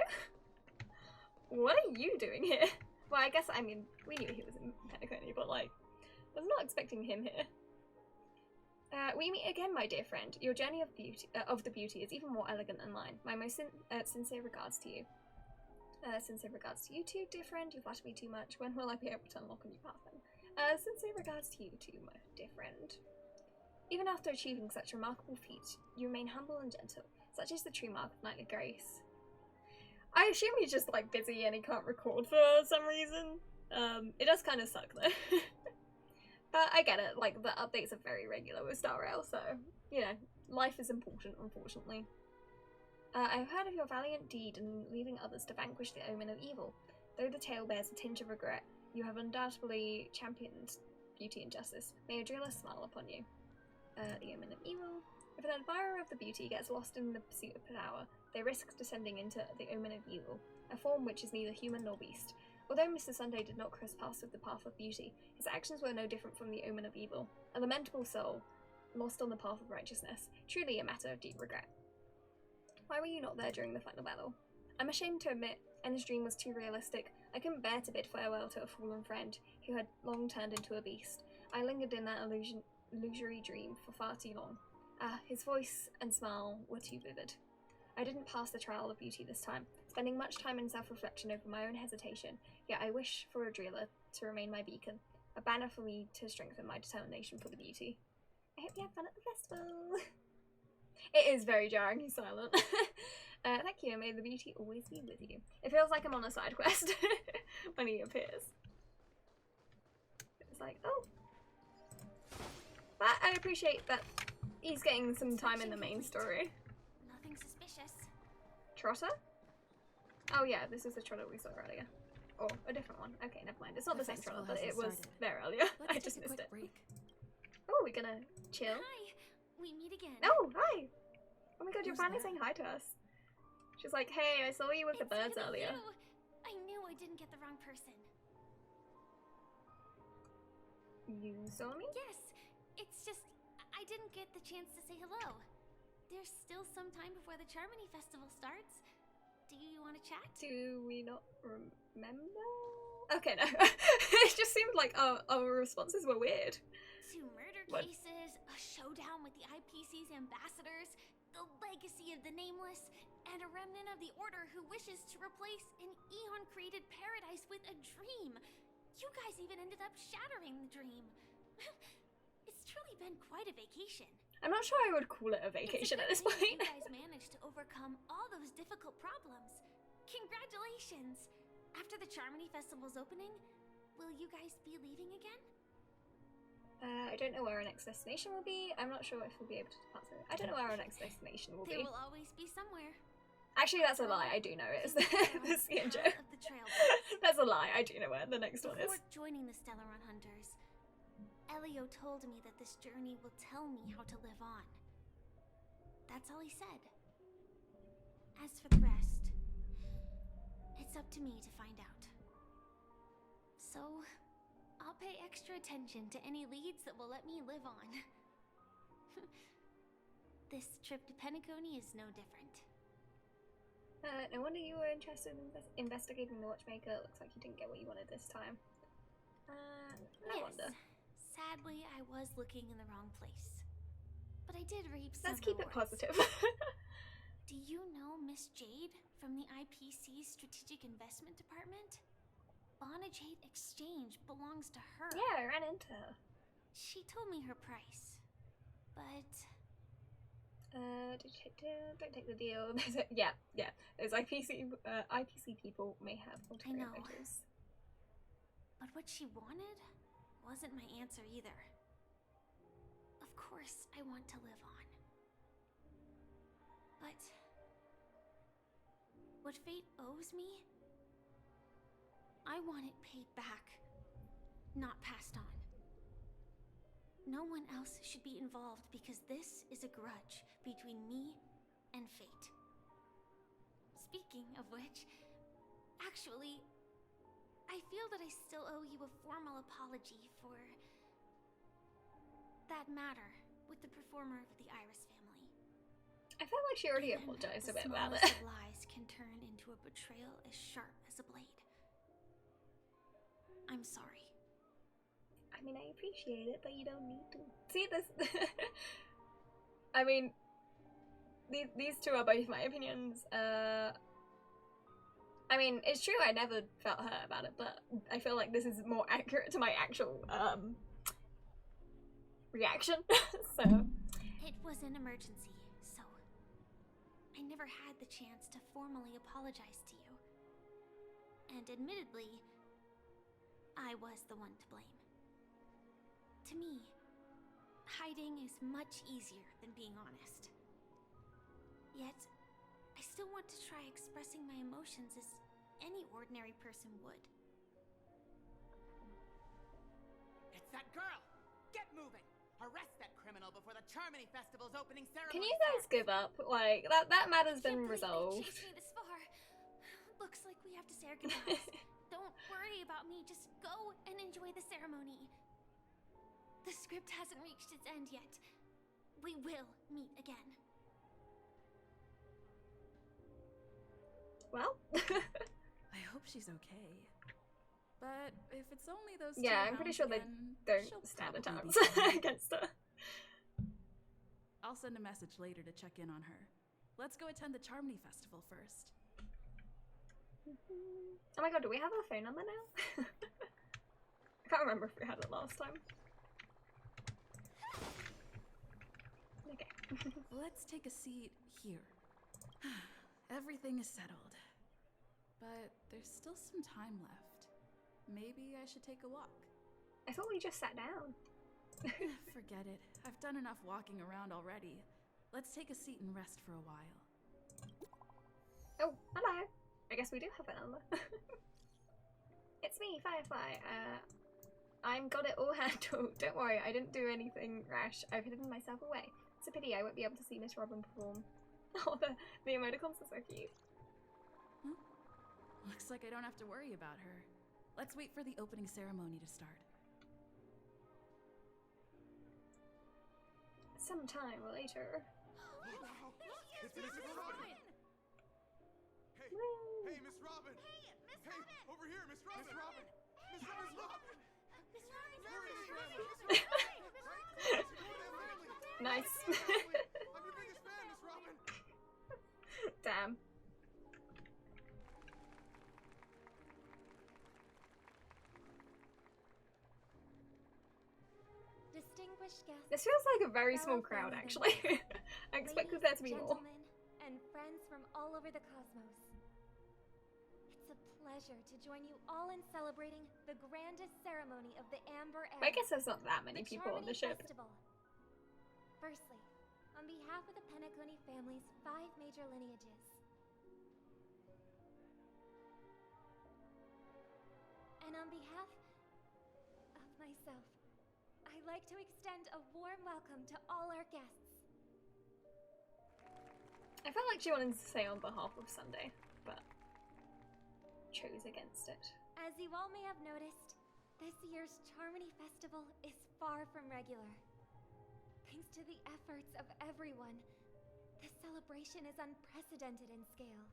What are you doing here? Well, I guess, I mean, we knew he was in Penacony, but like, I was not expecting him here. We meet again, my dear friend. Your journey of the beauty is even more elegant than mine. My most sincere regards to you. Sincere regards to you too, dear friend. You flatter me too much. When will I be able to unlock a new path then? Sincere regards to you too, my dear friend. Even after achieving such remarkable feat, you remain humble and gentle. Such is the true mark of knightly grace. I assume he's just like busy and he can't record for some reason. It does kind of suck though. But I get it, like the updates are very regular with Star Rail, so you know, life is important, unfortunately. I've heard of your valiant deed in leaving others to vanquish the omen of evil. Though the tale bears a tinge of regret, you have undoubtedly championed beauty and justice. May a driller smile upon you. The omen of evil. If an admirer of the beauty gets lost in the pursuit of power, they risk descending into the omen of evil, a form which is neither human nor beast. Although Mr. Sunday did not cross paths with the path of beauty, his actions were no different from the omen of evil, a lamentable soul, lost on the path of righteousness, truly a matter of deep regret. Why were you not there during the final battle? I'm ashamed to admit, En's dream was too realistic. I couldn't bear to bid farewell to a fallen friend, who had long turned into a beast. I lingered in that illusory dream for far too long. His voice and smile were too vivid. I didn't pass the trial of beauty this time, spending much time in self-reflection over my own hesitation, yet I wish for a driller to remain my beacon, a banner for me to strengthen my determination for the beauty. I hope you have fun at the festival. It is very jarring, he's silent. Thank you, and may the beauty always be with you. It feels like I'm on a side quest when he appears. It's like, oh. But I appreciate that he's getting some time in the main story. Nothing suspicious. Trotter? Oh yeah, this is the trotter we saw earlier. Or a different one. Okay, never mind. It's not the same trotter, but it was there earlier. I just missed it. Oh, we're gonna chill. Hi, we meet again. Oh, hi! Oh my god, you're finally saying hi to us. She's like, hey, I saw you with the birds earlier. I knew I didn't get the wrong person. You saw me? Yes, it's just I didn't get the chance to say hello. There's still some time before the Charmony Festival starts. Do you want to chat? Do we not remember? Okay, no. It just seemed like our responses were weird. 2 murder cases, a showdown with the IPC's ambassadors, the legacy of the Nameless, and a remnant of the Order who wishes to replace an Eon-created paradise with a dream. You guys even ended up shattering the dream. It's truly been quite a vacation. I'm not sure I would call it a vacation at this point. You guys managed to overcome all those difficult problems. Congratulations! After the Charmony Festival's opening, will you guys be leaving again? I don't know where our next destination will be. I'm not sure if we'll be able to depart. I don't know where our next destination will be. There will always be somewhere. Actually, that's a lie. I do know it is the Cianjo. That's a lie. I do know where the next one is. Before joining the Stellaron Hunters, Elio told me that this journey will tell me how to live on. That's all he said. As for the rest, it's up to me to find out. So, I'll pay extra attention to any leads that will let me live on. This trip to Penacony is no different. No wonder you were interested in investigating the watchmaker. Looks like you didn't get what you wanted this time. I wonder. Sadly, I was looking in the wrong place. But I did reap some Let's keep it rewards. positive. Do you know Miss Jade from the IPC Strategic Investment Department? Bonajade Exchange belongs to her. Yeah, I ran into her. She told me her price. But... don't take the deal. Yeah. Those IPC people may have ulterior motives. But what she wanted wasn't my answer either. Of course, I want to live on. But... what fate owes me, I want it paid back, not passed on. No one else should be involved because this is a grudge between me and fate. Speaking of which, actually, I feel that I still owe you a formal apology for that matter with the performer of the Iris family. I felt like she already apologized a bit about it. The smallest of lies can turn into a betrayal as sharp as a blade. I'm sorry. I mean, I appreciate it, but you don't need to. See this? I mean, these two are both my opinions. I mean, it's true I never felt hurt about it, but I feel like this is more accurate to my actual reaction. So it was an emergency, so I never had the chance to formally apologize to you. And admittedly, I was the one to blame. To me, hiding is much easier than being honest. Yet, I still want to try expressing my emotions as any ordinary person would. It's that girl! Get moving! Arrest that criminal before the Charmony Festival's opening ceremony. Can you guys give up? Like, that matter's been resolved. Chased me this far. Looks like we have to say our goodbyes. Don't worry about me, just go and enjoy the ceremony. The script hasn't reached its end yet. We will meet again. Well, I hope she's okay. But if it's only those two I'm pretty sure again, they don't she'll stand a probably chance be fine. against her. I'll send a message later to check in on her. Let's go attend the Charmony Festival first. Oh my god, do we have her phone number now? I can't remember if we had it last time. Okay. Let's take a seat here. Everything is settled. But there's still some time left. Maybe I should take a walk. I thought we just sat down. Forget it. I've done enough walking around already. Let's take a seat and rest for a while. Oh, hello. I guess we do have a number. It's me, Firefly. I'm got it all handled. Don't worry, I didn't do anything rash. I've hidden myself away. It's a pity I won't be able to see Miss Robin perform. Oh, the emoticons are so cute. Huh? Looks like I don't have to worry about her. Let's wait for the opening ceremony to start. Sometime later. It's Miss Robin! Hey, Miss Robin! Hey, Miss Robin! Over here, Miss Robin! Miss Robin! Miss Robin! Miss Robin! Nice. I'm your biggest fan, Miss Robin! Damn. Distinguished guests. This feels like a very small crowd, actually. I expected there to be more. Gentlemen, and friends from all over the cosmos. It's a pleasure to join you all in celebrating the grandest ceremony of the Amber Era. I guess there's not that many people on the ship. Festival. Firstly, on behalf of the Penacony family's 5 major lineages, and on behalf of myself, I'd like to extend a warm welcome to all our guests. I felt like she wanted to say on behalf of Sunday, but chose against it. As you all may have noticed, this year's Charmony Festival is far from regular. Thanks to the efforts of everyone, this celebration is unprecedented in scale,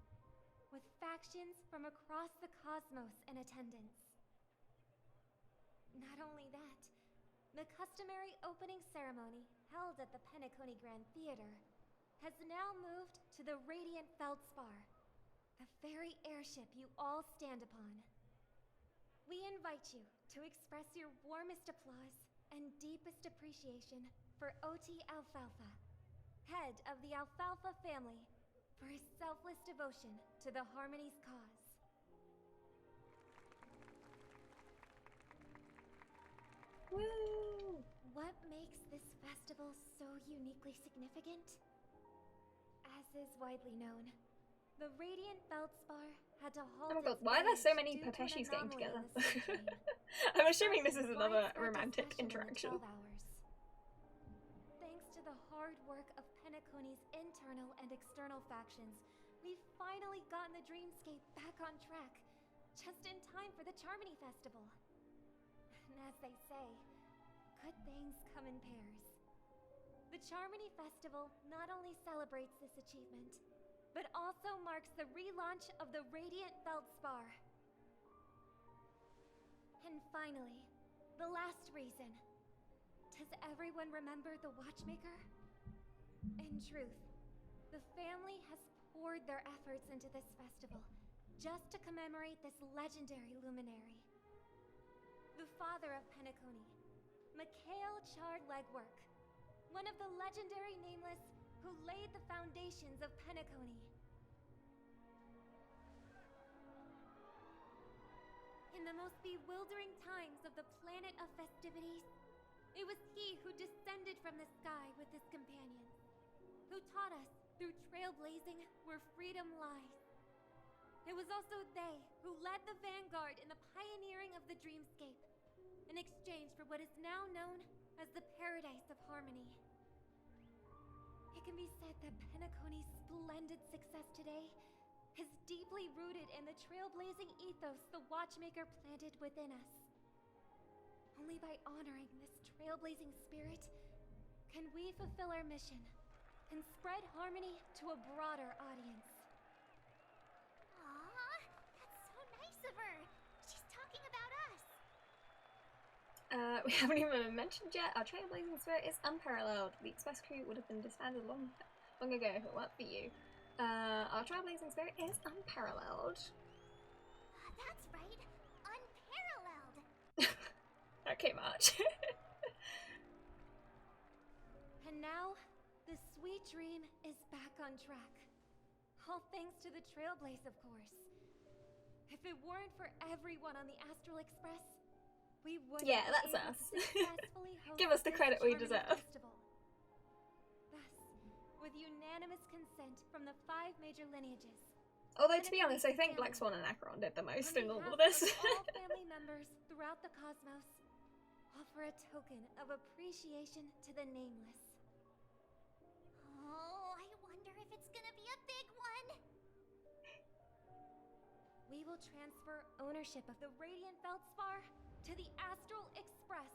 with factions from across the cosmos in attendance. Not only that, the customary opening ceremony held at the Penacony Grand Theater has now moved to the Radiant Feldspar, the very airship you all stand upon. We invite you to express your warmest applause and deepest appreciation for OT Alfalfa, head of the Alfalfa family, for his selfless devotion to the Harmony's cause. Woo! What makes this festival so uniquely significant? As is widely known, the Radiant Feldspar had to halt. Oh my god, why are there so many Pateshis getting together? I'm assuming this is another romantic interaction. Thanks to the hard work of Penacony's internal and external factions, we've finally gotten the dreamscape back on track, just in time for the Charmony Festival. And as they say, good things come in pairs. The Charmony Festival not only celebrates this achievement, but also marks the relaunch of the Radiant Feldspar. And finally, the last reason. Does everyone remember the Watchmaker? In truth, the family has poured their efforts into this festival just to commemorate this legendary luminary. The father of Penacony, Mikhail Chard Legwork, one of the legendary Nameless who laid the foundations of Penacony. In the most bewildering times of the planet of festivities, it was he who descended from the sky with his companions, who taught us through trailblazing where freedom lies. It was also they who led the vanguard in the pioneering of the dreamscape, in exchange for what is now known as the Paradise of Harmony. It can be said that Penacony's splendid success today is deeply rooted in the trailblazing ethos the Watchmaker planted within us. Only by honoring this trailblazing spirit can we fulfill our mission and spread harmony to a broader audience. Aw, that's so nice of her. She's talking about us. We haven't even mentioned yet, our trailblazing spirit is unparalleled. The Express crew would have been disbanded long ago if it weren't for you. Our trailblazing spirit is unparalleled. That's right, unparalleled. Okay, March. And now, the sweet dream is back on track. All thanks to the Trailblaze, of course. If it weren't for everyone on the Astral Express, we wouldn't Yeah, be that's able us. to successfully host Give us the this credit we Charmony deserve. Festival. Thus, with unanimous consent from the 5 major lineages. Although, to be honest, I think Black Swan and Acheron did the most in all of this. all family members throughout the cosmos, offer a token of appreciation to the Nameless. Oh, I wonder if it's gonna be a big one. We will transfer ownership of the Radiant Feldspar to the Astral Express.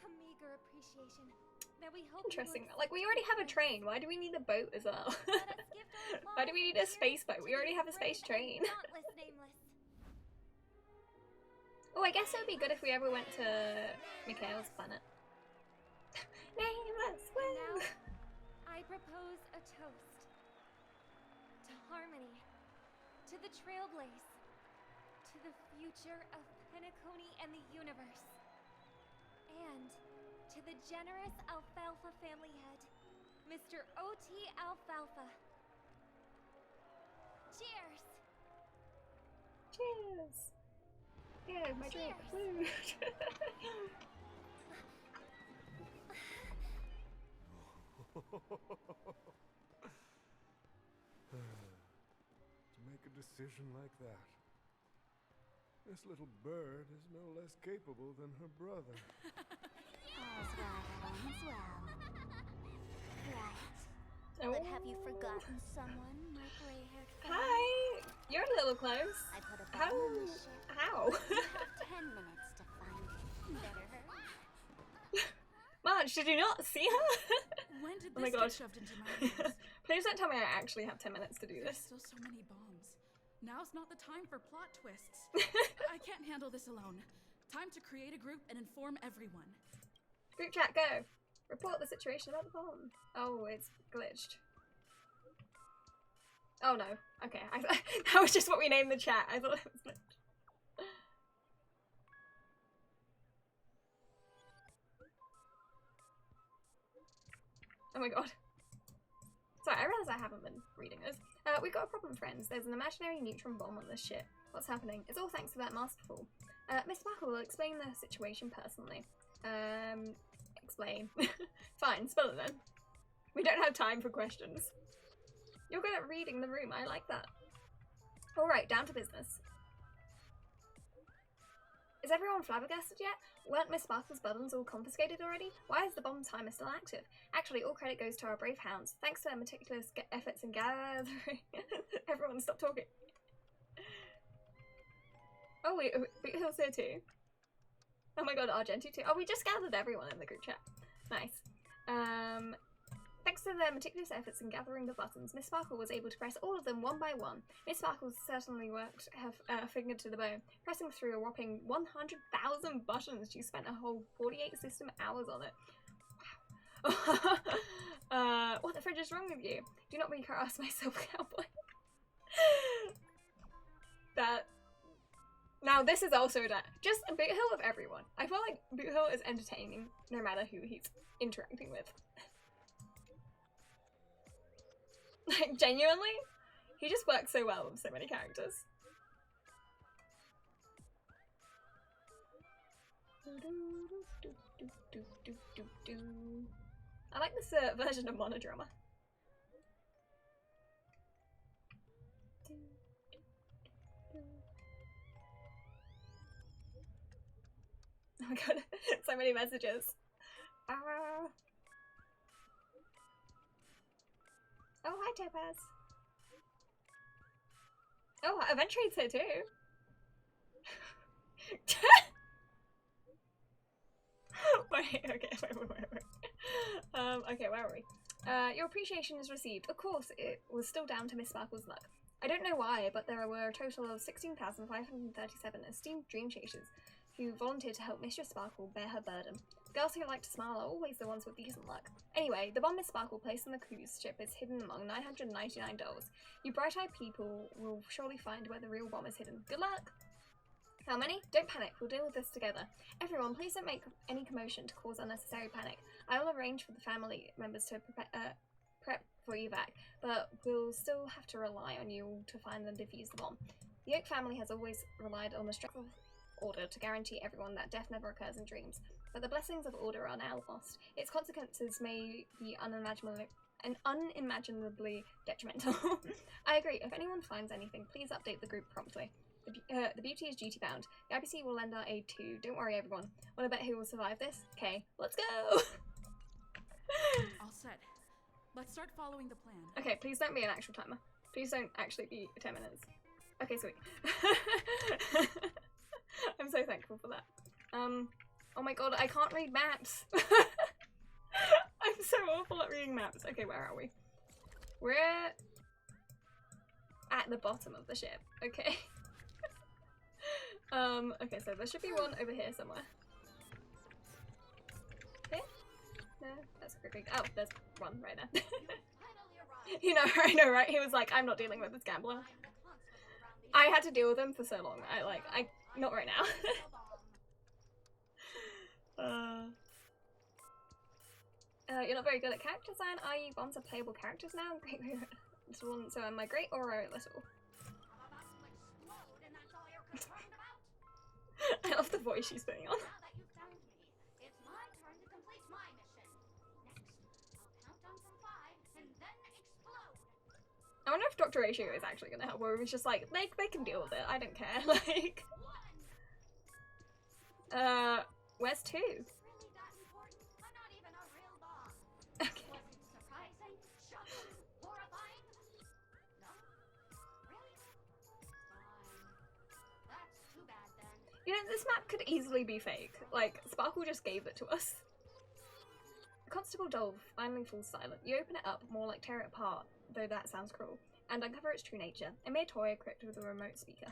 A meager appreciation that we hope. Interesting. Like, we already have a train. Why do we need a boat as well? Why do we need a space boat? We already have a space train. Oh, I guess it would be good if we ever went to Mikhail's planet. Nameless! Woo! I propose a toast to harmony, to the Trailblaze, to the future of Penacony and the universe, and to the generous Alfalfa family head, Mr. OT Alfalfa. Cheers! Cheers! Yeah, my drink. Woo! To make a decision like that. This little bird is no less capable than her brother. All's well that ends well. Right. Oh. But have you forgotten someone, my gray-haired friend? Hi! You're a little close. I put a How? bomb on the ship. How? You have 10 minutes to find it. Better hurry. Marge, did you not see her? When did Oh my this god. get shoved into my hands? Please don't tell me I actually have 10 minutes to do There's this. still so many bombs. Now's not the time for plot twists. I can't handle this alone. Time to create a group and inform everyone. Group chat, go. Report the situation about the bomb. Oh, it's glitched. Oh no. Okay, that was just what we named the chat. I thought it was glitched. Oh my god. Sorry, I realize I haven't been reading this. We've got a problem, friends. There's an imaginary neutron bomb on this ship. What's happening? It's all thanks to that masterful. Miss Sparkle will explain the situation personally. Explain. Fine, spell it then. We don't have time for questions. You're good at reading the room, I like that. Alright, down to business. Is everyone flabbergasted yet? Weren't Miss Sparkle's buttons all confiscated already? Why is the bomb timer still active? Actually, all credit goes to our brave hounds. Thanks to their meticulous efforts in gathering... Everyone stop talking. Oh wait, Boot Hill's here too. Oh my god, Argenti too. Oh, we just gathered everyone in the group chat. Nice. Thanks to their meticulous efforts in gathering the buttons, Miss Sparkle was able to press all of them one by one. Miss Sparkle certainly worked her finger to the bone, pressing through a whopping 100,000 buttons. She spent a whole 48 system hours on it. Wow. What the fridge is wrong with you? Do not make her ask myself, cowboy. That... Now this is also that. Just Boot Hill of everyone. I feel like Boot Hill is entertaining no matter who he's interacting with. Like, genuinely, he just works so well with so many characters. I like this version of Monodrama. Oh my god, so many messages. Oh, hi, Topaz. Oh, Aventrade's here too. Wait, okay, wait. Okay, where are we? Your appreciation is received. Of course, it was still down to Miss Sparkle's luck. I don't know why, but there were a total of 16,537 esteemed dream chasers who volunteered to help Mistress Sparkle bear her burden. Girls who like to smile are always the ones with decent luck. Anyway, the bomb Miss Sparkle placed on the cruise ship is hidden among 999 dolls. You bright-eyed people will surely find where the real bomb is hidden. Good luck! How many? Don't panic, we'll deal with this together. Everyone, please don't make any commotion to cause unnecessary panic. I will arrange for the family members to prep for evac, but we'll still have to rely on you to find and defuse the bomb. The Oak family has always relied on the strength of order to guarantee everyone that death never occurs in dreams. But the blessings of order are now lost. Its consequences may be unimaginably detrimental. I agree. If anyone finds anything, please update the group promptly. The beauty is duty bound. The IPC will lend our aid too. Don't worry, everyone. Wanna bet who will survive this? Okay, let's go! All set. Let's start following the plan. Okay, please don't be an actual timer. Please don't actually be 10 minutes. Okay, sweet. I'm so thankful for that. Oh my god, I can't read maps. I'm so awful at reading maps. Okay, where are we? We're at the bottom of the ship. Okay. Okay, so there should be one over here somewhere. Here? No, that's great. Oh, there's one right there. You know, I know, right? He was like, I'm not dealing with this gambler. I had to deal with him for so long. Not right now. You're not very good at character design, are you? Bombs are playable characters now? Great. So am I great or little? I love the voice she's putting on. I wonder if Dr. Ratio is actually gonna help, or he's just like, they can deal with it, I don't care, like... Where's 2? Okay. You know, this map could easily be fake. Like, Sparkle just gave it to us. Constable Doll finally falls silent. You open it up, more like tear it apart, though that sounds cruel, and uncover its true nature. A mere toy equipped with a remote speaker.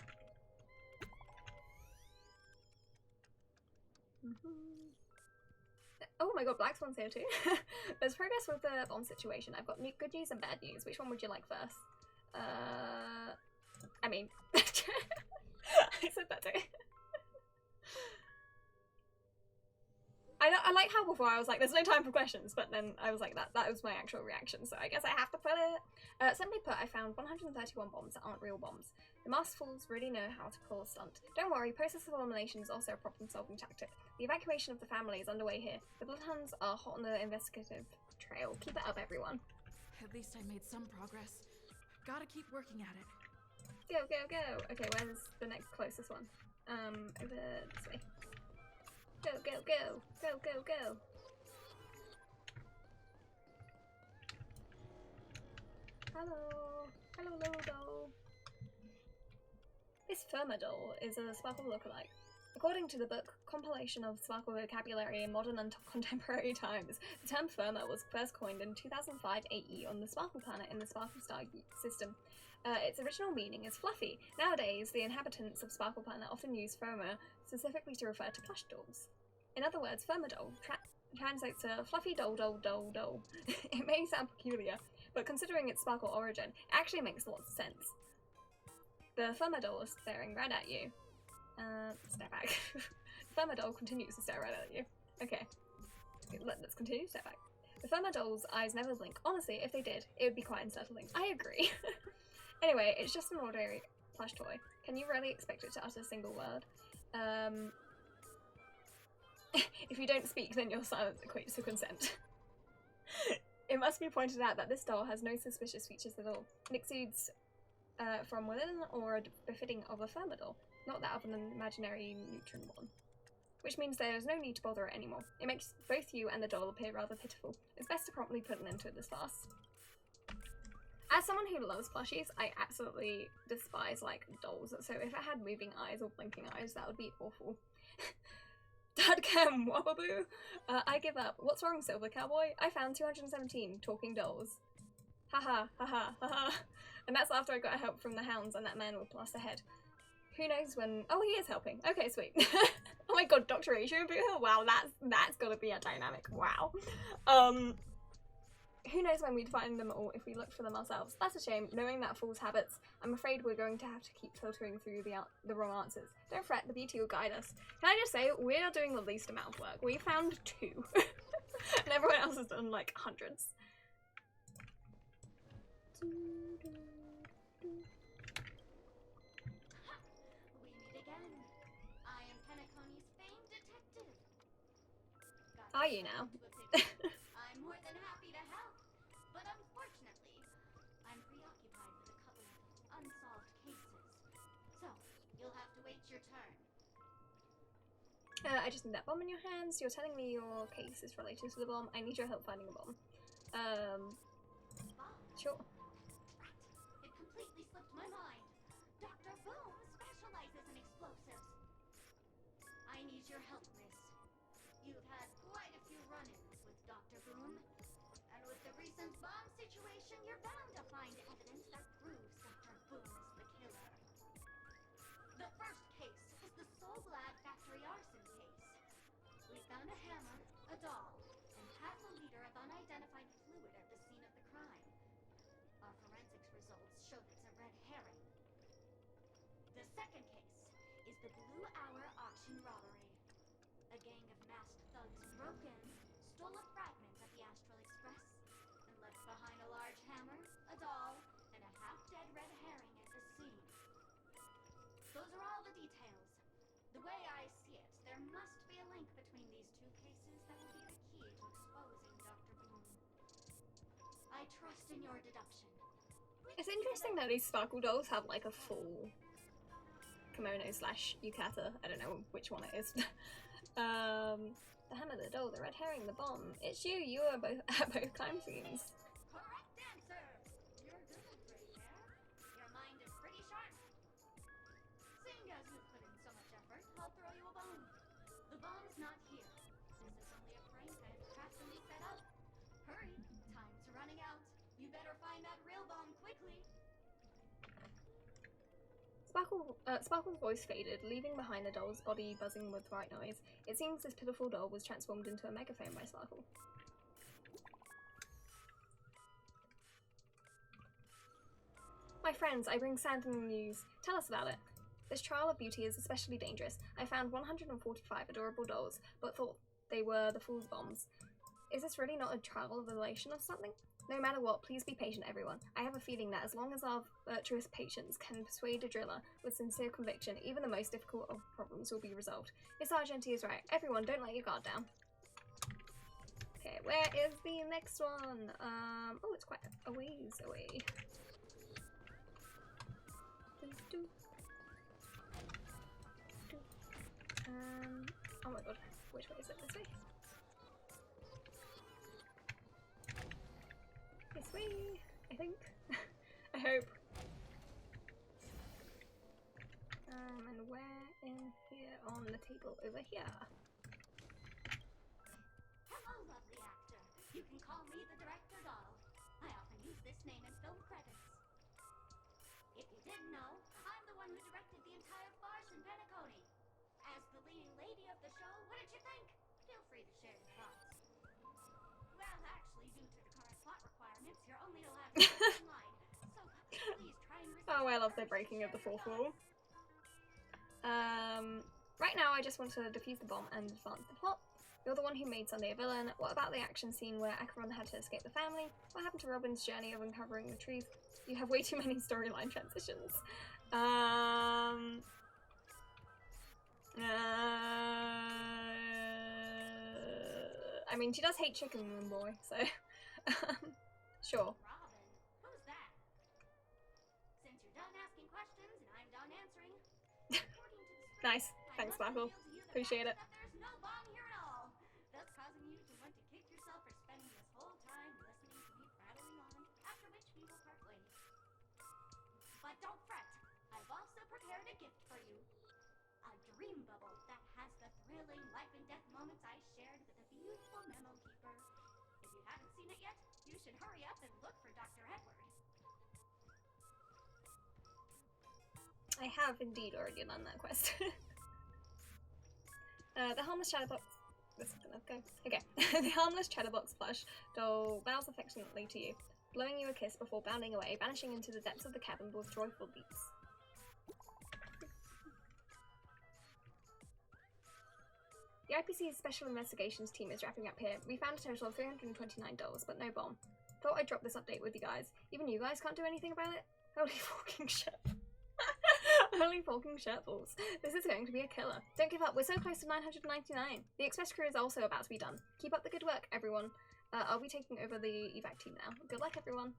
Oh my god, Black Swan's here too. There's progress with the bomb situation. I've got good news and bad news. Which one would you like first? I mean, I said that too. I like how before I was like, there's no time for questions, but then I was like, that was my actual reaction, so I guess I have to put it. Simply put, I found 131 bombs that aren't real bombs. The masked fools really know how to pull a stunt. Don't worry, process of elimination is also a problem-solving tactic. The evacuation of the family is underway here. The Bloodhounds are hot on the investigative trail. Keep it up, everyone. At least I made some progress. Gotta keep working at it. Go, go, go! Okay, where's the next closest one? Over this way. Go, go, go! Go, go, go! Hello! Hello, Lodo! This Firma-doll is a Sparkle lookalike. According to the book, Compilation of Sparkle Vocabulary in Modern and Contemporary Times, the term Firma was first coined in 2005 AE on the Sparkle planet in the Sparkle star system. Its original meaning is fluffy. Nowadays, the inhabitants of Sparkle planet often use Firma specifically to refer to plush dolls. In other words, Firma-doll translates to fluffy doll doll doll doll. It may sound peculiar, but considering its Sparkle origin, it actually makes lots of sense. The Firma-doll is staring right at you. Step back. Firma-doll continues to stare right at you. Okay. Let's continue, step back. The Firma-doll's eyes never blink. Honestly, if they did, it would be quite unsettling. I agree. Anyway, it's just an ordinary plush toy. Can you really expect it to utter a single word? If you don't speak, then your silence equates to consent. It must be pointed out that this doll has no suspicious features at all. It exudes from within or befitting of a Firma-doll, not that of an imaginary neutron one. Which means there is no need to bother it anymore. It makes both you and the doll appear rather pitiful. It's best to promptly put an end to this farce. As someone who loves plushies, I absolutely despise, like, dolls, so if it had moving eyes or blinking eyes, that would be awful. Dadcam Wababoo! I give up. What's wrong, Silver Cowboy? I found 217 talking dolls. Haha, haha, haha. And that's after I got help from the hounds and that man with plus ahead. Who knows when... Oh, he is helping. Okay, sweet. Oh my god, Dr. Asian Boo? Wow, that's gotta be a dynamic. Wow. Who knows when we'd find them all if we looked for them ourselves. That's a shame. Knowing that fool's habits, I'm afraid we're going to have to keep filtering through the wrong answers. Don't fret, the BT will guide us. Can I just say, we are doing the least amount of work. We found 2. And everyone else has done, like, hundreds. We meet again. I am Penacony's famed detective. Are you now? I'm more than happy to help, but unfortunately, I'm preoccupied with a couple of unsolved cases. So, you'll have to wait your turn. I just need that bomb in your hands. You're telling me your case is related to the bomb. I need your help finding a bomb. Sure. It completely slipped my mind. Dr. Boom specializes in explosives. I need your help, miss. You've had quite a few run-ins with Dr. Boom. And with the recent bomb situation, you're bound to find evidence that proves Dr. Boom is the killer. The first case is the Soulglad factory arson case. We found a hammer, a doll, and half a liter of unidentified fluid at the scene of the crime. Our forensics results show it's a red herring. The second case is the Blue Hour auction robbery. A gang of masked thugs broke in, stole a fragment of the Astral Express, and left behind a large hammer, a doll, and a half-dead red herring at the scene. Those are all the details. The way I see it, there must be a link between these 2 cases that will be the key to exposing Dr. Boom. I trust in your deduction. It's interesting that these Sparkle dolls have like a full kimono slash yukata. I don't know which one it is. The hammer, the doll, the red herring, the bomb. It's you. You are both at both crime scenes. Correct answer! You're good, Gray Hair. Your mind is pretty sharp. Seeing as you put in so much effort, I'll throw bomb's not here. This is only a prank I've craftily set up. Hurry, time's running out. You better find that real bomb quickly. Sparkle's voice faded, leaving behind the doll's body buzzing with white noise. It seems this pitiful doll was transformed into a megaphone by Sparkle. My friends, I bring sad news. Tell us about it. This trial of beauty is especially dangerous. I found 145 adorable dolls, but thought they were the fool's bombs. Is this really not a trial of relation of something? No matter what, please be patient, everyone. I have a feeling that as long as our virtuous patience can persuade a driller with sincere conviction, even the most difficult of problems will be resolved. Miss Argenti is right. Everyone, don't let your guard down. Okay, where is the next one? Oh, it's quite a ways away. Oh my god, which way is it? This way? This way, I think. I hope. And where in here on the table? Over here. Hello, lovely actor. You can call me the director doll. I often use this name in film credits. If you didn't know, I'm the one who directed the entire farce in Penacony. As the leading lady of the show, what did you think? Feel free to share your thoughts. Well, actually, due to the current plot requirements, you're only allowed to go online. So please try and resist. Oh, I love the breaking of the fourth wall. Right now I just want to defuse the bomb and advance the plot. You're the one who made Sunday a villain. What about the action scene where Acheron had to escape the family? What happened to Robin's journey of uncovering the truth? You have way too many storyline transitions. I mean, she does hate chicken, boy, so sure. Robin, who's that? Since you're done asking questions and I'm done answering, according to the script, Nice. Thanks, Sparkle. Appreciate it. there's no bomb here at all, thus causing you to want to kick yourself for spending this whole time listening to me prattling on, after which we will part ways. But don't fret, I've also prepared a gift for you. A dream bubble that has the thrilling life and death moments I shared with the beautiful memo keeper. If you haven't seen it yet, you should hurry up and look for Dr. Edward. I have indeed already done that quest. The harmless chatterbox. Let's go. Okay. The harmless chatterbox plush doll bows affectionately to you, blowing you a kiss before bounding away, vanishing into the depths of the cabin with joyful beats. The IPC's Special Investigations team is wrapping up here. We found a total of 329 dolls, but no bomb. Thought I'd drop this update with you guys. Even you guys can't do anything about it? Holy fucking shit. Holy fucking shitballs. This is going to be a killer. Don't give up, we're so close to 999. The express crew is also about to be done. Keep up the good work, everyone. I'll be taking over the evac team now. Good luck, everyone.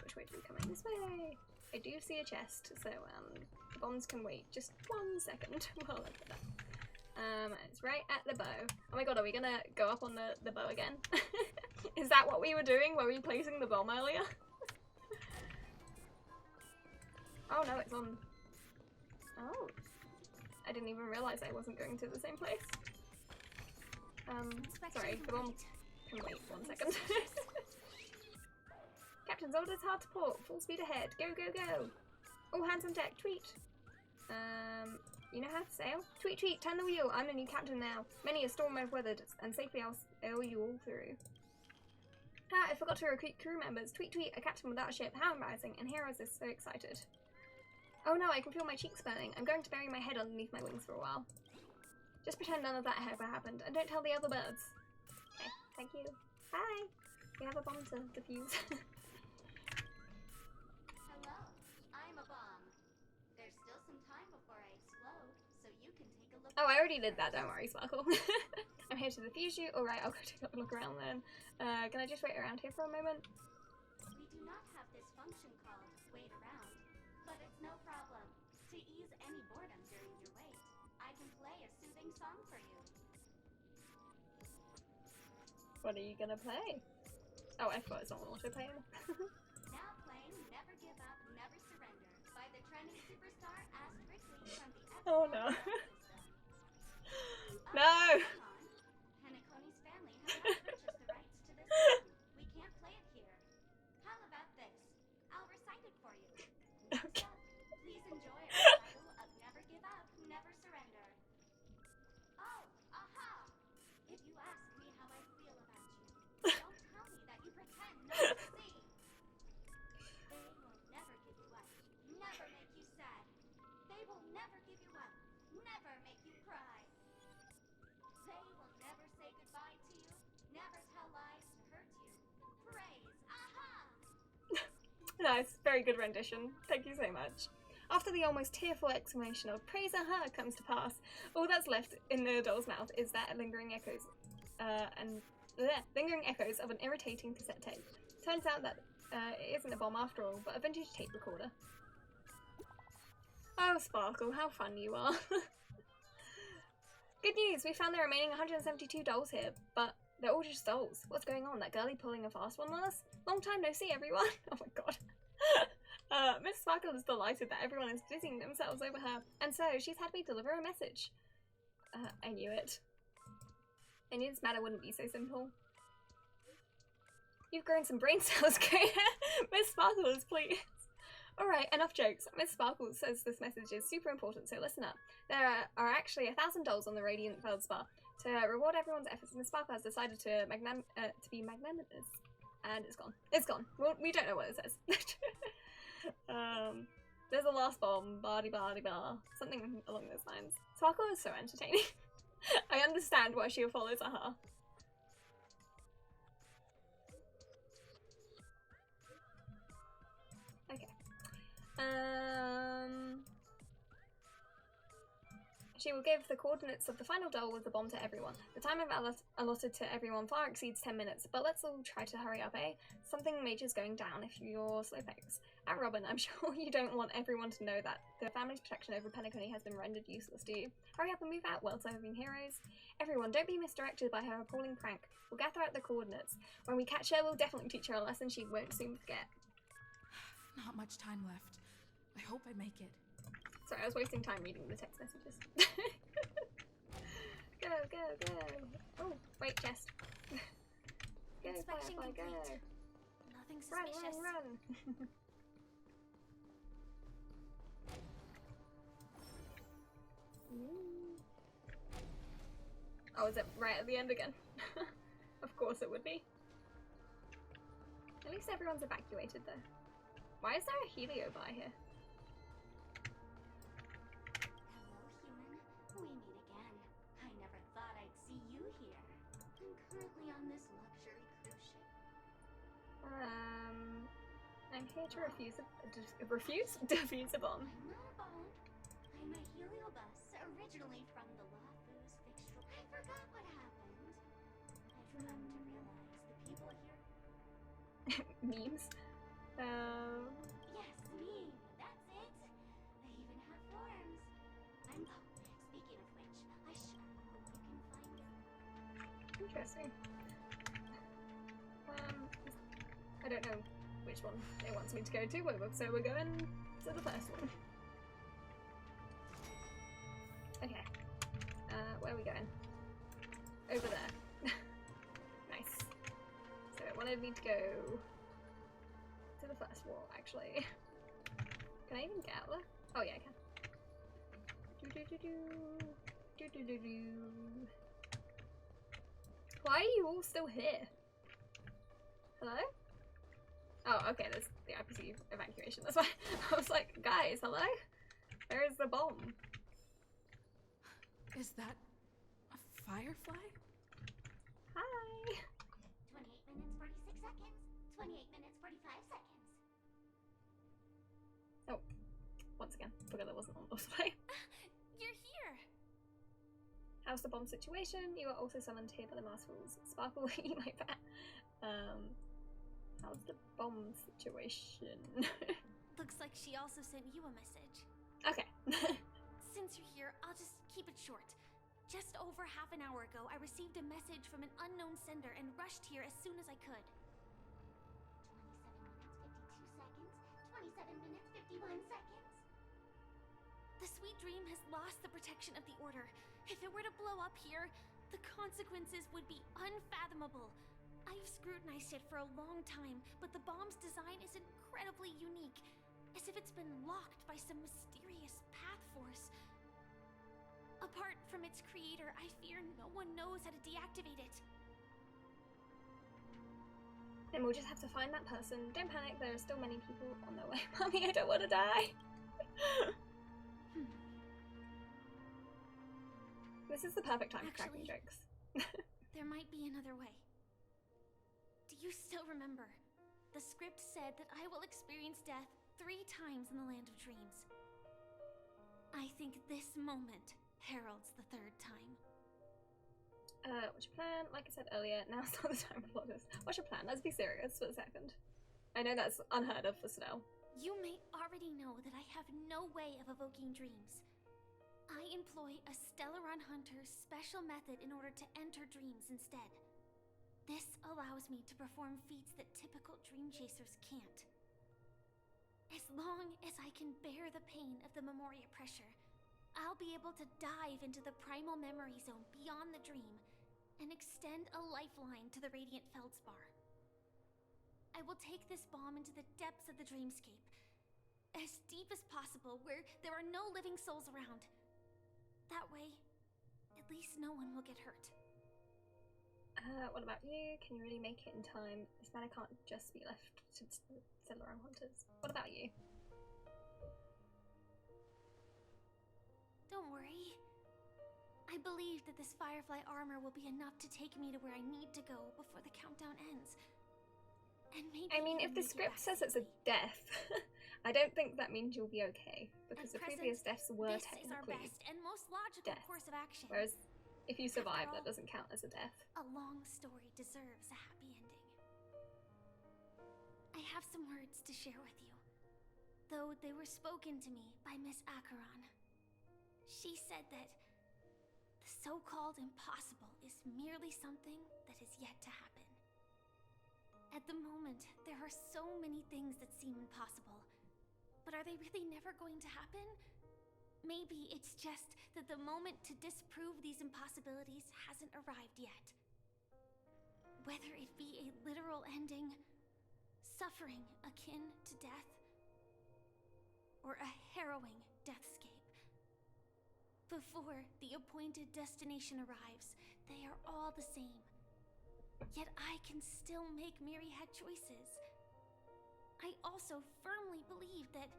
Which way do we come in? This way. I do see a chest, so the bombs can wait just 1 second. Well, look at that. It's right at the bow. Oh my god, are we gonna go up on the bow again? Is that what we were doing? Were we placing the bomb earlier? Oh no, it's on. Oh. I didn't even realize I wasn't going to the same place. Sorry, the bomb can wait 1 second. Captain's orders hard to port. Full speed ahead. Go, go, go. All hands on deck. Tweet. You know how to sail? Tweet, tweet. Turn the wheel. I'm the new captain now. Many a storm I've weathered, and safely I'll sail you all through. Ah, I forgot to recruit crew members. Tweet, tweet. A captain without a ship. How embarrassing. And Heroes is so excited. Oh no, I can feel my cheeks burning. I'm going to bury my head underneath my wings for a while. Just pretend none of that ever happened, and don't tell the other birds. Okay, thank you. Bye. We have a bomb to defuse. Hello, I'm a bomb. There's still some time before I explode, so you can take a look. Oh, I already did that, don't worry, Sparkle. I'm here to defuse you. Alright, I'll go take a look around then. Can I just wait around here for a moment? We do not have this function called wait around, but it's no problem. To ease any boredom during your wait, I can play a soothing song for you. What are you gonna play? Oh, I forgot it's not auto play. Now playing Never Give Up, Never Surrender by the trending superstar Astrid from the Oh no. Oh, No! come on. Penacony's family has not purchased the rights to this song. We can't play it here. How about this? I'll recite it for you. Next up, please enjoy a recital of Never Give Up, Never Surrender. Oh, aha! If you ask me how I feel about you, don't tell me that you pretend not to see. They will never give you up, never make you sad. They will never give you up, never make you cry. They will never say goodbye to you, never tell lies to hurt you. Praise, aha! Nice, very good rendition. Thank you so much. After the almost tearful exclamation of praise her comes to pass, all that's left in the doll's mouth is that lingering echoes of an irritating cassette tape. Turns out that it isn't a bomb after all, but a vintage tape recorder. Oh, Sparkle, how fun you are. Good news, we found the remaining 172 dolls here, but they're all just dolls. What's going on? That girlie pulling a fast one on us? Long time no see, everyone. Oh my god. Miss Sparkle is delighted that everyone is busying themselves over her, and so she's had me deliver a message. I knew it. I knew this matter wouldn't be so simple. You've grown some brain cells, Miss Sparkle is pleased. Alright, enough jokes. Miss Sparkle says this message is super important, so listen up. There are actually 1,000 dolls on the Radiant Feldspar. To reward everyone's efforts, Miss Sparkle has decided to be magnanimous. And it's gone. It's gone. Well, we don't know what it says. There's a last bomb, blah-de-blah-de-blah. Something along those lines. Sparkle is so entertaining. I understand why she follows her. Okay. She will give the coordinates of the final doll with the bomb to everyone. The time I've allotted to everyone far exceeds 10 minutes, but let's all try to hurry up, eh? Something major's going down if you're slowpokes. And Robin, I'm sure you don't want everyone to know that the family's protection over Penacony has been rendered useless, do you? Hurry up and move out, well-serving heroes. Everyone, don't be misdirected by her appalling prank. We'll gather out the coordinates. When we catch her, we'll definitely teach her a lesson she won't soon forget. Not much time left. I hope I make it. Sorry, I was wasting time reading the text messages. Go, go, go. Oh, wait, chest. Go, Inspection Firefly, go. complete. Nothing Run, suspicious. run, run. Oh, is it right at the end again? Of course it would be. At least everyone's evacuated though. Why is there a helio bar here? Hello, human. We meet again. I never thought I'd see you here. I'm currently on this luxury cruise ship. I'm here to defuse a bomb. I'm not a bomb. I'm a heliobus, originally from the Lawfoo's fixture. I forgot what happened. I've come to realize the people here. Memes. Yes, meme. That's it. They even have forms. Speaking of which, I hope you can find them. Interesting. I don't know which one it wants me to go to, so we're going to the first one. Okay. Where are we going? Over there. Nice. So it wanted me to go to the first wall, actually. Can I even get out there? Oh yeah, I can. Why are you all still here? Hello? Oh, okay, there's the IPC evacuation. That's why I was like, guys, hello? Where is the bomb? Is that a firefly? Hi! 28 minutes, 46 seconds. 28 minutes, 45 seconds. Oh, once again, forgot that wasn't on display. You're here! How's the bomb situation? You are also summoned here by the Masterfuls. Sparkle, eat my bat. How's the bomb situation? Looks like she also sent you a message. Okay. Since you're here, I'll just keep it short. Just over half an hour ago, I received a message from an unknown sender and rushed here as soon as I could. 27 minutes, 52 seconds. 27 minutes, 51 seconds. The sweet dream has lost the protection of the Order. If it were to blow up here, the consequences would be unfathomable. I've scrutinized it for a long time, but the bomb's design is incredibly unique, as if it's been locked by some mysterious path force. Apart from its creator, I fear no one knows how to deactivate it. Then we'll just have to find that person. Don't panic, there are still many people on their way. Mommy, I don't want to die! This is the perfect time for cracking jokes. There might be another way. Do you still remember? The script said that I will experience death 3 times in the Land of Dreams. I think this moment heralds the 3rd time. What's your plan? Like I said earlier, now's not the time for this. What's your plan? Let's be serious for a second. I know that's unheard of for Snell. You may already know that I have no way of evoking dreams. I employ a Stellaron Hunter's special method in order to enter dreams instead. This allows me to perform feats that typical dream chasers can't. As long as I can bear the pain of the Memoria pressure, I'll be able to dive into the primal memory zone beyond the dream and extend a lifeline to the Radiant Feldspar. I will take this bomb into the depths of the dreamscape, as deep as possible where there are no living souls around. That way, at least no one will get hurt. What about you? Can you really make it in time? This matter can't just be left to Stellaron Hunters. What about you? Don't worry. I believe that this Firefly armor will be enough to take me to where I need to go before the countdown ends. And maybe I mean, if the script says it's a death, I don't think that means you'll be okay, because the previous deaths were this is our technically best and most logical death. course of action. Whereas if you survive, After that doesn't count as a death. A long story deserves a happy ending. I have some words to share with you, though they were spoken to me by Miss Acheron. She said that the so-called impossible is merely something that is yet to happen. At the moment, there are so many things that seem impossible, but are they really never going to happen? Maybe it's just that the moment to disprove these impossibilities hasn't arrived yet. Whether it be a literal ending, suffering akin to death, or a harrowing deathscape. Before the appointed destination arrives, they are all the same. Yet I can still make myriad choices. I also firmly believe that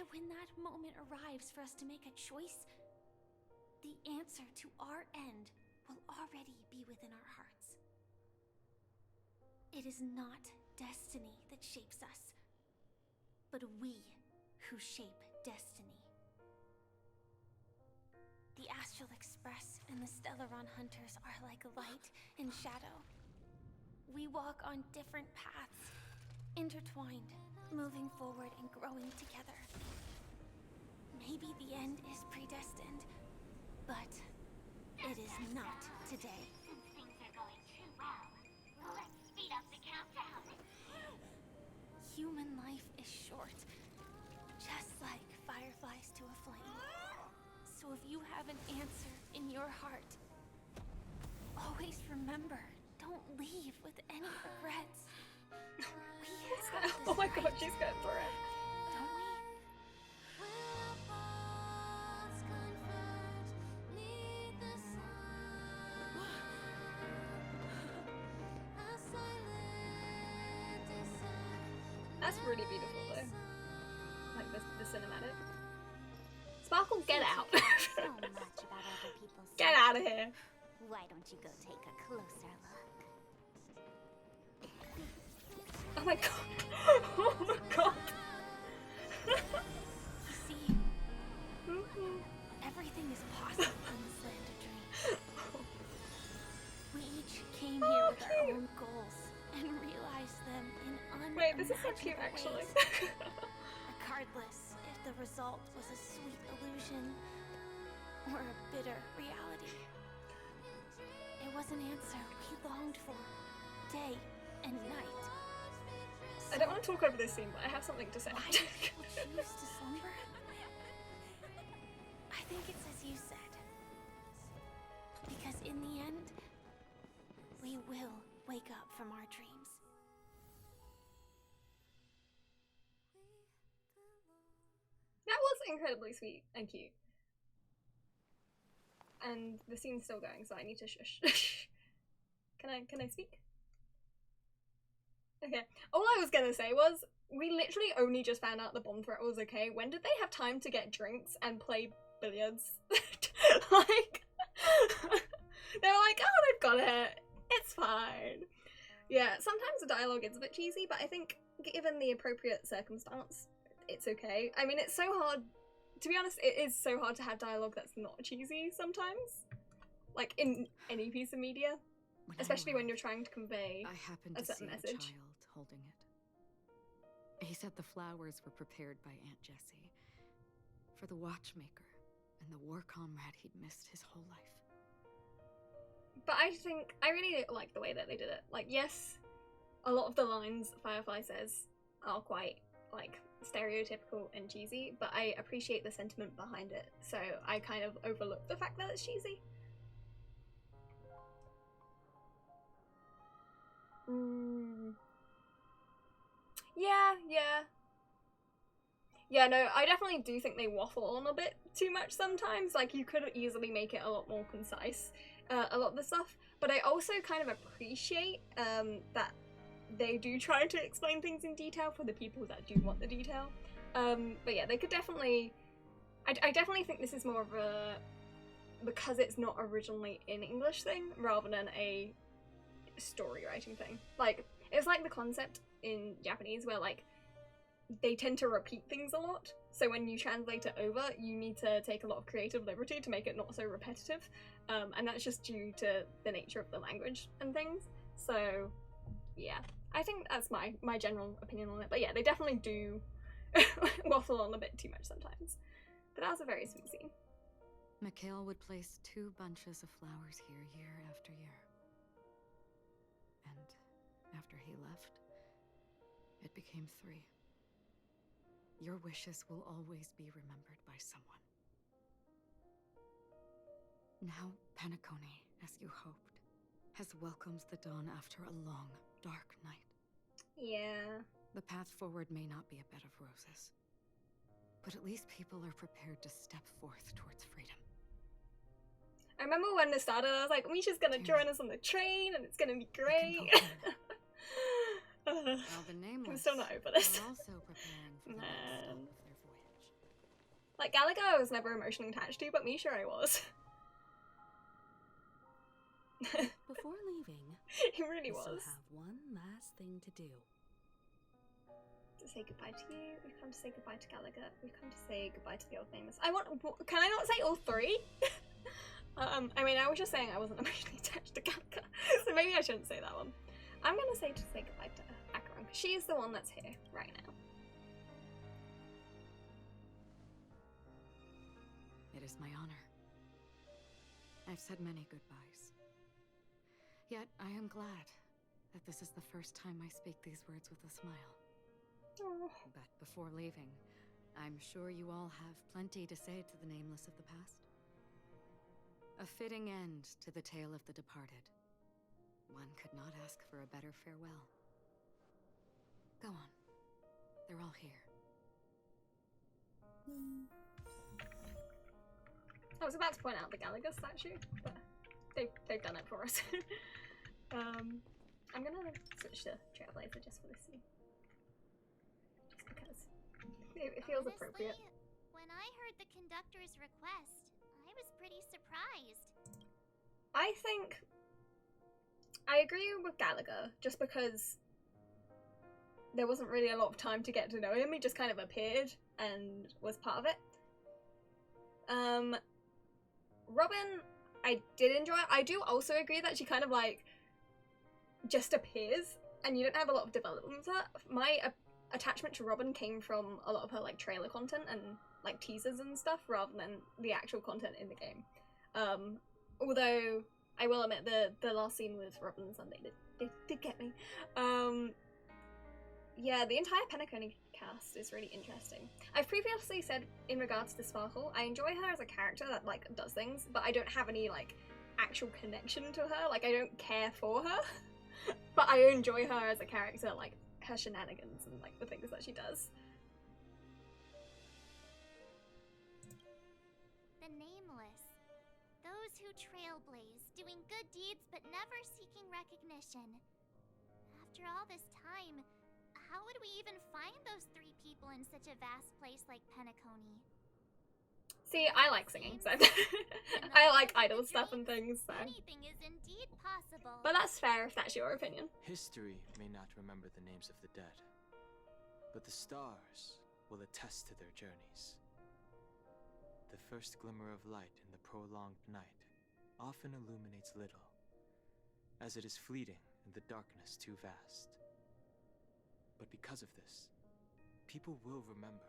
when that moment arrives for us to make a choice, the answer to our end will already be within our hearts. It is not destiny that shapes us, but we who shape destiny. The Astral Express and the Stellaron Hunters are like light and shadow. We walk on different paths, intertwined, moving forward and growing together. Maybe the end is predestined, but it is not today. Since things are going too well, let's speed up the countdown. Human life is short, just like fireflies to a flame. So if you have an answer in your heart, always remember, don't leave with any regrets. Oh my god, she's going for it. Don't we? That's really beautiful though. Like the cinematic. Sparkle, get out! So much about other people's Get out of here! Why don't you go take a closer look? Oh my god! Oh my god! You see, everything is possible in this land of dreams. We each came here with our own goals and realized them in unimaginable Wait, this is so cute actually. ways. Regardless if the result was a sweet illusion or a bitter reality. It was an answer we longed for, day and night. I don't want to talk over this scene, but I have something to say. Why do people choose to slumber? I think it's as you said. Because in the end, we will wake up from our dreams. That was incredibly sweet and cute. And the scene's still going, so I need to shush. Can I speak? Okay. All I was gonna say was, we literally only just found out the bomb threat was okay. When did they have time to get drinks and play billiards? Like, they were like, oh, they've got it. It's fine. Yeah, sometimes the dialogue is a bit cheesy, but I think given the appropriate circumstance, it's okay. I mean, it's so hard. To be honest, it is so hard to have dialogue that's not cheesy sometimes. Like, in any piece of media. Especially when you're trying to convey I happened a to certain see message. a child holding it. He said the flowers were prepared by Aunt Jessie for the watchmaker and the war comrade he'd missed his whole life. But I think, I really like the way that they did it. Like, yes, a lot of the lines Firefly says are quite, like, stereotypical and cheesy, but I appreciate the sentiment behind it, so I kind of overlook the fact that it's cheesy. Yeah, no, I definitely do think they waffle on a bit too much sometimes. Like, you could easily make it a lot more concise, a lot of the stuff. But I also kind of appreciate that they do try to explain things in detail for the people that do want the detail. But yeah, they could definitely... I definitely think this is more of a... because it's not originally in English thing, rather than a story writing thing. Like, it's like the concept in Japanese where, like, they tend to repeat things a lot, so when you translate it over, you need to take a lot of creative liberty to make it not so repetitive, and that's just due to the nature of the language and things. So yeah, I think that's my general opinion on it. But yeah, they definitely do waffle on a bit too much sometimes. But that was a very sweet scene. Mikhail would place 2 bunches of flowers here year after year. And after he left, it became 3. Your wishes will always be remembered by someone. Now, Penacony, as you hoped, has welcomed the dawn after a long, dark night. Yeah. The path forward may not be a bed of roses, but at least people are prepared to step forth towards freedom. I remember when this started, I was like, Misha's gonna join us on the train, and it's gonna be great. Well, the nameless I'm still not over this. are also preparing for the next stop of their voyage. Like, Gallagher I was never emotionally attached to, but Misha I was. Before leaving, He really we was. still have one last thing to do. To say goodbye to you, we've come to say goodbye to Gallagher, we've come to say goodbye to the old famous. Can I not say all 3? I mean, I was just saying I wasn't emotionally attached to Gallagher, so maybe I shouldn't say that one. I'm gonna say to say goodbye to Acheron, because she is the one that's here right now. It is my honor. I've said many goodbyes. Yet I am glad that this is the first time I speak these words with a smile. Oh. But before leaving, I'm sure you all have plenty to say to the nameless of the past. A fitting end to the tale of the departed. One could not ask for a better farewell. Go on. They're all here. I was about to point out the Gallagher statue, but they've done it for us. I'm gonna switch to Trailblazer just for this scene. Just because it feels Honestly, appropriate. When I heard the conductor's request, I was pretty surprised. I think I agree with Gallagher, just because there wasn't really a lot of time to get to know him. He just kind of appeared and was part of it. Robin, I did enjoy it. I do also agree that she kind of like just appears and you don't have a lot of development with her. My attachment to Robin came from a lot of her like trailer content and like teasers and stuff rather than the actual content in the game. Although I will admit the last scene with Robin and Sunday did get me. yeah, the entire Penacony cast is really interesting. I've previously said in regards to Sparkle, I enjoy her as a character that like does things, but I don't have any like actual connection to her. Like I don't care for her, but I enjoy her as a character, like her shenanigans and like the things that she does. The Nameless. Those who trailblaze, doing good deeds but never seeking recognition. After all this time, how would we even find those 3 people in such a vast place like Penacony? See, I like singing, so I like idol stuff and things, so. Anything is indeed possible. But that's fair if that's your opinion. History may not remember the names of the dead, but the stars will attest to their journeys. The first glimmer of light in the prolonged night often illuminates little, as it is fleeting and the darkness too vast. But because of this, people will remember.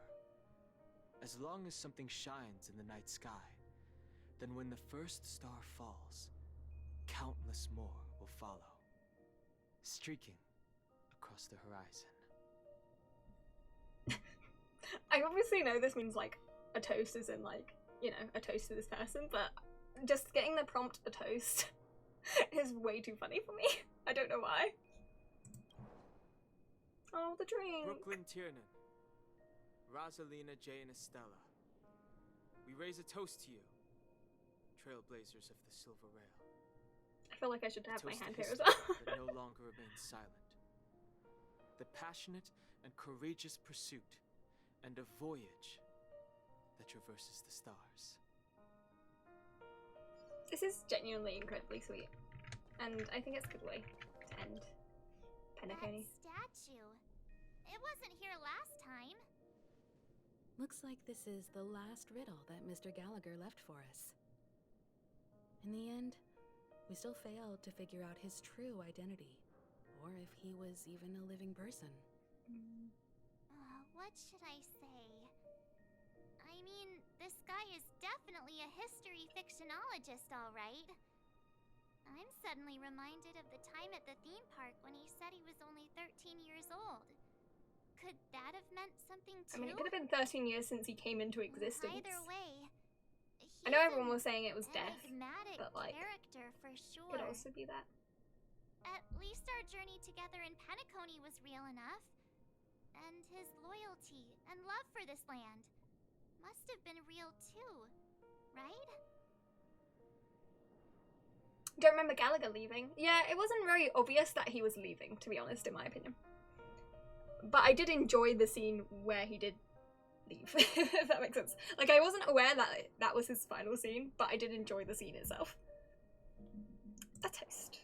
As long as something shines in the night sky, then when the first star falls, countless more will follow, streaking across the horizon. I obviously know this means like a toast is in like, you know, a toast to this person, but just getting the prompt a toast is way too funny for me. I don't know why. Oh, the drink. Brooklyn Tiernan, Rosalina, Jay, and Estella. We raise a toast to you, trailblazers of the Silver Rail. I feel like I should have my Toast hand to here as history well. that no longer remains silent. The passionate and courageous pursuit and a voyage that traverses the stars. This is genuinely incredibly sweet, and I think it's a good way to end Penacony. Statue. It wasn't here last time. Looks like this is the last riddle that Mr. Gallagher left for us. In the end, we still failed to figure out his true identity, or if he was even a living person. What should I say? I mean, this guy is definitely a history fictionologist, all right. I'm suddenly reminded of the time at the theme park when he said he was only 13 years old. Could that have meant something too? I mean, it could have been 13 years since he came into existence. Either way, I know everyone was saying it was death, enigmatic but like, character for sure. could also be that. At least our journey together in Penacony was real enough. And his loyalty and love for this land must have been real too, right? Don't remember Gallagher leaving. Yeah, it wasn't very obvious that he was leaving, to be honest, in my opinion. But I did enjoy the scene where he did leave, if that makes sense. Like, I wasn't aware that that was his final scene, but I did enjoy the scene itself. A toast.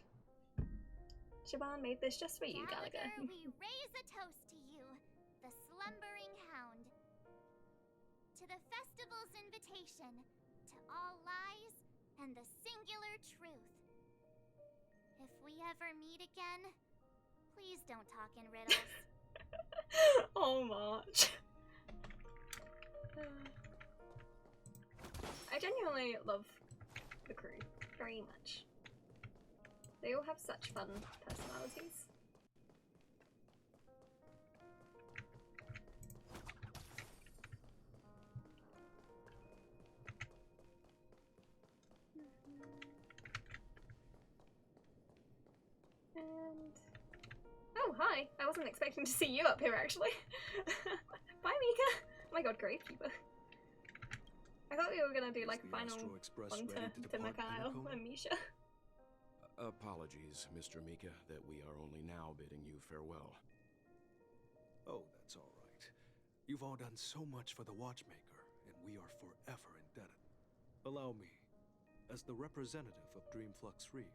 Siobhan made this just for you, Gallagher. We raise a toast to you, the slumbering hound. To the festival's invitation, to all lies and the singular truth. If we ever meet again, please don't talk in riddles. Oh, March. I genuinely love the crew very much. They all have such fun personalities. And oh, hi! I wasn't expecting to see you up here actually. Bye, Mika! Oh my god, Gravekeeper. I thought we were gonna do like a final one to Mikhail and Misha. Apologies, Mr. Mika, that we are only now bidding you farewell. Oh, that's all right. You've all done so much for the Watchmaker, and we are forever indebted. Allow me, as the representative of Dreamflux Reef,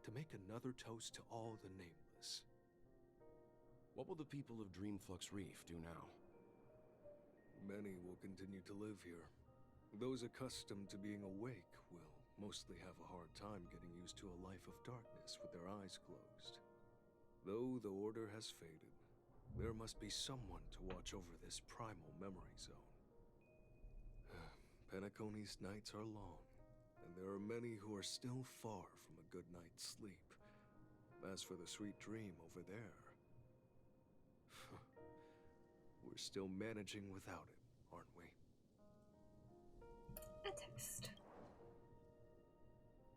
to make another toast to all the nameless. What will the people of Dreamflux Reef do now? Many will continue to live here. Those accustomed to being awake will mostly have a hard time getting used to a life of darkness with their eyes closed. Though the order has faded, there must be someone to watch over this primal memory zone. Penacony's nights are long, and there are many who are still far from a good night's sleep. As for the sweet dream over there, we're still managing without it, aren't we? A toast.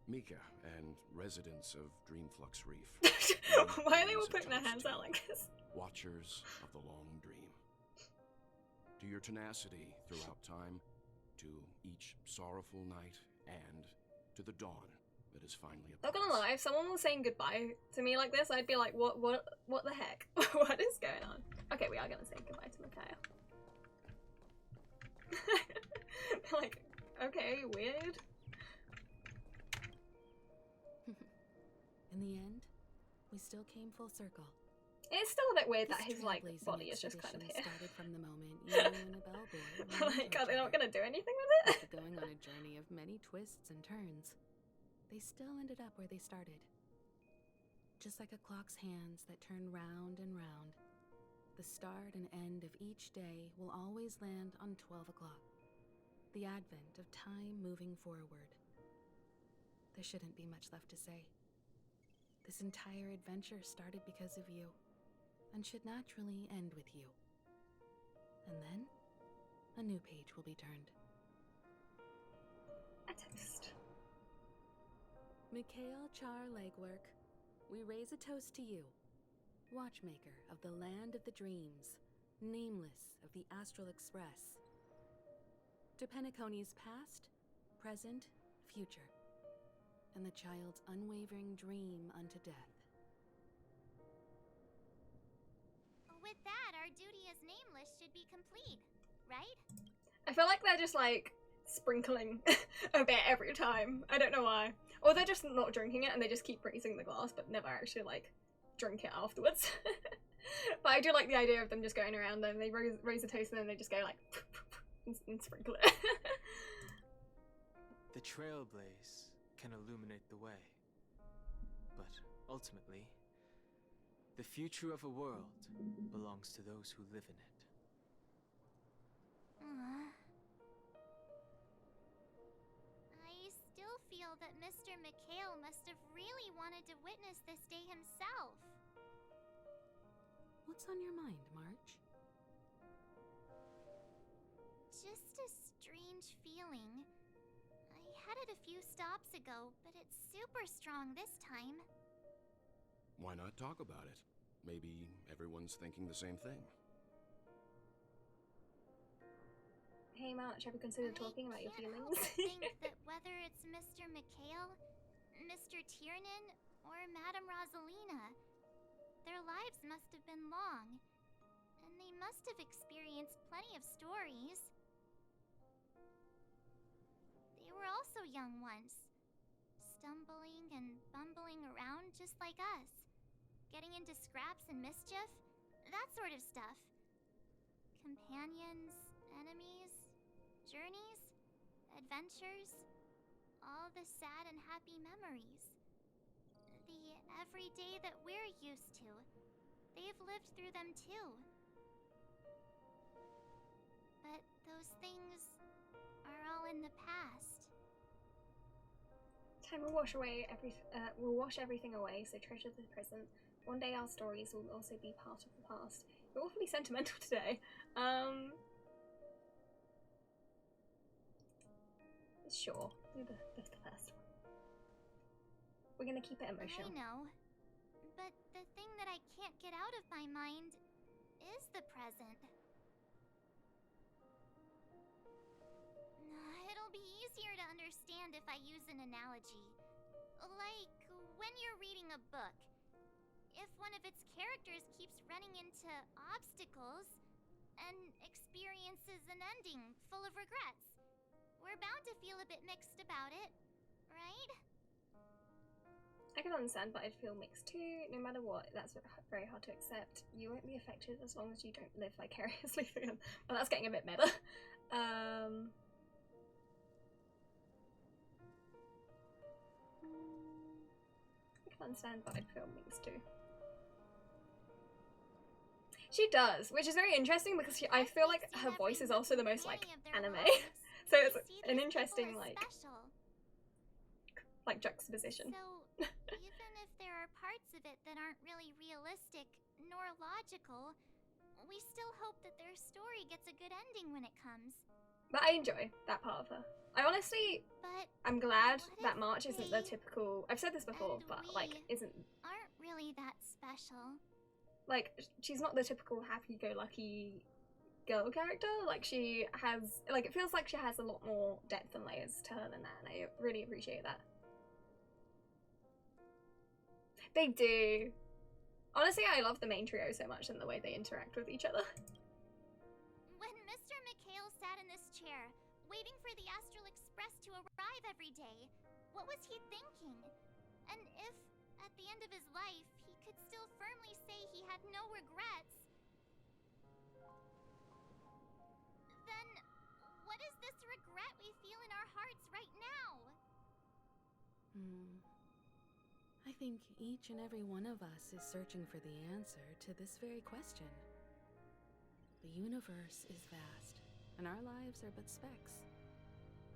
Mika and residents of Dreamflux Reef. Why are they all putting their hands out like this? Watchers of the long dream. To your tenacity throughout time, to each sorrowful night, and to the dawn that is finally upon Not gonna lie, if someone was saying goodbye to me like this, I'd be like, what the heck? What is going on? Okay, we are gonna say goodbye to Micaiah. Like, okay, weird. In the end, we still came full circle. It's still a bit weird that This his like trailblazing body is just kind of expedition here. started from the moment you and a bellboy Like, are they not gonna do anything with it? after going on a journey of many twists and turns. They still ended up where they started. Just like a clock's hands that turn round and round, the start and end of each day will always land on 12 o'clock. The advent of time moving forward. There shouldn't be much left to say. This entire adventure started because of you, and should naturally end with you. And then, a new page will be turned. A toast. Mikhail Char Legwork, we raise a toast to you, watchmaker of the land of the dreams, nameless of the Astral Express. To Penacony's past, present, future, and the child's unwavering dream unto death. With that, our duty as nameless should be complete, right? I feel like they're just like sprinkling a bit every time. I don't know why. Or they're just not drinking it and they just keep raising the glass but never actually like drink it afterwards. But I do like the idea of them just going around and they raise a toast and then they just go like and sprinkle it. The trailblaze can illuminate the way, but ultimately, the future of a world belongs to those who live in it. I still feel that Mr. Mikhail must have really wanted to witness this day himself. What's on your mind, March? Just a strange feeling. I had it a few stops ago, but it's super strong this time. Why not talk about it? Maybe everyone's thinking the same thing. Hey March, have you considered talking about your feelings? I think that whether it's Mr. Mikhail, Mr. Tiernan, or Madame Rosalina, their lives must have been long, and they must have experienced plenty of stories. They were also young once, stumbling and bumbling around just like us, getting into scraps and mischief, that sort of stuff. Companions, enemies, journeys, adventures, all the sad and happy memories. The everyday that we're used to, they've lived through them too. But those things are all in the past. Time will wash everything away, so treasure the present. One day our stories will also be part of the past. We're awfully sentimental today. Sure, do the first one. We're gonna keep it emotional. I know, but the thing that I can't get out of my mind is the present. It'll be easier to understand if I use an analogy. Like when you're reading a book. If one of its characters keeps running into obstacles and experiences an ending full of regrets, we're bound to feel a bit mixed about it, right? I can understand, but I'd feel mixed too. No matter what, that's very hard to accept. You won't be affected as long as you don't live vicariously through them. Well, that's getting a bit meta. I can understand, but I'd feel mixed too. She does, which is very interesting because I feel like her voice is also the most like anime. So it's an interesting like juxtaposition. So even if there are parts of it that aren't really realistic nor logical, we still hope that their story gets a good ending when it comes. But I enjoy that part of her. I honestly, I'm glad that March isn't the typical. I've said this before, but like, isn't aren't really that special. Like, she's not the typical happy-go-lucky girl character. Like, she has, like, it feels like she has a lot more depth and layers to her than that, and I really appreciate that. They do. Honestly, I love the main trio so much and the way they interact with each other. When Mr. McHale sat in this chair, waiting for the Astral Express to arrive every day, what was he thinking? And if, at the end of his life, he could still firmly say he had no regrets, then what is this regret we feel in our hearts right now? I think each and every one of us is searching for the answer to this very question. The universe is vast, and our lives are but specks.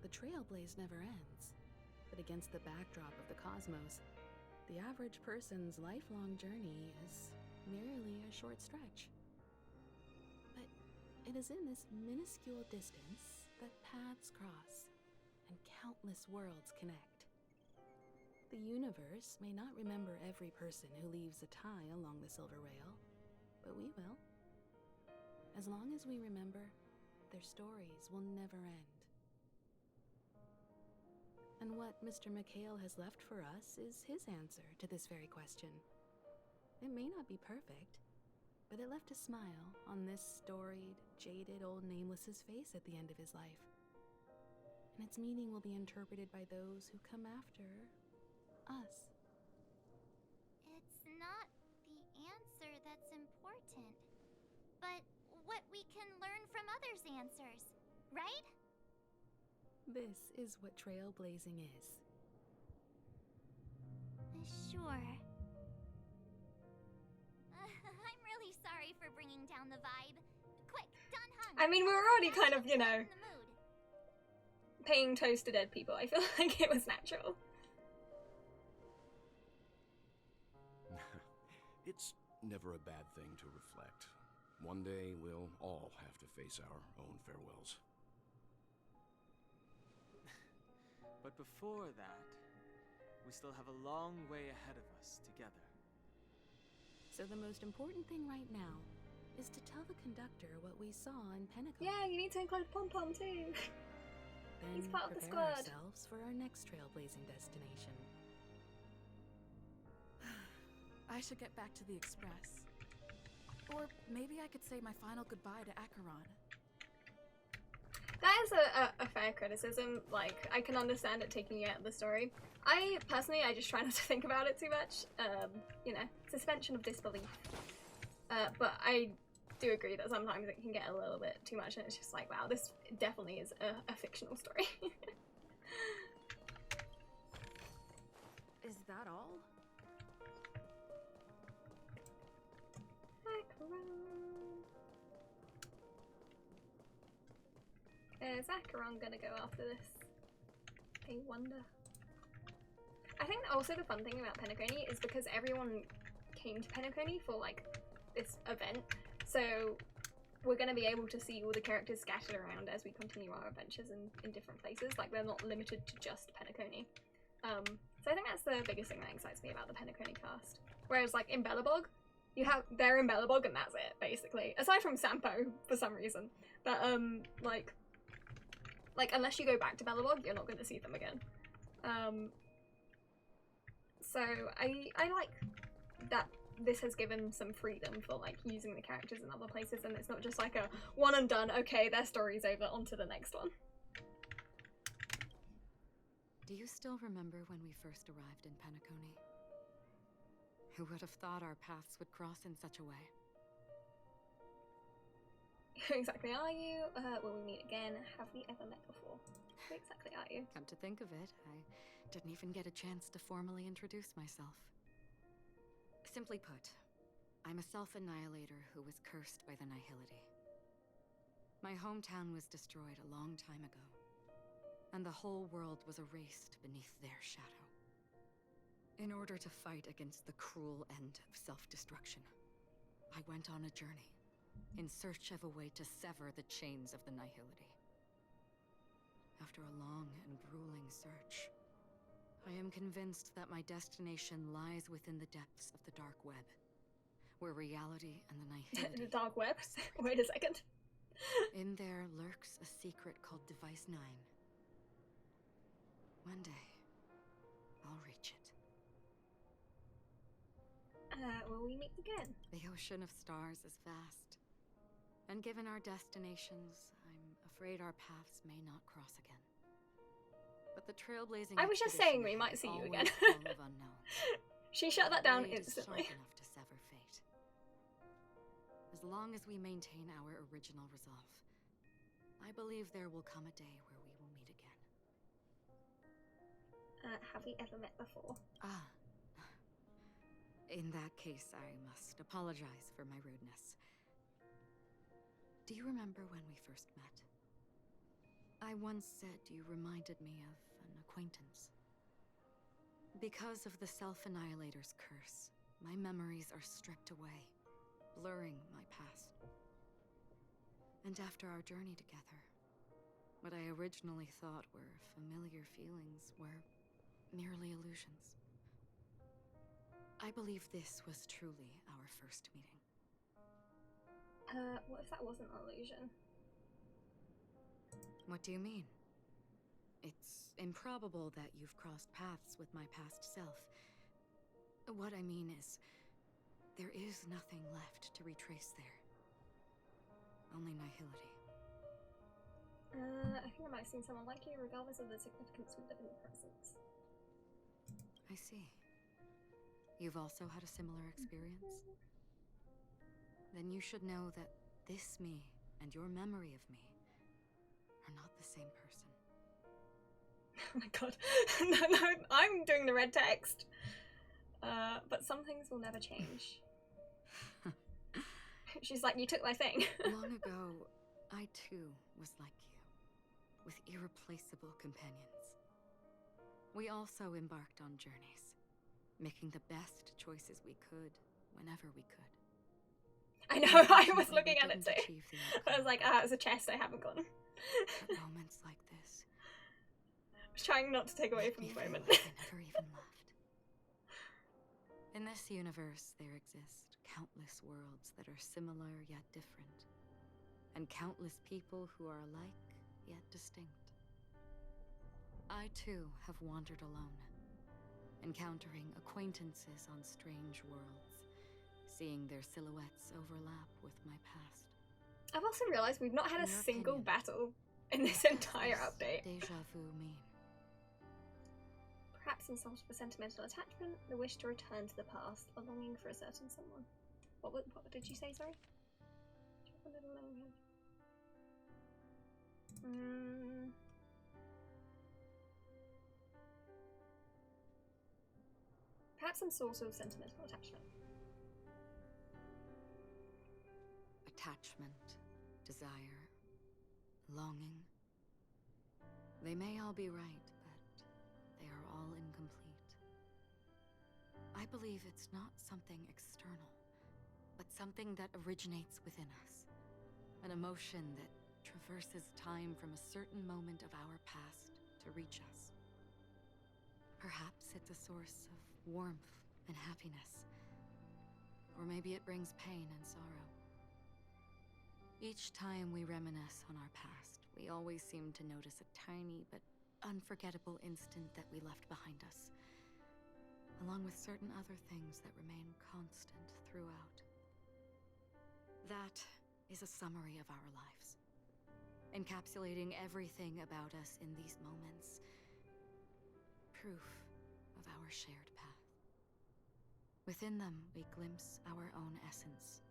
The trailblaze never ends, but against the backdrop of the cosmos, the average person's lifelong journey is merely a short stretch. But it is in this minuscule distance that paths cross and countless worlds connect. The universe may not remember every person who leaves a tie along the silver rail, but we will. As long as we remember, their stories will never end. And what Mr. McHale has left for us is his answer to this very question. It may not be perfect, but it left a smile on this storied, jaded old Nameless's face at the end of his life. And its meaning will be interpreted by those who come after us. It's not the answer that's important, but what we can learn from others' answers, right? This is what trailblazing is. Sure. I'm really sorry for bringing down the vibe. Quick, done hung. I mean, we were already kind of, you know, paying toast to dead people. I feel like it was natural. It's never a bad thing to reflect. One day we'll all have to face our own farewells. But before that, we still have a long way ahead of us together. So the most important thing right now is to tell the conductor what we saw in Pentecost. Yeah, you need to include Pom Pom too. Then He's part of the prepare squad. ourselves for our next trailblazing destination. I should get back to the Express. Or maybe I could say my final goodbye to Acheron. That is a fair criticism. Like, I can understand it taking you out of the story. I just try not to think about it too much. You know, suspension of disbelief. But I do agree that sometimes it can get a little bit too much, and it's just like, wow, this definitely is a fictional story. Is that all? Is Acheron gonna go after this? I wonder. I think also the fun thing about Penacony is because everyone came to Penacony for like this event, so we're gonna be able to see all the characters scattered around as we continue our adventures in different places. Like, they're not limited to just Penacony. So I think that's the biggest thing that excites me about the Penacony cast. Whereas like in Belobog, they're in Belobog and that's it, basically. Aside from Sampo, for some reason. But like unless you go back to Belobog, you're not going to see them again. So I like that this has given some freedom for like using the characters in other places, and it's not just like a one and done, okay, their story's over, on to the next one. Do you still remember when we first arrived in Penacony? Who would have thought our paths would cross in such a way? Who exactly are you? Will we meet again? Have we ever met before? Who exactly are you? Come to think of it, I didn't even get a chance to formally introduce myself. Simply put, I'm a self-annihilator who was cursed by the Nihility. My hometown was destroyed a long time ago, and the whole world was erased beneath their shadow. In order to fight against the cruel end of self-destruction, I went on a journey, in search of a way to sever the chains of the Nihility. After a long and grueling search, I am convinced that my destination lies within the depths of the dark web, where reality and the Nihility... The dark web? Wait a second. In there lurks a secret called Device 9. One day, I'll reach it. Will we meet again? The ocean of stars is vast. And given our destinations, I'm afraid our paths may not cross again. But the trailblazing I was just saying we might see you again. full of unknowns. She shut that down Blade is instantly. sharp enough to sever fate. As long as we maintain our original resolve, I believe there will come a day where we will meet again. Have we ever met before? Ah. In that case, I must apologize for my rudeness. Do you remember when we first met? I once said you reminded me of an acquaintance. Because of the Self-Annihilator's curse, my memories are stripped away, blurring my past. And after our journey together, what I originally thought were familiar feelings were merely illusions. I believe this was truly our first meeting. What if that wasn't an illusion? What do you mean? It's improbable that you've crossed paths with my past self. What I mean is, there is nothing left to retrace there. Only Nihility. I think I might have seen someone like you, regardless of the significance we live in the present. I see. You've also had a similar experience? Then you should know that this me and your memory of me are not the same person. Oh my god. No, I'm doing the red text. But some things will never change. She's like, you took my thing. Long ago, I too was like you, with irreplaceable companions. We also embarked on journeys, making the best choices we could, whenever we could. I know, I was looking at it too. I was like, it's a chest I haven't gotten. At moments like this, I was trying not to take away from the moment. I never even left. In this universe, there exist countless worlds that are similar yet different, and countless people who are alike yet distinct. I too have wandered alone, encountering acquaintances on strange worlds, seeing their silhouettes overlap with my past. I've also realised we've not had a single battle in this entire update. Deja vu mean? Perhaps some sort of a sentimental attachment, the wish to return to the past, a longing for a certain someone. What did you say, sorry? Perhaps some sort of sentimental attachment. Attachment, desire, longing. They may all be right, but they are all incomplete. I believe it's not something external, but something that originates within us. An emotion that traverses time from a certain moment of our past to reach us. Perhaps it's a source of warmth and happiness. Or maybe it brings pain and sorrow. Each time we reminisce on our past, we always seem to notice a tiny but unforgettable instant that we left behind us, along with certain other things that remain constant throughout. That is a summary of our lives, encapsulating everything about us in these moments. Proof of our shared path. Within them, we glimpse our own essence,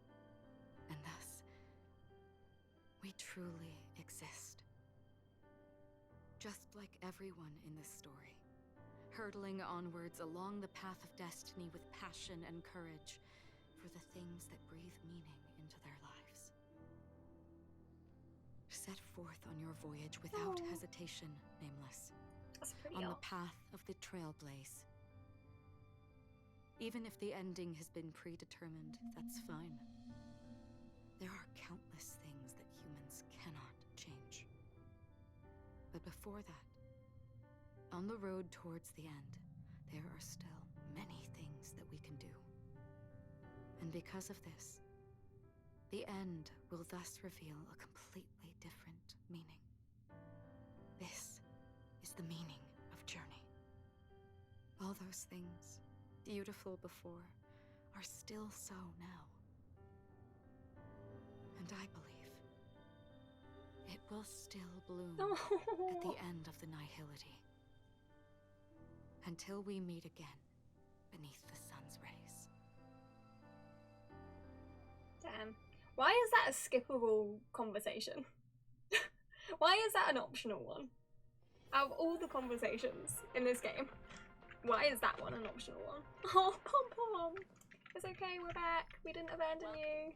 and thus, we truly exist. Just like everyone in this story, hurtling onwards along the path of destiny with passion and courage for the things that breathe meaning into their lives. Set forth on your voyage without hesitation, Nameless. That's pretty on the path of the Trailblaze. Even if the ending has been predetermined, that's fine. There are countless things that humans cannot change. But before that, on the road towards the end, there are still many things that we can do. And because of this, the end will thus reveal a completely different meaning. This is the meaning of journey. All those things, beautiful before, are still so now. And I believe it will still bloom at the end of the nihility. Until we meet again beneath the sun's rays. Damn. Why is that a skippable conversation? Why is that an optional one? Out of all the conversations in this game, why is that one an optional one? Oh, Pom Pom! It's okay, we're back. We didn't abandon you.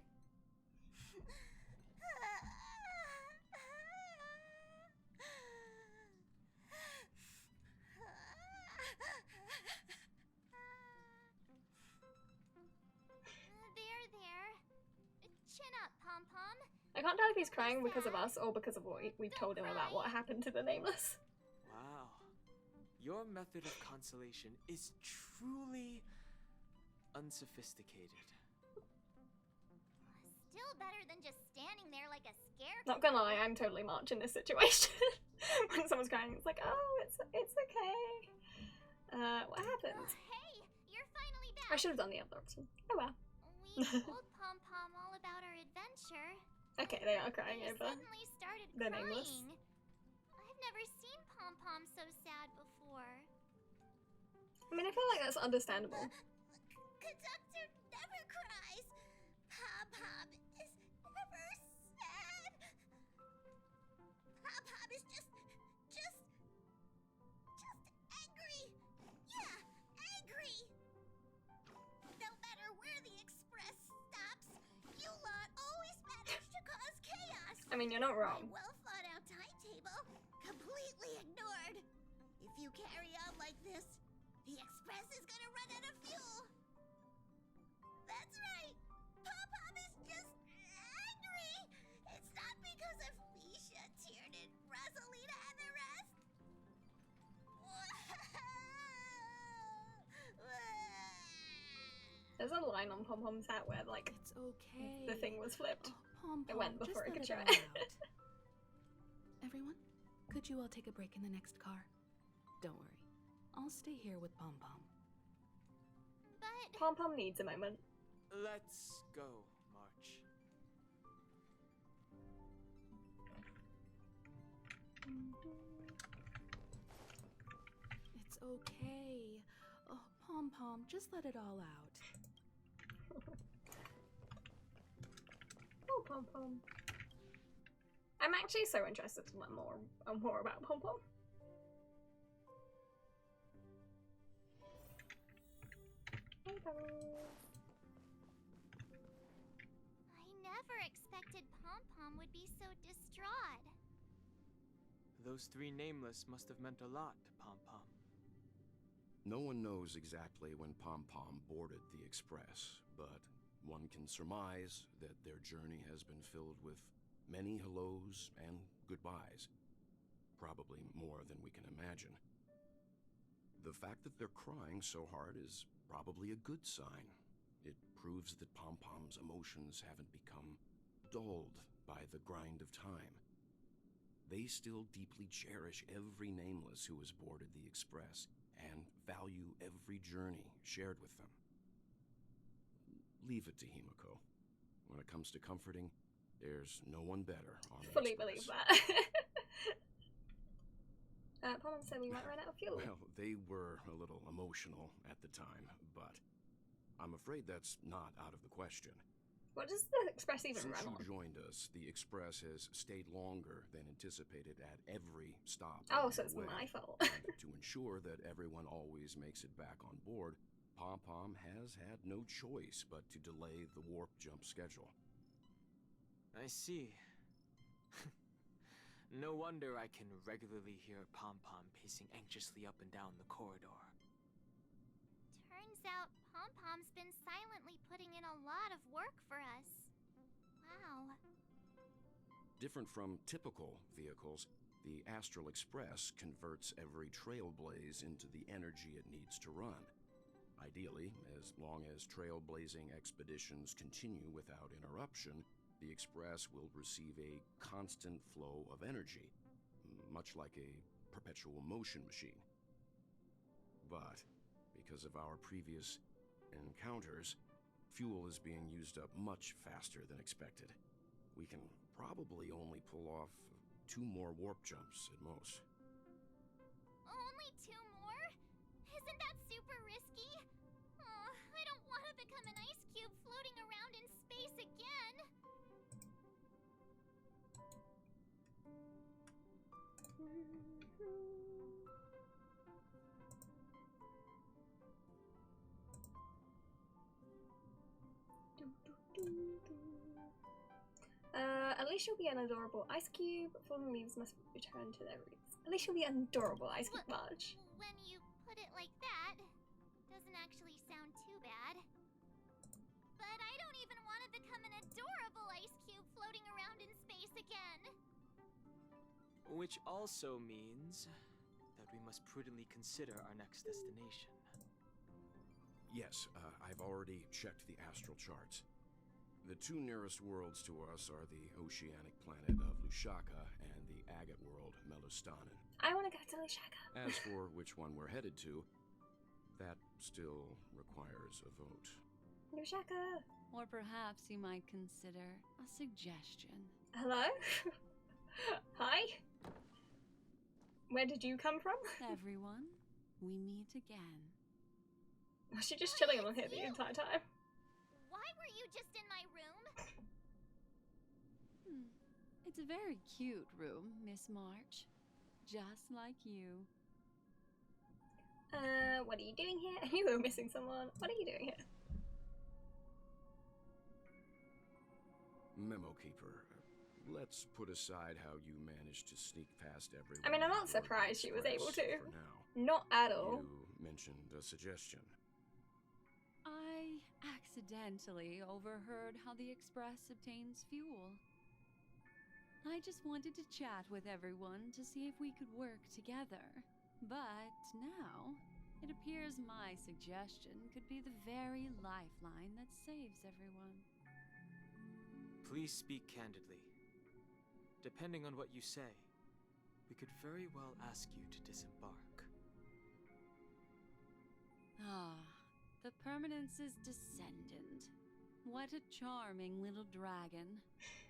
There. Chin up, Pom Pom. I can't tell if he's crying because of us or because of what we've told him about what happened to the Nameless. Wow. Your method of consolation is truly unsophisticated. Still better than just standing there like a scarecrow. Not gonna lie, I'm totally March in this situation. When someone's crying, it's like, oh, it's okay. What happened? Hey, you're finally back. I should have done the other option. Oh well. We told Pom Pom all about our adventure. Okay, they are crying They over suddenly started the crying. Nameless. I've never seen Pom Pom so sad before. I mean, I feel like that's understandable. Conductor never cries. Pom Pom is never sad. Pom Pom is just angry. Yeah, angry. No matter where the express stops, you lot always manage to cause chaos. I mean, you're not wrong. My well thought out timetable completely ignored. If you carry on like this, the express is gonna run out of fuel. That's right. Pom Pom is just angry. It's not because of Misha, Tiernan, Rosalina, and the rest. There's a line on Pom Pom's hat where, like, it's okay. The thing was flipped. Pom It Pom, went before just it could let show it it. all out. Everyone, could you all take a break in the next car? Don't worry, I'll stay here with Pom Pom. But Pom Pom needs a moment. Let's go, March. It's okay. Oh, Pom Pom, just let it all out. Oh, Pom Pom. I'm actually so interested to learn more about Pom Pom. Hey, Bubbles. I never expected Pom Pom would be so distraught. Those three Nameless must have meant a lot to Pom Pom. No one knows exactly when Pom Pom boarded the express, but one can surmise that their journey has been filled with many hellos and goodbyes. Probably more than we can imagine. The fact that they're crying so hard is probably a good sign. It proves that Pom Pom's emotions haven't become dulled by the grind of time. They still deeply cherish every Nameless who has boarded the express and value every journey shared with them. Leave it to Himiko. When it comes to comforting, there's no one better on the Fully express. believe that. Pom Pom said we might run out of fuel. Well, they were a little emotional at the time, but I'm afraid that's not out of the question. What does the express even Since run you on? joined us, the express has stayed longer than anticipated at every stop. Oh, along so the it's way. my fault. And to ensure that everyone always makes it back on board, Pom Pom has had no choice but to delay the warp jump schedule. I see. No wonder I can regularly hear Pom Pom pacing anxiously up and down the corridor. Turns out Pom Pom's been silently putting in a lot of work for us. Wow. Different from typical vehicles, the Astral Express converts every trailblaze into the energy it needs to run. Ideally, as long as trailblazing expeditions continue without interruption, the Express will receive a constant flow of energy, much like a perpetual motion machine. But, because of our previous encounters, fuel is being used up much faster than expected. We can probably only pull off 2 more warp jumps at most. Only 2 more? Isn't that super risky? Oh, I don't want to become an ice cube floating around in space again. At least you'll be an adorable ice cube. Fallen leaves must return to their roots. At least you'll be an adorable ice cube, Marge. When you put it like that, doesn't actually sound too bad. But I don't even want to become an adorable ice cube floating around in space again. Which also means that we must prudently consider our next destination. Yes, I've already checked the astral charts. The 2 nearest worlds to us are the oceanic planet of Lushaka and the agate world, Melostanin. I want to go to Lushaka. As for which one we're headed to, that still requires a vote. Lushaka! Or perhaps you might consider a suggestion. Hello? Hi? Where did you come from? Everyone, we meet again. Was she just chilling on here the entire time? Why were you just in my room? It's a very cute room, Miss March. Just like you. What are you doing here? You were missing someone. What are you doing here? Memo Keeper, let's put aside how you managed to sneak past everyone. I mean, I'm not surprised she was able to. For now. Not at all. You mentioned a suggestion. I accidentally overheard how the Express obtains fuel. I just wanted to chat with everyone to see if we could work together. But now, it appears my suggestion could be the very lifeline that saves everyone. Please speak candidly. Depending on what you say, we could very well ask you to disembark. The Permanence's descendant. What a charming little dragon,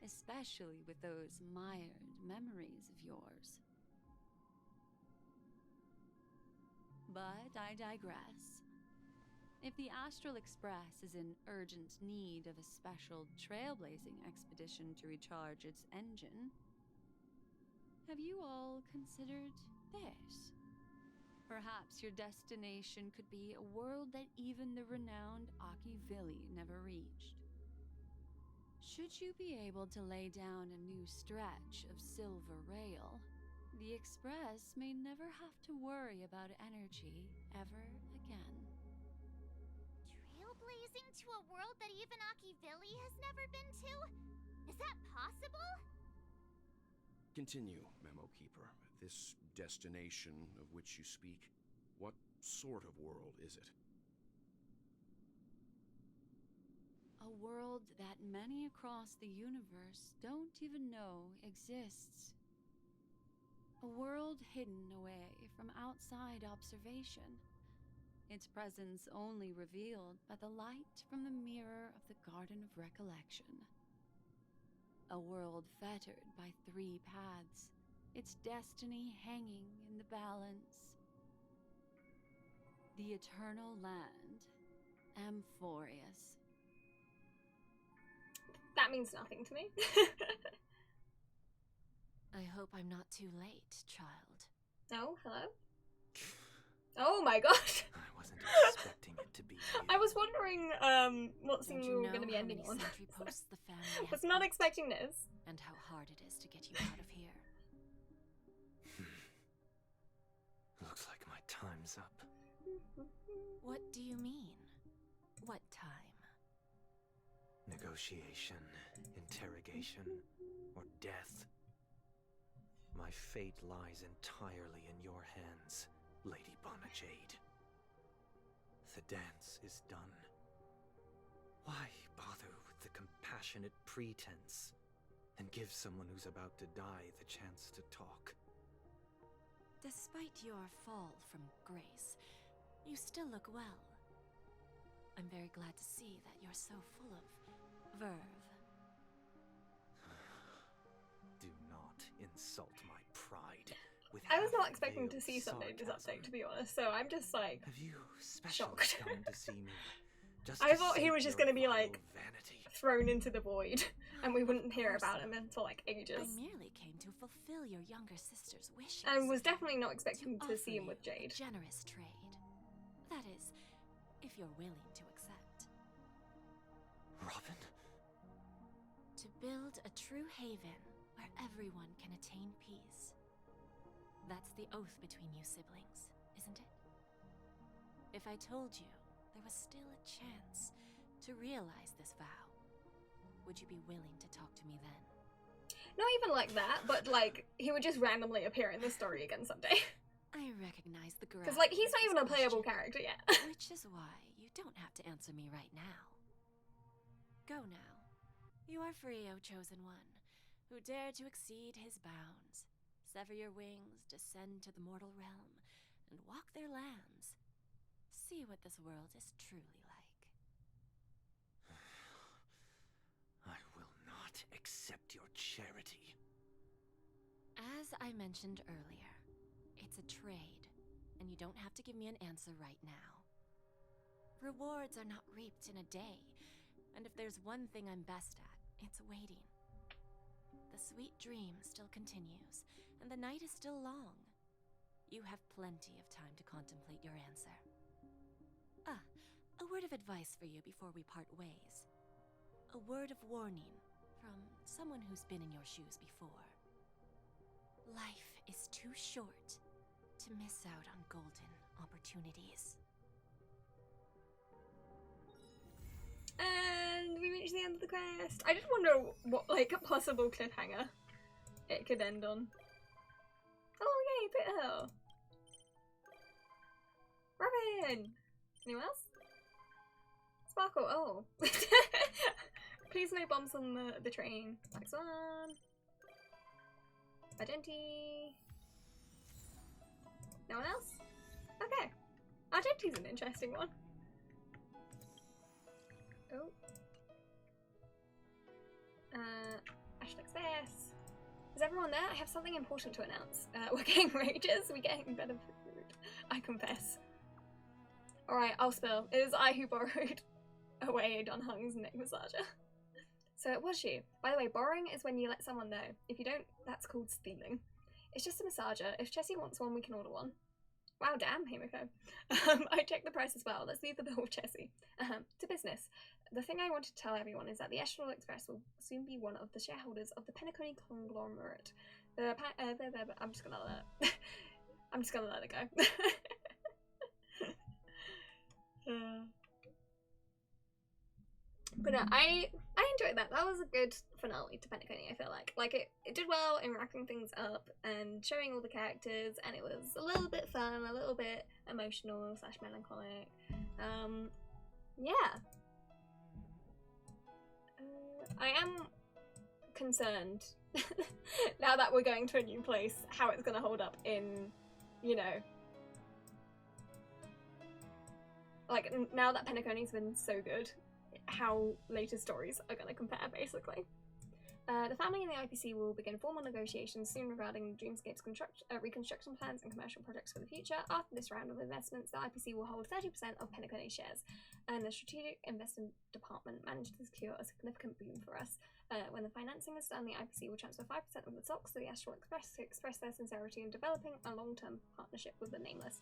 especially with those mired memories of yours. But I digress. If the Astral Express is in urgent need of a special trailblazing expedition to recharge its engine, have you all considered this? Perhaps your destination could be a world that even the renowned Akivili never reached. Should you be able to lay down a new stretch of silver rail, the Express may never have to worry about energy ever again. Trailblazing to a world that even Akivili has never been to? Is that possible? Continue, Memo Keeper. This destination of which you speak, what sort of world is it? A world that many across the universe don't even know exists. A world hidden away from outside observation. Its presence only revealed by the light from the mirror of the Garden of Recollection. A world fettered by 3 paths, its destiny hanging in the balance. The Eternal Land, Amphorius. That means nothing to me. I hope I'm not too late, child. Oh, hello? Oh my god! I wasn't expecting it to be you. I was wondering what scene we were going to be ending on. I was not expecting this. And how hard it is to get you out of here. Looks like my time's up. What do you mean? What time? Negotiation, interrogation, or death. My fate lies entirely in your hands, Lady Bonajade. The dance is done. Why bother with the compassionate pretense and give someone who's about to die the chance to talk? Despite your fall from grace, you still look well. I'm very glad to see that you're so full of verve. Do not insult my pride with I was not expecting half-veiled to see Sunday in this sarcasm. update, to be honest, so I'm just like Have you specially shocked. come to see me? Just I to thought he sate was just your going to be vile like vanity? thrown into the void and we wouldn't hear about him until like ages. I merely came to fulfill your younger sister's wishes. And was definitely not expecting to see him offer with Jade. a generous trade. That is, if you're willing to accept. Robin? To build a true haven where everyone can attain peace. That's the oath between you siblings, isn't it? If I told you there was still a chance to realize this vow, would you be willing to talk to me then? Not even like that, but like he would just randomly appear in the story again someday. I recognize the gravity. Because like he's not of even a this playable question, character yet. which is why you don't have to answer me right now. Go now. You are free, O Chosen One, who dare to exceed his bounds, sever your wings, descend to the mortal realm, and walk their lands. See what this world is truly like. I will not accept your charity. As I mentioned earlier, it's a trade, and you don't have to give me an answer right now. Rewards are not reaped in a day, and if there's one thing I'm best at, it's waiting. The sweet dream still continues, and the night is still long. You have plenty of time to contemplate your answer. A word of advice for you before we part ways. A word of warning from someone who's been in your shoes before. Life is too short to miss out on golden opportunities. And we reached the end of the quest. I just wonder what like a possible cliffhanger it could end on. Oh yay, Pit Hill. Robin! Anyone else? Sparkle, oh. Please no bombs on the train. Next one. Argenti. No one else? Okay. Argenti's an interesting one. Oh. Hashtag space. Is everyone there? I have something important to announce. We're getting rages. We're getting better food. I confess. Alright, I'll spill. It was I who borrowed away Don Hung's neck massager. So it was you. By the way, borrowing is when you let someone know. If you don't, that's called stealing. It's just a massager. If Chessy wants one, we can order one. Wow, damn, Himiko. I checked the price as well. Let's leave the bill with Chessy. To business. The thing I wanted to tell everyone is that the Astral Express will soon be one of the shareholders of the Penacony conglomerate. I'm just gonna let I'm just gonna let it go. But no, I enjoyed that. That was a good finale to Penacony, I feel like. Like, it did well in wrapping things up and showing all the characters, and it was a little bit fun, a little bit emotional / melancholic. Yeah. I am concerned, now that we're going to a new place, how it's going to hold up in, you know, like, now that Penacony's been so good, how later stories are going to compare, basically. The family and the IPC will begin formal negotiations soon regarding Dreamscape's reconstruction plans and commercial projects for the future. After this round of investments, the IPC will hold 30% of Penacony shares, and the Strategic Investment Department managed to secure a significant boon for us. When the financing is done, the IPC will transfer 5% of the stocks to the Astral Express to express their sincerity in developing a long-term partnership with the Nameless.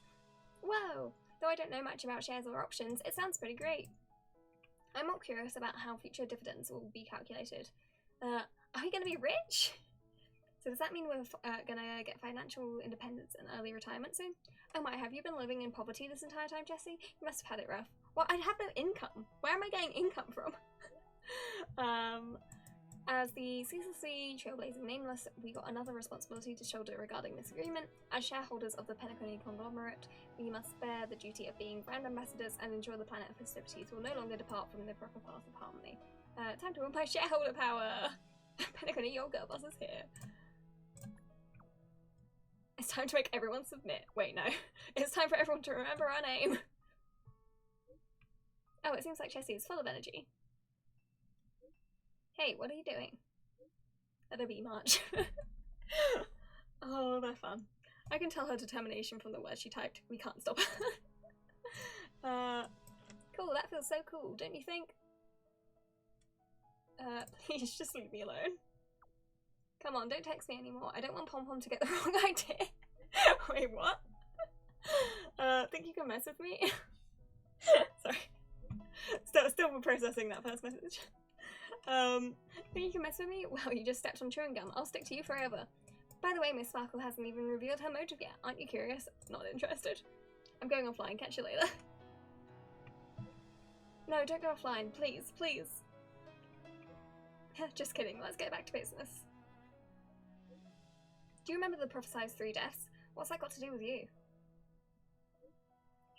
Whoa! Though I don't know much about shares or options, it sounds pretty great. I'm more curious about how future dividends will be calculated. Are we going to be rich? So does that mean we're going to get financial independence and early retirement soon? Oh my, have you been living in poverty this entire time, Chessy? You must have had it rough. Well, I have no income. Where am I getting income from? As the ceaselessly trailblazing Nameless, we got another responsibility to shoulder regarding this agreement. As shareholders of the Penacony conglomerate, we must bear the duty of being brand ambassadors and ensure the planet of festivities will no longer depart from the proper path of harmony. Time to win my shareholder power! Penacony, your girl boss is here. It's time to make everyone submit. Wait, no. It's time for everyone to remember our name. Oh, it seems like Chessy is full of energy. Hey, what are you doing? That'll be much. Oh, they're fun. I can tell her determination from the words she typed. We can't stop her. Cool, that feels so cool, don't you think? Please, just leave me alone. Come on, don't text me anymore. I don't want Pom Pom to get the wrong idea. Wait, what? Think you can mess with me? Sorry. Still processing that first message. Think you can mess with me? Well, you just stepped on chewing gum. I'll stick to you forever. By the way, Miss Sparkle hasn't even revealed her motive yet. Aren't you curious? Not interested. I'm going offline. Catch you later. No, don't go offline. Please, please. Just kidding. Let's get back to business. Do you remember the prophesized 3 deaths? What's that got to do with you?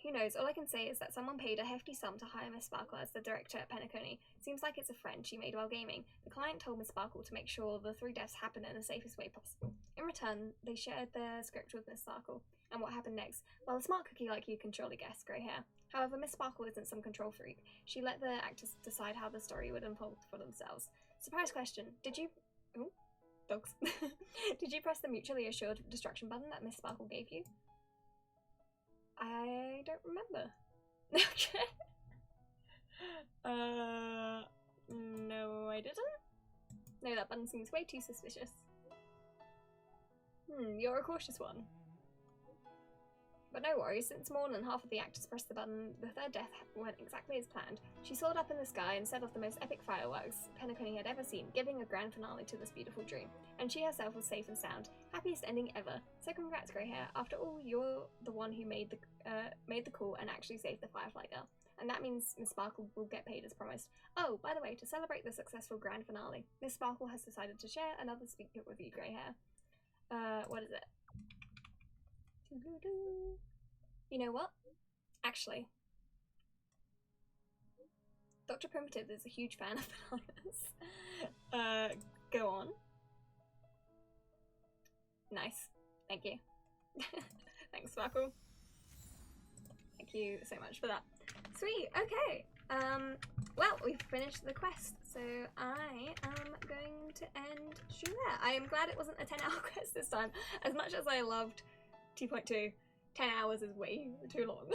Who knows? All I can say is that someone paid a hefty sum to hire Miss Sparkle as the director at Penacony. Seems like it's a friend she made while gaming. The client told Miss Sparkle to make sure the 3 deaths happened in the safest way possible. In return, they shared their script with Miss Sparkle. And what happened next? Well, a smart cookie like you can surely guess, grey hair. However, Miss Sparkle isn't some control freak. She let the actors decide how the story would unfold for themselves. Surprise question. Did you... Ooh, dogs. Did you press the mutually assured destruction button that Miss Sparkle gave you? I don't remember. Okay. No, I didn't. No, that button seems way too suspicious. You're a cautious one. But no worries, since more than half of the actors pressed the button, the 3rd death went exactly as planned. She soared up in the sky and set off the most epic fireworks Penacony had ever seen, giving a grand finale to this beautiful dream. And she herself was safe and sound. Happiest ending ever. So congrats, grey hair. After all, you're the one who made the call and actually saved the Firefly girl. And that means Miss Sparkle will get paid as promised. Oh, by the way, to celebrate the successful grand finale, Miss Sparkle has decided to share another secret with you, grey hair. What is it? You know what? Actually, Dr. Primitive is a huge fan of bananas. Go on. Nice. Thank you. Thanks, Sparkle. Thank you so much for that. Sweet, okay. Well, we've finished the quest, so I am going to end stream there. I am glad it wasn't a 10-hour quest this time. As much as I loved 2.2, 10 hours is way too long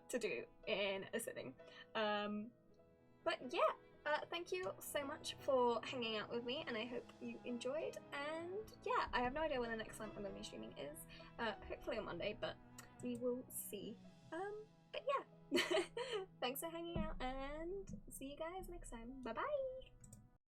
to do in a sitting. But yeah, thank you so much for hanging out with me, and I hope you enjoyed. And yeah, I have no idea when the next time I'm going to be streaming is. Hopefully on Monday, but we will see. But yeah, thanks for hanging out, and see you guys next time. Bye bye!